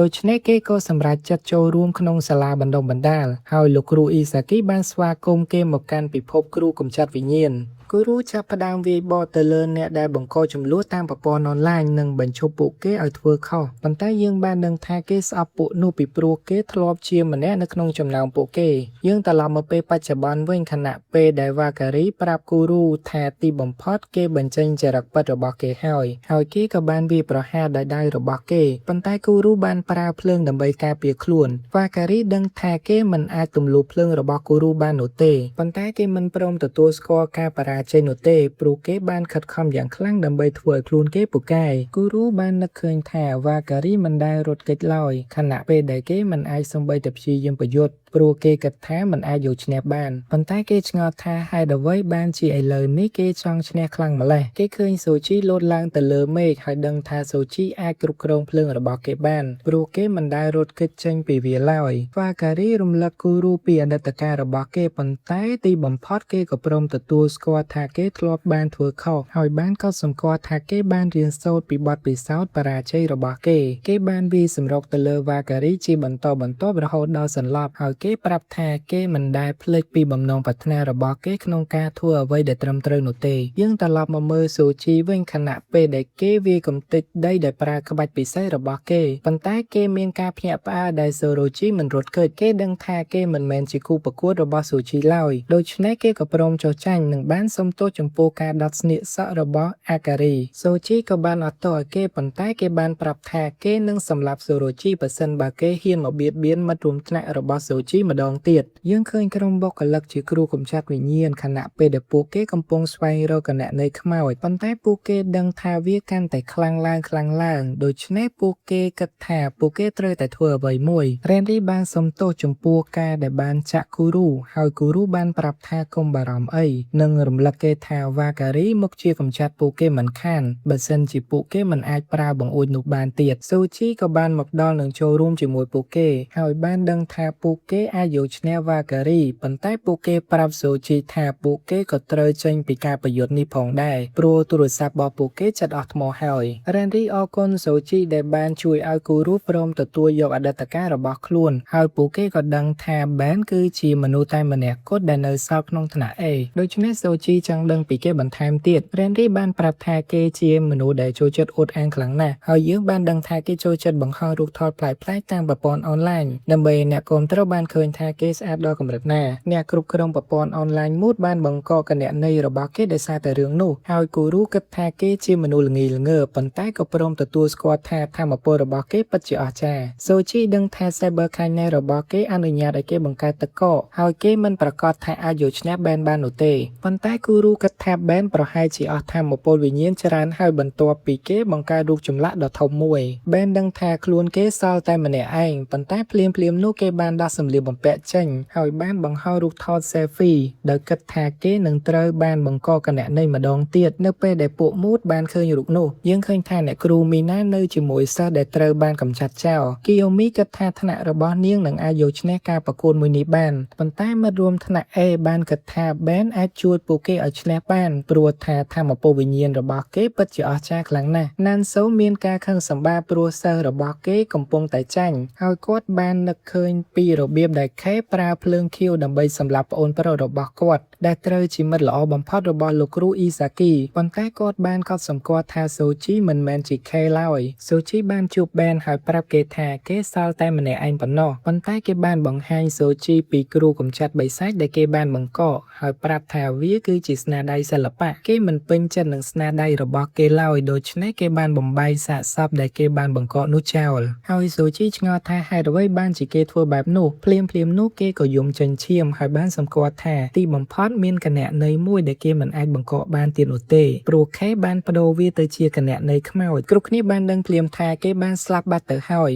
ដូច្នេះគេក៏សម្រេចចិត្តចូលរួមក្នុងសាលាបណ្ដុះបណ្ដាលហើយលោកគ្រូ Isaki បានស្វាគមន៍គេមកកាន់ពិភពគ្រូកម្ចាត់វិញ្ញាណគូរូចាប់ផ្ដើមវាយបកទៅលើអ្នកដែលបង្កចំនួនតាមប្រព័ន្ធអនឡាញនិងបញ្ឈប់ពួកគេឲ្យធ្វើខុសប៉ុន្តែយើងបានដឹងថាគេស្អប់ពួកនោះពីព្រោះគេធ្លាប់ជាម្នាក់នៅក្នុងចំណោមពួកគេយើងត្រឡប់មកពេលបច្ចុប្បន្នវិញខណៈពេលដែល Valkyrie ប្រាប់គូរូថាទីបំផុតគេបញ្ចេញចរិតពិតរបស់គេហើយគេក៏បានវាយប្រហារដោយដៃរបស់គេប៉ុន្តែគូរូបានប្រើភ្លើងដើម្បីការពារខ្លួន Valkyrie ដឹងថាគេមិនអាចទម្លុះភ្លើងរបស់គូរូបាននោះទេប៉ុន្តែគេមិនព្រមទទួលស្គាល់ការបរាជ័យនោះទេព្រោះគេបានខិតខំយ៉ាងខ្លាំងដើម្បីធ្វើឲ្យខ្លួនគេពូកែគូរូបាននឹកឃើញថា Valkyrie មិនដែលរត់គេចឡើយខណៈពេលដែលគេមិនអាចសំបីតែព្យាយាមប្រយុទ្ធព្រោះគេគិតថាមិនអាចយកឈ្នះបានប៉ុន្តែគេឆ្ងល់ថាហេតុអ្វីបានជាឥឡូវនេះគេចង់ឈ្នះខ្លាំងម្ល៉េះគេឃើញសូជីលោតឡើងទៅលើមេឃហើយដឹងថាសូជីអាចគ្រប់គ្រងភ្លើងរបស់គេបានព្រោះគេមិនដែលរត់គេចចេញពីវាឡើយ Valkyrie រំលឹកគូរូពីអតីតកាលរបស់គេប៉ុន្តែទីបំផុតគេក៏ព្រមទទួលស្គាល់ថាគេធ្លាប់បានធ្វើខុសហើយបានកត់សម្គាល់ថាគេបានរៀនសូត្រពីបទពិសោធន៍បរាជ័យរបស់គេបានវាយសម្រុកទៅលើ Valkyrie ជាបន្តបន្ទាប់រហូតដល់សន្លប់ហើយគេប្រាប់ថាគេមិនដែលភ្លេចពីបំណងប្រាថ្នារបស់គេក្នុងការធ្វើអ្វីដែលត្រឹមត្រូវនោះទេយើងត្រឡប់មកមើលសូជីវិញខណៈពេលដែលគេវាយកំទេចដីដែលប្រើក្បាច់ពិសេសរបស់គេប៉ុន្តែគេមានការភ្ញាក់ផ្អើលដែលសូរ៉ូជីមិនរត់គេចគេដឹងថាគេមិនមែនជាគូប្រកួតរបស់សូជីឡើយដូច្នេះគេក៏ព្រមចុះចាញ់និងបានសុំទោសចំពោះការដុតស្នៀកសក់របស់អាការីសូជីក៏បានអត់ទោសឲ្យគេប៉ុន្តែគេបានប្រាប់ថាគេនឹងសម្លាប់សូរ៉ូជីបើសិនបើគេហ៊ានមកបៀតបៀនមិត្តរួមថ្នាក់របស់សូជី ជីម្ដងទៀតយើងឃើញក្រុមបុគ្គលិកជាគ្រូកម្ចាត់វិញ្ញាណខណៈពេលដែលពួកគេកំពុងស្វែងរកគណនេយ្យខ្មោចប៉ុន្តែពួកគេដឹងថាវាកាន់តែខ្លាំងឡើងដូច្នេះពួកគេគិតថាពួកគេត្រូវតែធ្វើអ្វីមួយ Randy បានសុំទោសចំពោះការដែលបានចាក់គូរូហើយគូរូបានប្រាប់ថាកុំបារម្ភអីនិងរំលឹកគេថាវ៉ាការីមកជាកម្ចាត់ពួកគេមិនខានបើសិនជាពួកគេមិនអាចប្រើបង្អួចនោះបានទៀតស៊ូជីក៏បានមកដល់នឹងចូលរួមជាមួយពួកគេហើយបានដឹងថាពួកគេអាចយកឈ្នះវ៉ាការីប៉ុន្តែពួកគេប្រាប់ស៊ូជីថាពួកគេក៏ត្រូវចេញពីការប្រយុទ្ធនេះផងដែរព្រោះទូរស័ព្ទរបស់ពួកគេចាត់អស់ថ្មហើយ Randy អរគុណស៊ូជីដែលបានជួយឲ្យគូរូព្រមទទួលយកអតីតកាលរបស់ខ្លួនហើយពួកគេក៏ដឹងថា Ben គឺជាមនុស្សតែម្នាក់គត់ដែលនៅសល់ក្នុងថ្នាក់ A ដូច្នេះស៊ូជីចង់ដឹងពីគេបន្ថែមទៀត Randy បានប្រាប់ថាគេជាមនុស្សដែលចូលចិត្តអួតអាងខ្លាំងណាស់ហើយយើងបានដឹងថាគេចូលចិត្តបង្ហោះរូបថតប្លែកៗតាមប្រព័ន្ធអនឡាញដើម្បីអ្នកគាំទ្របានឃើញថាគេស្អាតដល់កម្រិតណាអ្នកគ្រប់គ្រងប្រព័ន្ធអនឡាញមួយបានបង្កគណនេយ្យរបស់គេដោយសារតែរឿងនោះហើយគូរូគិតថាគេជាមនុស្សល្ងីល្ងើប៉ុន្តែក៏ព្រមទទួលស្គាល់ថាធម៌ពលរបស់គេពិតជាអស្ចារ្យស៊ូជីដឹងថា Cyber Kindness របស់គេអនុញ្ញាតឲ្យគេបង្កើតទឹកកកហើយគេមិនប្រកាសថាអាចយកឈ្នះ Ben បាននោះទេប៉ុន្តែគូរូគិតថា Ben ប្រហែលជាអស់ធម៌ពលវិញ្ញាណច្រើនហើយបន្ទាប់ពីគេបង្កើតរូបចម្លាក់ដ៏ធំមួយ Ben ដឹងថាខ្លួនគេសល់តែម្នាក់ឯងប៉ុន្តែភ្លាមនោះគេបានដោះសម្លៀកបំពាក់ចេញហើយបានបង្ហោះរូបថត selfie ដោយគិតថាគេនឹងត្រូវបានបង្កគណនេយ្យម្ដងទៀតនៅពេលដែលពួកមូតបានឃើញរូបនោះយើងឃើញថាអ្នកគ្រូមីណានៅជាមួយសិស្សដែលត្រូវបានកម្ចាត់ចោលគីយ៉ូមីគិតថាថ្នាក់របស់នាងនឹងអាចយកឈ្នះការប្រកួតមួយនេះបានប៉ុន្តែមិត្តរួមថ្នាក់ A បានគិតថា Ben អាចជួយពួកគេឲ្យឈ្នះបានព្រោះថាធម៌ពលវិញ្ញាណរបស់គេពិតជាអស្ចារ្យខ្លាំងណាស់ Nanso មានការខឹងសម្បារព្រោះសិស្សរបស់គេកំពុងតែចាញ់ហើយគាត់បាននឹកឃើញពីរបៀបដែល K ប្រើភ្លើងខៀវដើម្បីសម្លាប់ប្អូនប្រុសរបស់គាត់ដែលត្រូវជាមិត្តល្អបំផុតរបស់លោកគ្រូអ៊ីសាគីប៉ុន្តែគាត់បានកត់សម្គាល់ថាសូជីមិនមែនជា K ឡើយសូជីបានជួប Ben ហើយប្រាប់គេថាគេសល់តែម្នាក់ឯងប៉ុណ្ណោះប៉ុន្តែគេបានបង្ហាញសូជីពីគ្រូកម្ចាត់បិសាចដែលគេបានបង្កហើយប្រាប់ថាវាគឺជាស្នាដៃសិល្បៈគេមិនពេញចិត្តនឹងស្នាដៃរបស់គេឡើយដូច្នេះគេបានបំបែកសាកសពដែលគេបានបង្កនោះចោលហើយសូជីឆ្ងល់ថាហេតុអ្វីបានជាគេធ្វើបែបនោះភ្លាមនោះគេក៏យំចិញ្ចៀមហើយបានសម្គាល់ថាទីបំផុតមានគណនេយ្យមួយដែលគេមិនអាចបង្កបានទៀតនោះទេព្រោះ K បានបដូរវាទៅជាគណនេយ្យខ្មោចគ្រប់គ្នាបានដឹងភ្លាមថាគេបានស្លាប់បាត់ទៅហើយ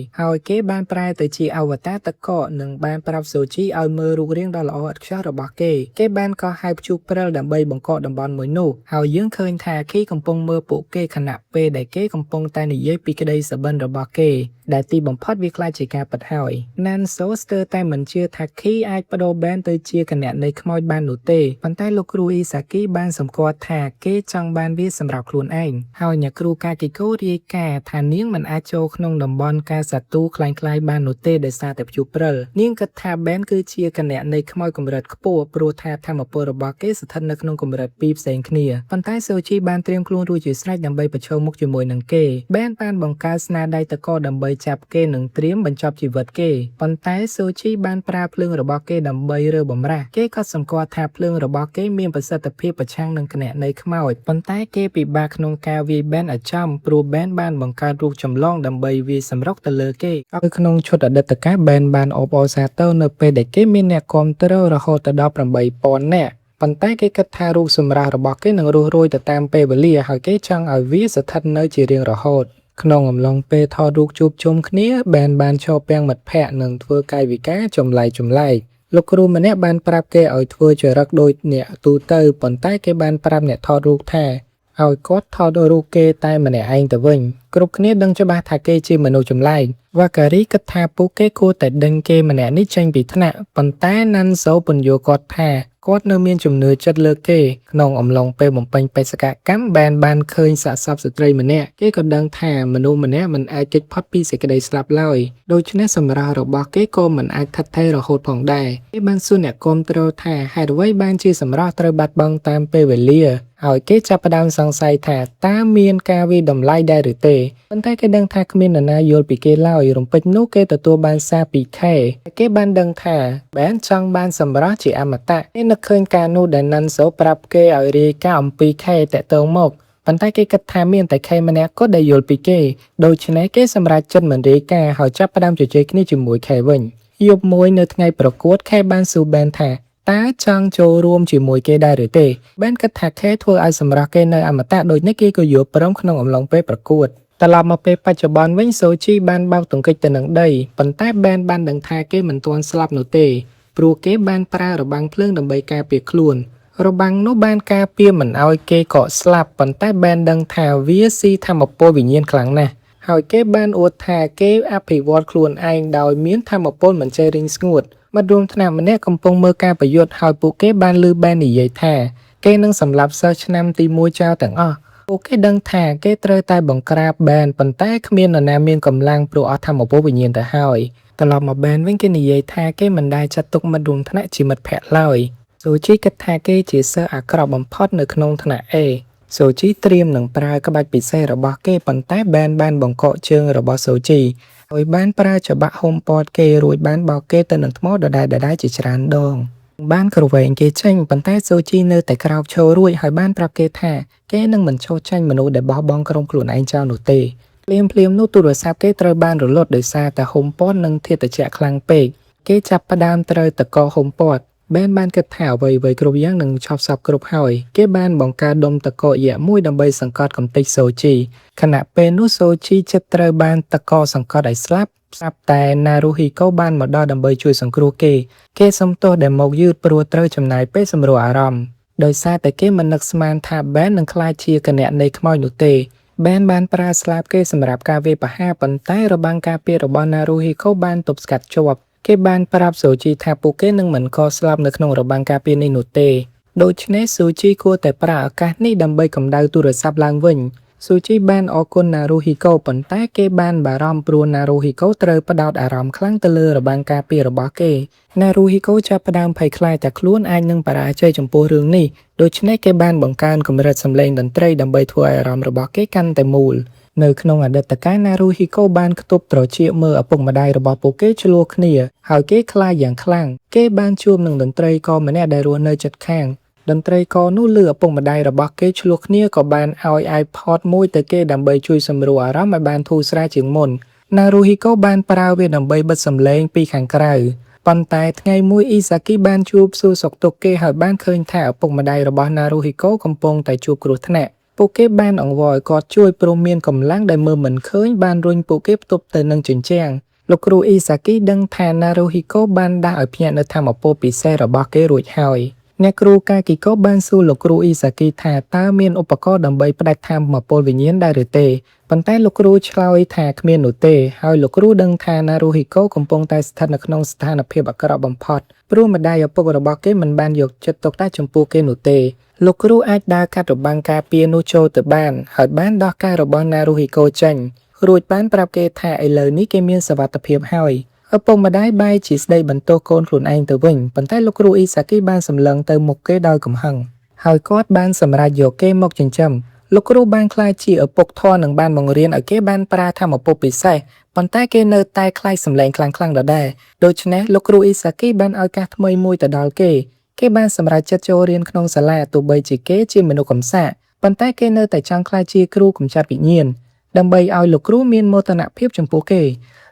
គេបានប្រែទៅជាអវតារទឹកកកនិងបានប្រាប់សូជីឲ្យមើលរូបរាងដ៏ល្អឥតខ្ចោះរបស់គេបានកោះហៅព្យុះព្រិលដើម្បីបង្កតំបន់មួយនោះហើយយើងឃើញថាគេកំពុងមើលពួកគេខណៈពេលដែលគេកំពុងតែនិយាយពីក្តីសុបិនរបស់គេដែលទីបំផុតវាក្លាយជាការពិតហើយ Nanso ស្ទើរតែមិនជឿថា K អាចបដូរ Ben ទៅជាគណនេយ្យខ្មោចបាននោះទេប៉ុន្តែលោកគ្រូអ៊ីសាគីបានសម្គាល់ថាគេចង់បានវាសម្រាប់ខ្លួនឯងហើយអ្នកគ្រូកាគីកូរាយការណ៍ថានាងមិនអាចចូលក្នុងតំបន់ការសទូคล้ายៗបាននោះទេដោយសារតែព្យុះព្រិលនាងគិតថា Ben គឺជាគណនេយ្យខ្មោចកម្រិតខ្ពស់ព្រោះថាធម៌ពលរបស់គេស្ថិតនៅក្នុងកម្រិតពីរផ្សេងគ្នាប៉ុន្តែសូជីបានត្រៀមខ្លួនរួចជាស្រេចដើម្បីប្រឈមមុខជាមួយនឹងគេ Ben បានបង្កើតស្នាដៃតកដើម្បីចាប់គេនិងត្រៀមបញ្ចប់ជីវិតគេប៉ុន្តែសូជីបានប្រើភ្លើងរបស់គេដើម្បីរើបំរាស់គេក៏សម្គាល់ថាភ្លើងរបស់គេមានប្រសិទ្ធភាពប្រឆាំងនឹងគណនេយ្យខ្មោចប៉ុន្តែគេពិបាកក្នុងការវាយ Ben ឲ្យចំព្រោះ Ben បានបង្កើតរូបចម្លងដើម្បីវាយសម្រុកទៅលើគេនៅក្នុងឈុតអតីតកាល Ben បានអបអរសាទរនៅពេលដែលគេមានអ្នកគាំទ្ររហូតដល់ 8,000 នាក់ប៉ុន្តែគេគិតថារូបសម្រស់របស់គេនឹងរស់រយទៅតាមពេលវេលាហើយគេចង់ឲ្យវាស្ថិតនៅជារៀងរហូតក្នុងអំឡុងពេលថតរូបជួបជុំគ្នា Ben បានឈរពាំងមិត្តភ័ក្តិនិងធ្វើកាយវិការចម្លែកលោកគ្រូម្នាក់បានប្រាប់គេឲ្យធ្វើចរិតដូចអ្នកទូទៅប៉ុន្តែគេបានប្រាប់អ្នកថតរូបថាឲ្យគាត់ថតរូបគេតែម្នាក់ឯងទៅវិញគ្រប់គ្នាដឹងច្បាស់ថាគេជាមនុស្សចម្លែកវ៉ាការីគិតថាពួកគេគួរតែដេញគេម្នាក់នេះចេញពីថ្នាក់ប៉ុន្តែ Nanso ពន្យល់គាត់ថាគាត់នៅមានជំនឿចិត្តលើគេក្នុងអំឡុងពេលបំពេញបេសកកម្ម Ben បានឃើញសាកសពស្ត្រីម្នាក់គេក៏ដឹងថាមនុស្សម្នាក់មិនអាចគេចផុតពីសេចក្តីស្លាប់ឡើយដូច្នេះសម្រស់របស់គេក៏មិនអាចថិតថេររហូតផងដែរគេបានសួរអ្នកគាំទ្រថាហេតុអ្វីបានជាសម្រស់ត្រូវបាត់បង់តាមពេលវេលាហើយគេចាប់ផ្ដើមសង្ស័យថាតើមានការវាយតម្លៃដែរឬទេប៉ុន្តែគេដឹងថាគ្មាននរណាយល់ពីគេឡើយរំពេចនោះគេទទួលបានសារពី K គេបានដឹងថា Ben ចង់បានសម្រស់ជាអមតៈគេនឹកឃើញការនោះដែល Nanso ប្រាប់គេឲ្យរាយការណ៍អំពី K តាក់ទងមកប៉ុន្តែគេគិតថាមានតែ K ម្នាក់គត់ដែលយល់ពីគេដូច្នេះគេសម្រេចចិត្តមិនរាយការណ៍ហើយចាប់ផ្ដើមជជែកគ្នាជាមួយ K វិញ យប់មួយនៅថ្ងៃប្រកួតខេបានសួរបែនថាតើចង់ចូលរួមជាមួយគេដែរឬទេបែនគិតថាខេធ្វើឲ្យសម្រស់គេនៅអមតៈដូចនេះគេក៏យល់ព្រមក្នុងអំឡុងពេលប្រកួតត្រឡប់មកពេលបច្ចុប្បន្នវិញសូជីបានបោកទង្គិចទៅនឹងដីប៉ុន្តែបែនបានដឹងថាគេមិនទាន់ស្លាប់នោះទេព្រោះគេបានប្រើរបាំងភ្លើងដើម្បីការពារខ្លួនរបាំងនោះបានការពារមិនឲ្យគេកកស្លាប់ប៉ុន្តែបែនដឹងថាវាស៊ីធម្មពលវិញ្ញាណខ្លាំងណាស់ហើយគេបានអួតថាគេអភិវឌ្ឍខ្លួនឯងដោយមានធម្មពលមិនចេះរីងស្ងួតមិត្តរួមថ្នាក់ម្នាក់កំពុងមើលការប្រយុទ្ធហើយពួកគេបានឮបែននិយាយថាគេនឹងសម្លាប់សិស្សឆ្នាំទី1ចោលទាំងអស់ពួកគេដឹងថាគេត្រូវតែបង្ក្រាបបែនប៉ុន្តែគ្មាននរណាមានកម្លាំងព្រោះអស់ធម្មពលវិញ្ញាណទៅហើយត្រឡប់មកបែនវិញគេនិយាយថាគេមិនដែលចាត់ទុកមិត្តរួមថ្នាក់ជាមិត្តភក្តិឡើយសូជីគិតថាគេជាសិស្សអាក្រក់បំផុតនៅក្នុងថ្នាក់ A សូជីត្រៀមនឹងប្រើក្បាច់ពិសេសរបស់គេប៉ុន្តែបែនបានបង្កកជើងរបស់សូជីហើយបានប្រើច្បាក់ហុំពតគេរួចបានបោកគេទៅនឹងថ្មដដែលជាច្រើនដងបានក្រវែងគេចេញប៉ុន្តែសូជីនៅតែក្រោកឈររួចហើយបានប្រាប់គេថាគេនឹងមិនឈោះចាញ់មនុស្សដែលបោះបង់ក្រុមខ្លួនឯងចោលនោះទេភ្លាមនោះទូរស័ព្ទគេត្រូវបានរលត់ដោយសារតែហុំពតនិងធាតុត្រជាក់ខ្លាំងពេកគេចាប់ផ្ដើមត្រូវតកហុំពតបែនបានគិតថាអ្វីគ្រប់យ៉ាងនឹងឈប់សពគ្រប់ហើយគេបានបង្កើតដុំតកយៈមួយដើម្បីសង្កត់កំទេចសូជីខណៈពេលនោះសូជីចិត្តត្រូវបានតកសង្កត់ឲ្យស្លាប់តែណារូហ៊ីកូបានមកដល់ដើម្បីជួយសង្គ្រោះគេសុំទោសដែលមកយឺតព្រោះត្រូវចំណាយពេលសម្រួលអារម្មណ៍ដោយសារតែគេមិននឹកស្មានថាបែននឹងក្លាយជាគណនៃខ្មោចនោះទេបែនបានប្រើស្លាបគេសម្រាប់ការវាយប្រហារប៉ុន្តែរបាំងការពាររបស់ណារូហ៊ីកូបានទប់ស្កាត់ជាប់គេបានប្រាប់សូជីថាពួកគេនឹងមិនកស្លាប់នៅក្នុងរបាំងការពារនេះនោះទេដូច្នេះសូជីគួរតែប្រើឱកាសនេះដើម្បីកម្ដៅទូរស័ព្ទឡើងវិញសូជីបានអរគុណណារូហ៊ីកូប៉ុន្តែគេបានបារម្ភព្រោះណារូហ៊ីកូត្រូវផ្ដោតអារម្មណ៍ខ្លាំងទៅលើរបាំងការពាររបស់គេណារូហ៊ីកូចាប់ផ្ដើមភ័យខ្លាចថាខ្លួនអាចនឹងបរាជ័យចំពោះរឿងនេះដូច្នេះគេបានបង្កើនកម្រិតសម្លេងតន្ត្រីដើម្បីធ្វើឲ្យអារម្មណ៍របស់គេកាន់តែមូលនៅក្នុងអតីតកាលណារូហ៊ីកូបានខ្ទប់ត្រចៀកមើលឪពុកម្ដាយរបស់ពួកគេឆ្លោះគ្នាហើយគេខ្លាចយ៉ាងខ្លាំងគេបានជួបនឹងតន្ត្រីករម្នាក់ដែលរស់នៅជិតខាងតន្ត្រីករនោះឮឪពុកម្ដាយរបស់គេឆ្លោះគ្នាក៏បានឲ្យ iPod មួយទៅគេដើម្បីជួយសម្រួលអារម្មណ៍ឲ្យបានធូរស្រាលជាងមុនណារូហ៊ីកូបានប្រើវាដើម្បីបិទសំឡេងពីខាងក្រៅប៉ុន្តែថ្ងៃមួយអ៊ីសាគីបានជួបសួរសុខទុក្ខគេហើយបានឃើញថាឪពុកម្ដាយរបស់ណារូហ៊ីកូកំពុងតែជួបគ្រោះថ្នាក់ពួកគេបានអង្វរឲ្យគាត់ជួយព្រមមានកម្លាំងដែលមើលមិនឃើញបានរុញពួកគេផ្ទប់ទៅនឹងជញ្ជាំងលោកគ្រូអ៊ីសាគីដឹងថាណារូហ៊ីកូបានដាក់ឲ្យភ្ញាក់នៅធម្មពលពិសេសរបស់គេរួចហើយអ្នកគ្រូកាគីកូបានសួរលោកគ្រូអ៊ីសាគីថាតើមានឧបករណ៍ដើម្បីផ្ដាច់ធម្មពលវិញ្ញាណដែរឬទេប៉ុន្តែលោកគ្រូឆ្លើយថាគ្មាននោះទេហើយលោកគ្រូដឹងថាណារូហ៊ីកូកំពុងតែស្ថិតនៅក្នុងស្ថានភាពអាក្រក់បំផុតព្រោះម្ដាយឪពុករបស់គេមិនបានយកចិត្តទុកដាក់ចំពោះគេនោះទេលោកគ្រូអាចដើរកាត់របាំងការពារនោះចូលទៅបានហើយបានដោះការរបស់ណារូហ៊ីកូចេញរួចបានប្រាប់គេថាឥឡូវនេះគេមានសុវត្ថិភាពហើយឪពុកម្ដាយបែរជាស្ដីបន្ទោសកូនខ្លួនឯងទៅវិញប៉ុន្តែលោកគ្រូអ៊ីសាគីបានសម្លឹងទៅមុខគេដោយកំហឹងហើយគាត់បានសម្រេចយកគេមកចិញ្ចឹមលោកគ្រូបានខ្លាចជាឪពុកធម៌នឹងបានបង្រៀនឲ្យគេបានប្រើធម្មពលពិសេសប៉ុន្តែគេនៅតែខ្លាចសម្លេងខ្លាំងដដែលដូច្នេះលោកគ្រូអ៊ីសាគីបានឲ្យកាសថ្មីមួយទៅដល់គេបានសម្រេចចិត្តចូលរៀនក្នុងសាលាទោះបីជាគេជាមនុស្សកំសាកប៉ុន្តែគេនៅតែចង់ក្លាយជាគ្រូកម្ចាត់វិញ្ញាណដើម្បីឲ្យលោកគ្រូមានមោទនភាពចំពោះគេ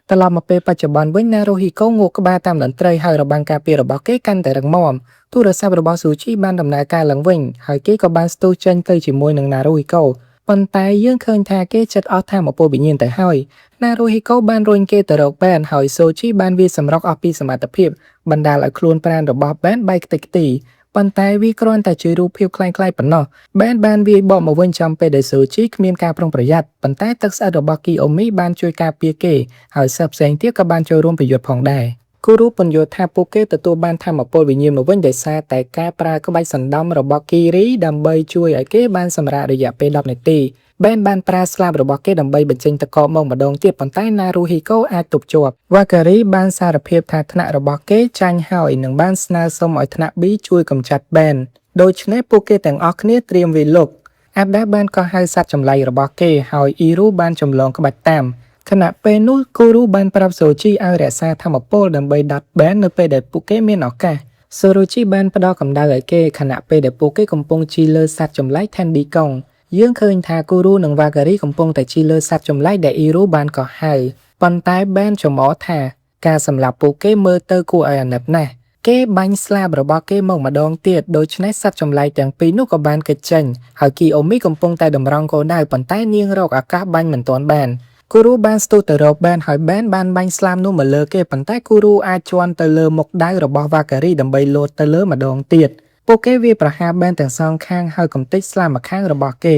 ត្រឡប់មកពេលបច្ចុប្បន្នវិញណារូហ៊ីកូងក់ក្បាលតាមតន្ត្រីហើយរបាំងការពាររបស់គេកាន់តែរឹងមាំទូរស័ព្ទរបស់ស៊ូជីបានដំណើរការឡើងវិញហើយគេក៏បានស្ទុះចេញទៅជាមួយនឹងណារូហ៊ីកូប៉ុន្តែយើងឃើញថាគេចិត្តអស់ថាមពលវិញ្ញាណទៅហើយណារូហ៊ីកូបានរុញគេទៅរកបែនហើយសូជីបានវាសម្រុកអស់ពីសមត្ថភាពបណ្ដាលឲ្យខ្លួនប្រាណរបស់បែនបែកខ្ទេចខ្ទីប៉ុន្តែវាគ្រាន់តែជារូបភាពคล้ายប៉ុណ្ណោះបែនបានវាយបកមកវិញចំពេលដែលសូជីគ្មានការប្រុងប្រយ័ត្នប៉ុន្តែទឹកស្អិតរបស់គីអូមីបានជួយការពារគេហើយសិស្សផ្សេងទៀតក៏បានចូលរួមប្រយុទ្ធផងដែរគូរូបញ្យល់ថាពួកគេទទួលបានធម្មពលវិញ្ញាណមកវិញដោយសារតែការប្រើក្បាច់សណ្ដំរបស់គីរីដើម្បីជួយឲ្យគេបានសម្រាករយៈពេល10នាទីបែនបានប្រើស្លាបរបស់គេដើម្បីបញ្ចេញតកមកម្ដងទៀតប៉ុន្តែណារូហ៊ីកូអាចទប់ជាប់វ៉ាការីបានសារភាពថាថ្នាក់របស់គេចាញ់ហើយនឹងបានស្នើសុំឲ្យថ្នាក់ B ជួយកម្ចាត់បែនដូច្នេះពួកគេទាំងអស់គ្នាត្រៀមវាយលុកអាប់ដាបានកោះហៅសត្វចម្លែករបស់គេហើយអ៊ីរូបានចម្លងក្បាច់តាមខណៈពេលនោះគូរូបានប្រាប់សូជីឲ្យរក្សាធម្មពលដើម្បីដាត់បែននៅពេលដែលពួកគេមានឱកាសសូរូជីបានផ្ដល់កម្ដៅឲ្យគេខណៈពេលដែលពួកគេកំពុងជិះលើសត្វចម្លែកថែនឌីកុងយើងឃើញថាគូរូនិងវ៉ាការីកំពុងតែជិះលើសត្វចម្លែកដែលអ៊ីរូបានកោះហៅប៉ុន្តែបែនចំអកថា ការសម្លាប់ពួកគេមើលទៅគួរឲ្យអាណិតណាស់គេបាញ់ស្លាបរបស់គេមកម្ដងទៀតដូច្នេះសត្វចម្លែកទាំងពីរនោះក៏បានគេចចេញហើយគីអូមីកំពុងតែតម្រង់គោលដៅប៉ុន្តែនាងរកឱកាសបាញ់មិនទាន់បានគូរូបានស្ទុះទៅរកបែនហើយបែនបានបាញ់ស្លាមនោះមកលើគេប៉ុន្តែគូរូអាចជន់ទៅលើមុខដៃរបស់វ៉ាការីដើម្បីលោតទៅលើម្ដងទៀតពួកគេវាប្រហារបែនទាំងសងខាងហើយកំទេចស្លាមម្ខាងរបស់គេ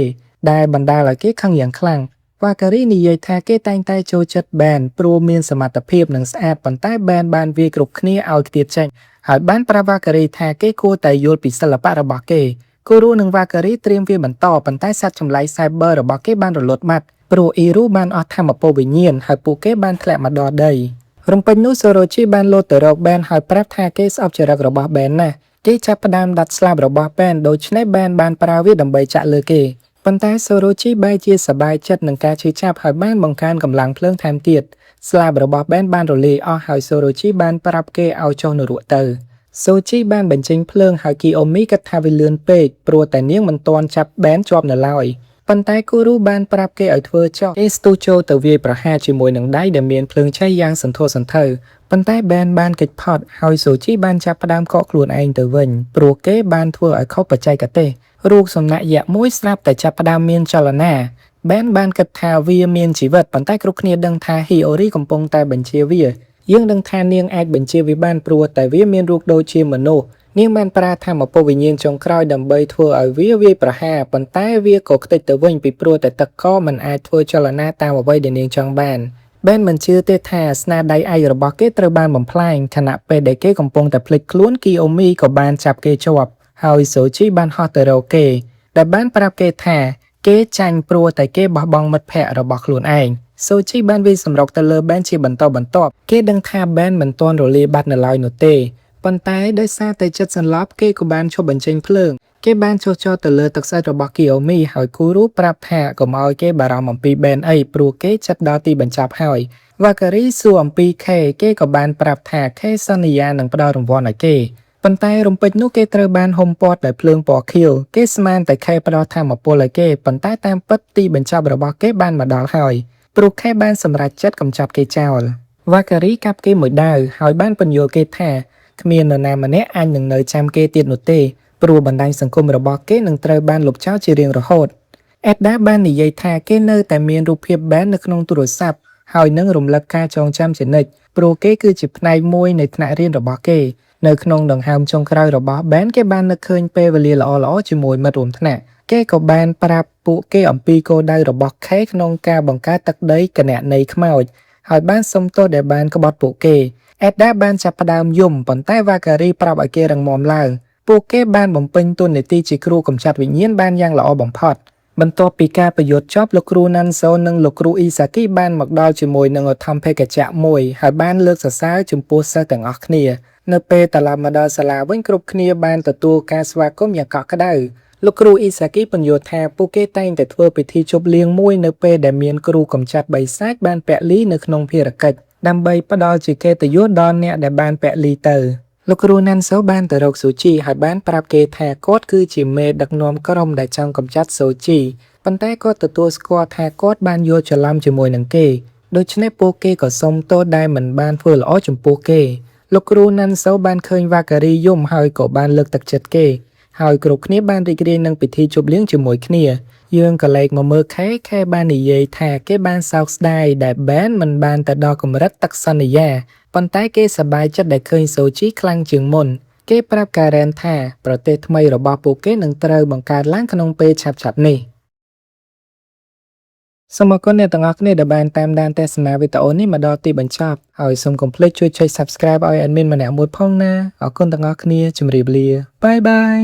ដែលបណ្ដាលឲ្យគេខឹងយ៉ាងខ្លាំងវ៉ាការីនិយាយថាគេតែងតែចូលចិត្តបែនព្រោះមានសមត្ថភាពនិងស្អាតប៉ុន្តែបែនបានវាយគ្រប់គ្នាឲ្យខ្ទាតចេញហើយបានប្រាប់វ៉ាការីថាគេគួរតែយល់ពីសិល្បៈរបស់គេគូរូនិងវ៉ាការីត្រៀមវាបន្តប៉ុន្តែសត្វចម្លែក Cyber របស់គេបានរលត់បាត់ព្រោះអ៊ីរូបានអស់ធម៌ពលវិញ្ញាណហើយពួកគេបានធ្លាក់មកដល់ដីរំពេចនោះសូរ៉ូជីបានលោតទៅរកបែនហើយប្រាប់ថាគេស្អប់ចរិតរបស់បែនណាស់គេចាប់ផ្ដើមដាត់ស្លាបរបស់បែនដូច្នេះបែនបានប្រើវាដើម្បីចាក់លើគេប៉ុន្តែសូរ៉ូជីបែរជាសប្បាយចិត្តនឹងការឈឺចាប់ហើយបានបង្កើនកម្លាំងភ្លើងថែមទៀតស្លាបរបស់បែនបានរលាយអស់ហើយសូរ៉ូជីបានប្រាប់គេឲ្យចុះនរកទៅសូជីបានបញ្ចេញភ្លើងហើយគីអូមីគិតថាវាលឿនពេកព្រោះតែនាងមិនទាន់ចាប់បែនជាប់នៅឡើយប៉ុន្តែគូរូបានប្រាប់គេឲ្យធ្វើចុះគេស្ទុះចូលទៅវាយប្រហារជាមួយនឹងដៃដែលមានភ្លើងឆេះយ៉ាងសន្ធោសន្ធៅប៉ុន្តែបែនបានគេចផុតហើយសូជីបានចាប់ផ្ដើមកកខ្លួនឯងទៅវិញព្រោះគេបានធ្វើឲ្យខុសបច្ចេកទេសរូបសំណាកយក្សមួយស្រាប់តែចាប់ផ្ដើមមានចលនាបែនបានគិតថាវាមានជីវិតប៉ុន្តែគ្រប់គ្នាដឹងថាហ៊ីអូរីកំពុងតែបញ្ជាវាយើងដឹងថានាងអាចបញ្ជាវាបានព្រោះតែវាមានរូបដូចជាមនុស្សនាងបានប្រើធម៌ពលវិញ្ញាណចុងក្រោយដើម្បីធ្វើឲ្យវាវាយប្រហារប៉ុន្តែវាក៏ខ្ទេចទៅវិញពីព្រោះតែទឹកកកមិនអាចធ្វើចលនាតាមអ្វីដែលនាងចង់បានបែនមិនជឿទេថាស្នាដៃឯករបស់គេត្រូវបានបំផ្លាញខណៈពេលដែលគេកំពុងតែភ្លេចខ្លួនគីអូមីក៏បានចាប់គេជាប់ហើយសូជីបានហោះទៅរកគេដែលបានប្រាប់គេថាគេចាញ់ព្រោះតែគេបោះបង់មិត្តភ័ក្តិរបស់ខ្លួនឯងសូជីបានវាយសម្រុកទៅលើបែនជាបន្តបន្ទាប់គេដឹងថាបែនមិនទាន់រលាយបាត់នៅឡើយនោះទេប៉ុន្តែដោយសារតែចិត្តសន្លប់គេក៏បានឈប់បញ្ចេញភ្លើងគេបានចុះចោលទៅលើទឹកស្អិតរបស់គីអូមីហើយគូរូប្រាប់ថាកុំឲ្យគេបារម្ភអំពីបែនអីព្រោះគេចិត្តដល់ទីបញ្ចប់ហើយវ៉ាការីសួរអំពីខេគេក៏បានប្រាប់ថាខេសន្យានឹងផ្ដល់រង្វាន់ឲ្យគេប៉ុន្តែរំពេចនោះគេត្រូវបានហុំព័ទ្ធដោយភ្លើងពណ៌ខៀវគេស្មានតែខេផ្ដល់ធម៌ពលឲ្យគេប៉ុន្តែតាមពិតទីបញ្ចប់របស់គេបានមកដល់ហើយព្រោះខេបានសម្រេចចិត្តកម្ចាត់គេចោលវ៉ាការីកាប់គេមួយដាវហើយបានបញ្យល់គេថាគ្មាននរណាម្នាក់អាចនឹងនៅចាំគេទៀតនោះទេព្រោះបណ្ដាញសង្គមរបស់គេនឹងត្រូវបានលុបចោលជារៀងរហូតអេដាបាននិយាយថាគេនៅតែមានរូបភាពបែននៅក្នុងទូរស័ព្ទហើយនឹងរំលឹកការចងចាំជានិច្ចព្រោះគេគឺជាផ្នែកមួយនៃថ្នាក់រៀនរបស់គេនៅក្នុងដង្ហើមចុងក្រោយរបស់បែនគេបាននឹកឃើញពេលវេលាល្អៗជាមួយមិត្តរួមថ្នាក់គេក៏បានប្រាប់ពួកគេអំពីគោលដៅរបស់ខេក្នុងការបង្កើតទឹកដីគណនេយ្យខ្មោចហើយបានសុំទោសដែលបានក្បត់ពួកគេអេដាបានចាប់ផ្ដើមយំប៉ុន្តែវ៉ាការីប្រាប់ឲ្យគេរឹងមាំឡើងពួកគេបានបំពេញតួនាទីជាគ្រូកម្ចាត់វិញ្ញាណបានយ៉ាងល្អបំផុតបន្ទាប់ពីការប្រយុទ្ធចប់លោកគ្រូណាន់សូនិងលោកគ្រូអ៊ីសាគីបានមកដល់ជាមួយនឹងឧត្តមភេកជ្ជៈមួយហើយបានលើកសរសើរចំពោះសិស្សទាំងអស់គ្នានៅពេលត្រឡប់មកដល់សាលាវិញគ្រប់គ្នាបានទទួលការស្វាគមន៍យ៉ាងកក់ក្ដៅលោកគ្រូអ៊ីសាគីបញ្យល់ថាពួកគេតែងតែធ្វើពិធីជប់លៀងមួយនៅពេលដែលមានគ្រូកម្ចាត់បិសាចបានពលីនៅក្នុងភារកិច្ចដើម្បីផ្ដល់ជាកិត្តិយសដល់អ្នកដែលបានពលីទៅលោកគ្រូណាន់សូបានទៅរកសូជីហើយបានប្រាប់គេថាគាត់គឺជាមេដឹកនាំក្រុមដែលចង់កម្ចាត់សូជីប៉ុន្តែគាត់ទទួលស្គាល់ថាគាត់បានយល់ច្រឡំជាមួយនឹងគេដូច្នេះពួកគេក៏សុំទោសដែលមិនបានធ្វើល្អចំពោះគេលោកគ្រូណាន់សូបានឃើញវ៉ាការីយំហើយក៏បានលើកទឹកចិត្តគេហើយគ្រប់គ្នាបានរីករាយនឹងពិធីជប់លៀងជាមួយគ្នាយើងក៏លេចមកមើលខេបាននិយាយថាគេបានសោកស្ដាយដែលបែនមិនបានទៅដល់កម្រិតទឹកសន្យាប៉ុន្តែគេសប្បាយចិត្តដែលឃើញសូជីខ្លាំងជាងមុនគេប្រាប់ការ៉ែនថាប្រទេសថ្មីរបស់ពួកគេនឹងត្រូវបង្កើតឡើងក្នុងពេលឆាប់ៗនេះសូមអរគុណអ្នកទាំងអស់គ្នាដែលបានតាមដានទស្សនាវីដេអូនេះមកដល់ទីបញ្ចប់ហើយសូមកុំភ្លេចជួយចុច Subscribe ឲ្យ admin ម្នាក់មួយផងណាអរគុណទាំងអស់គ្នាជម្រាបលាបាយបាយ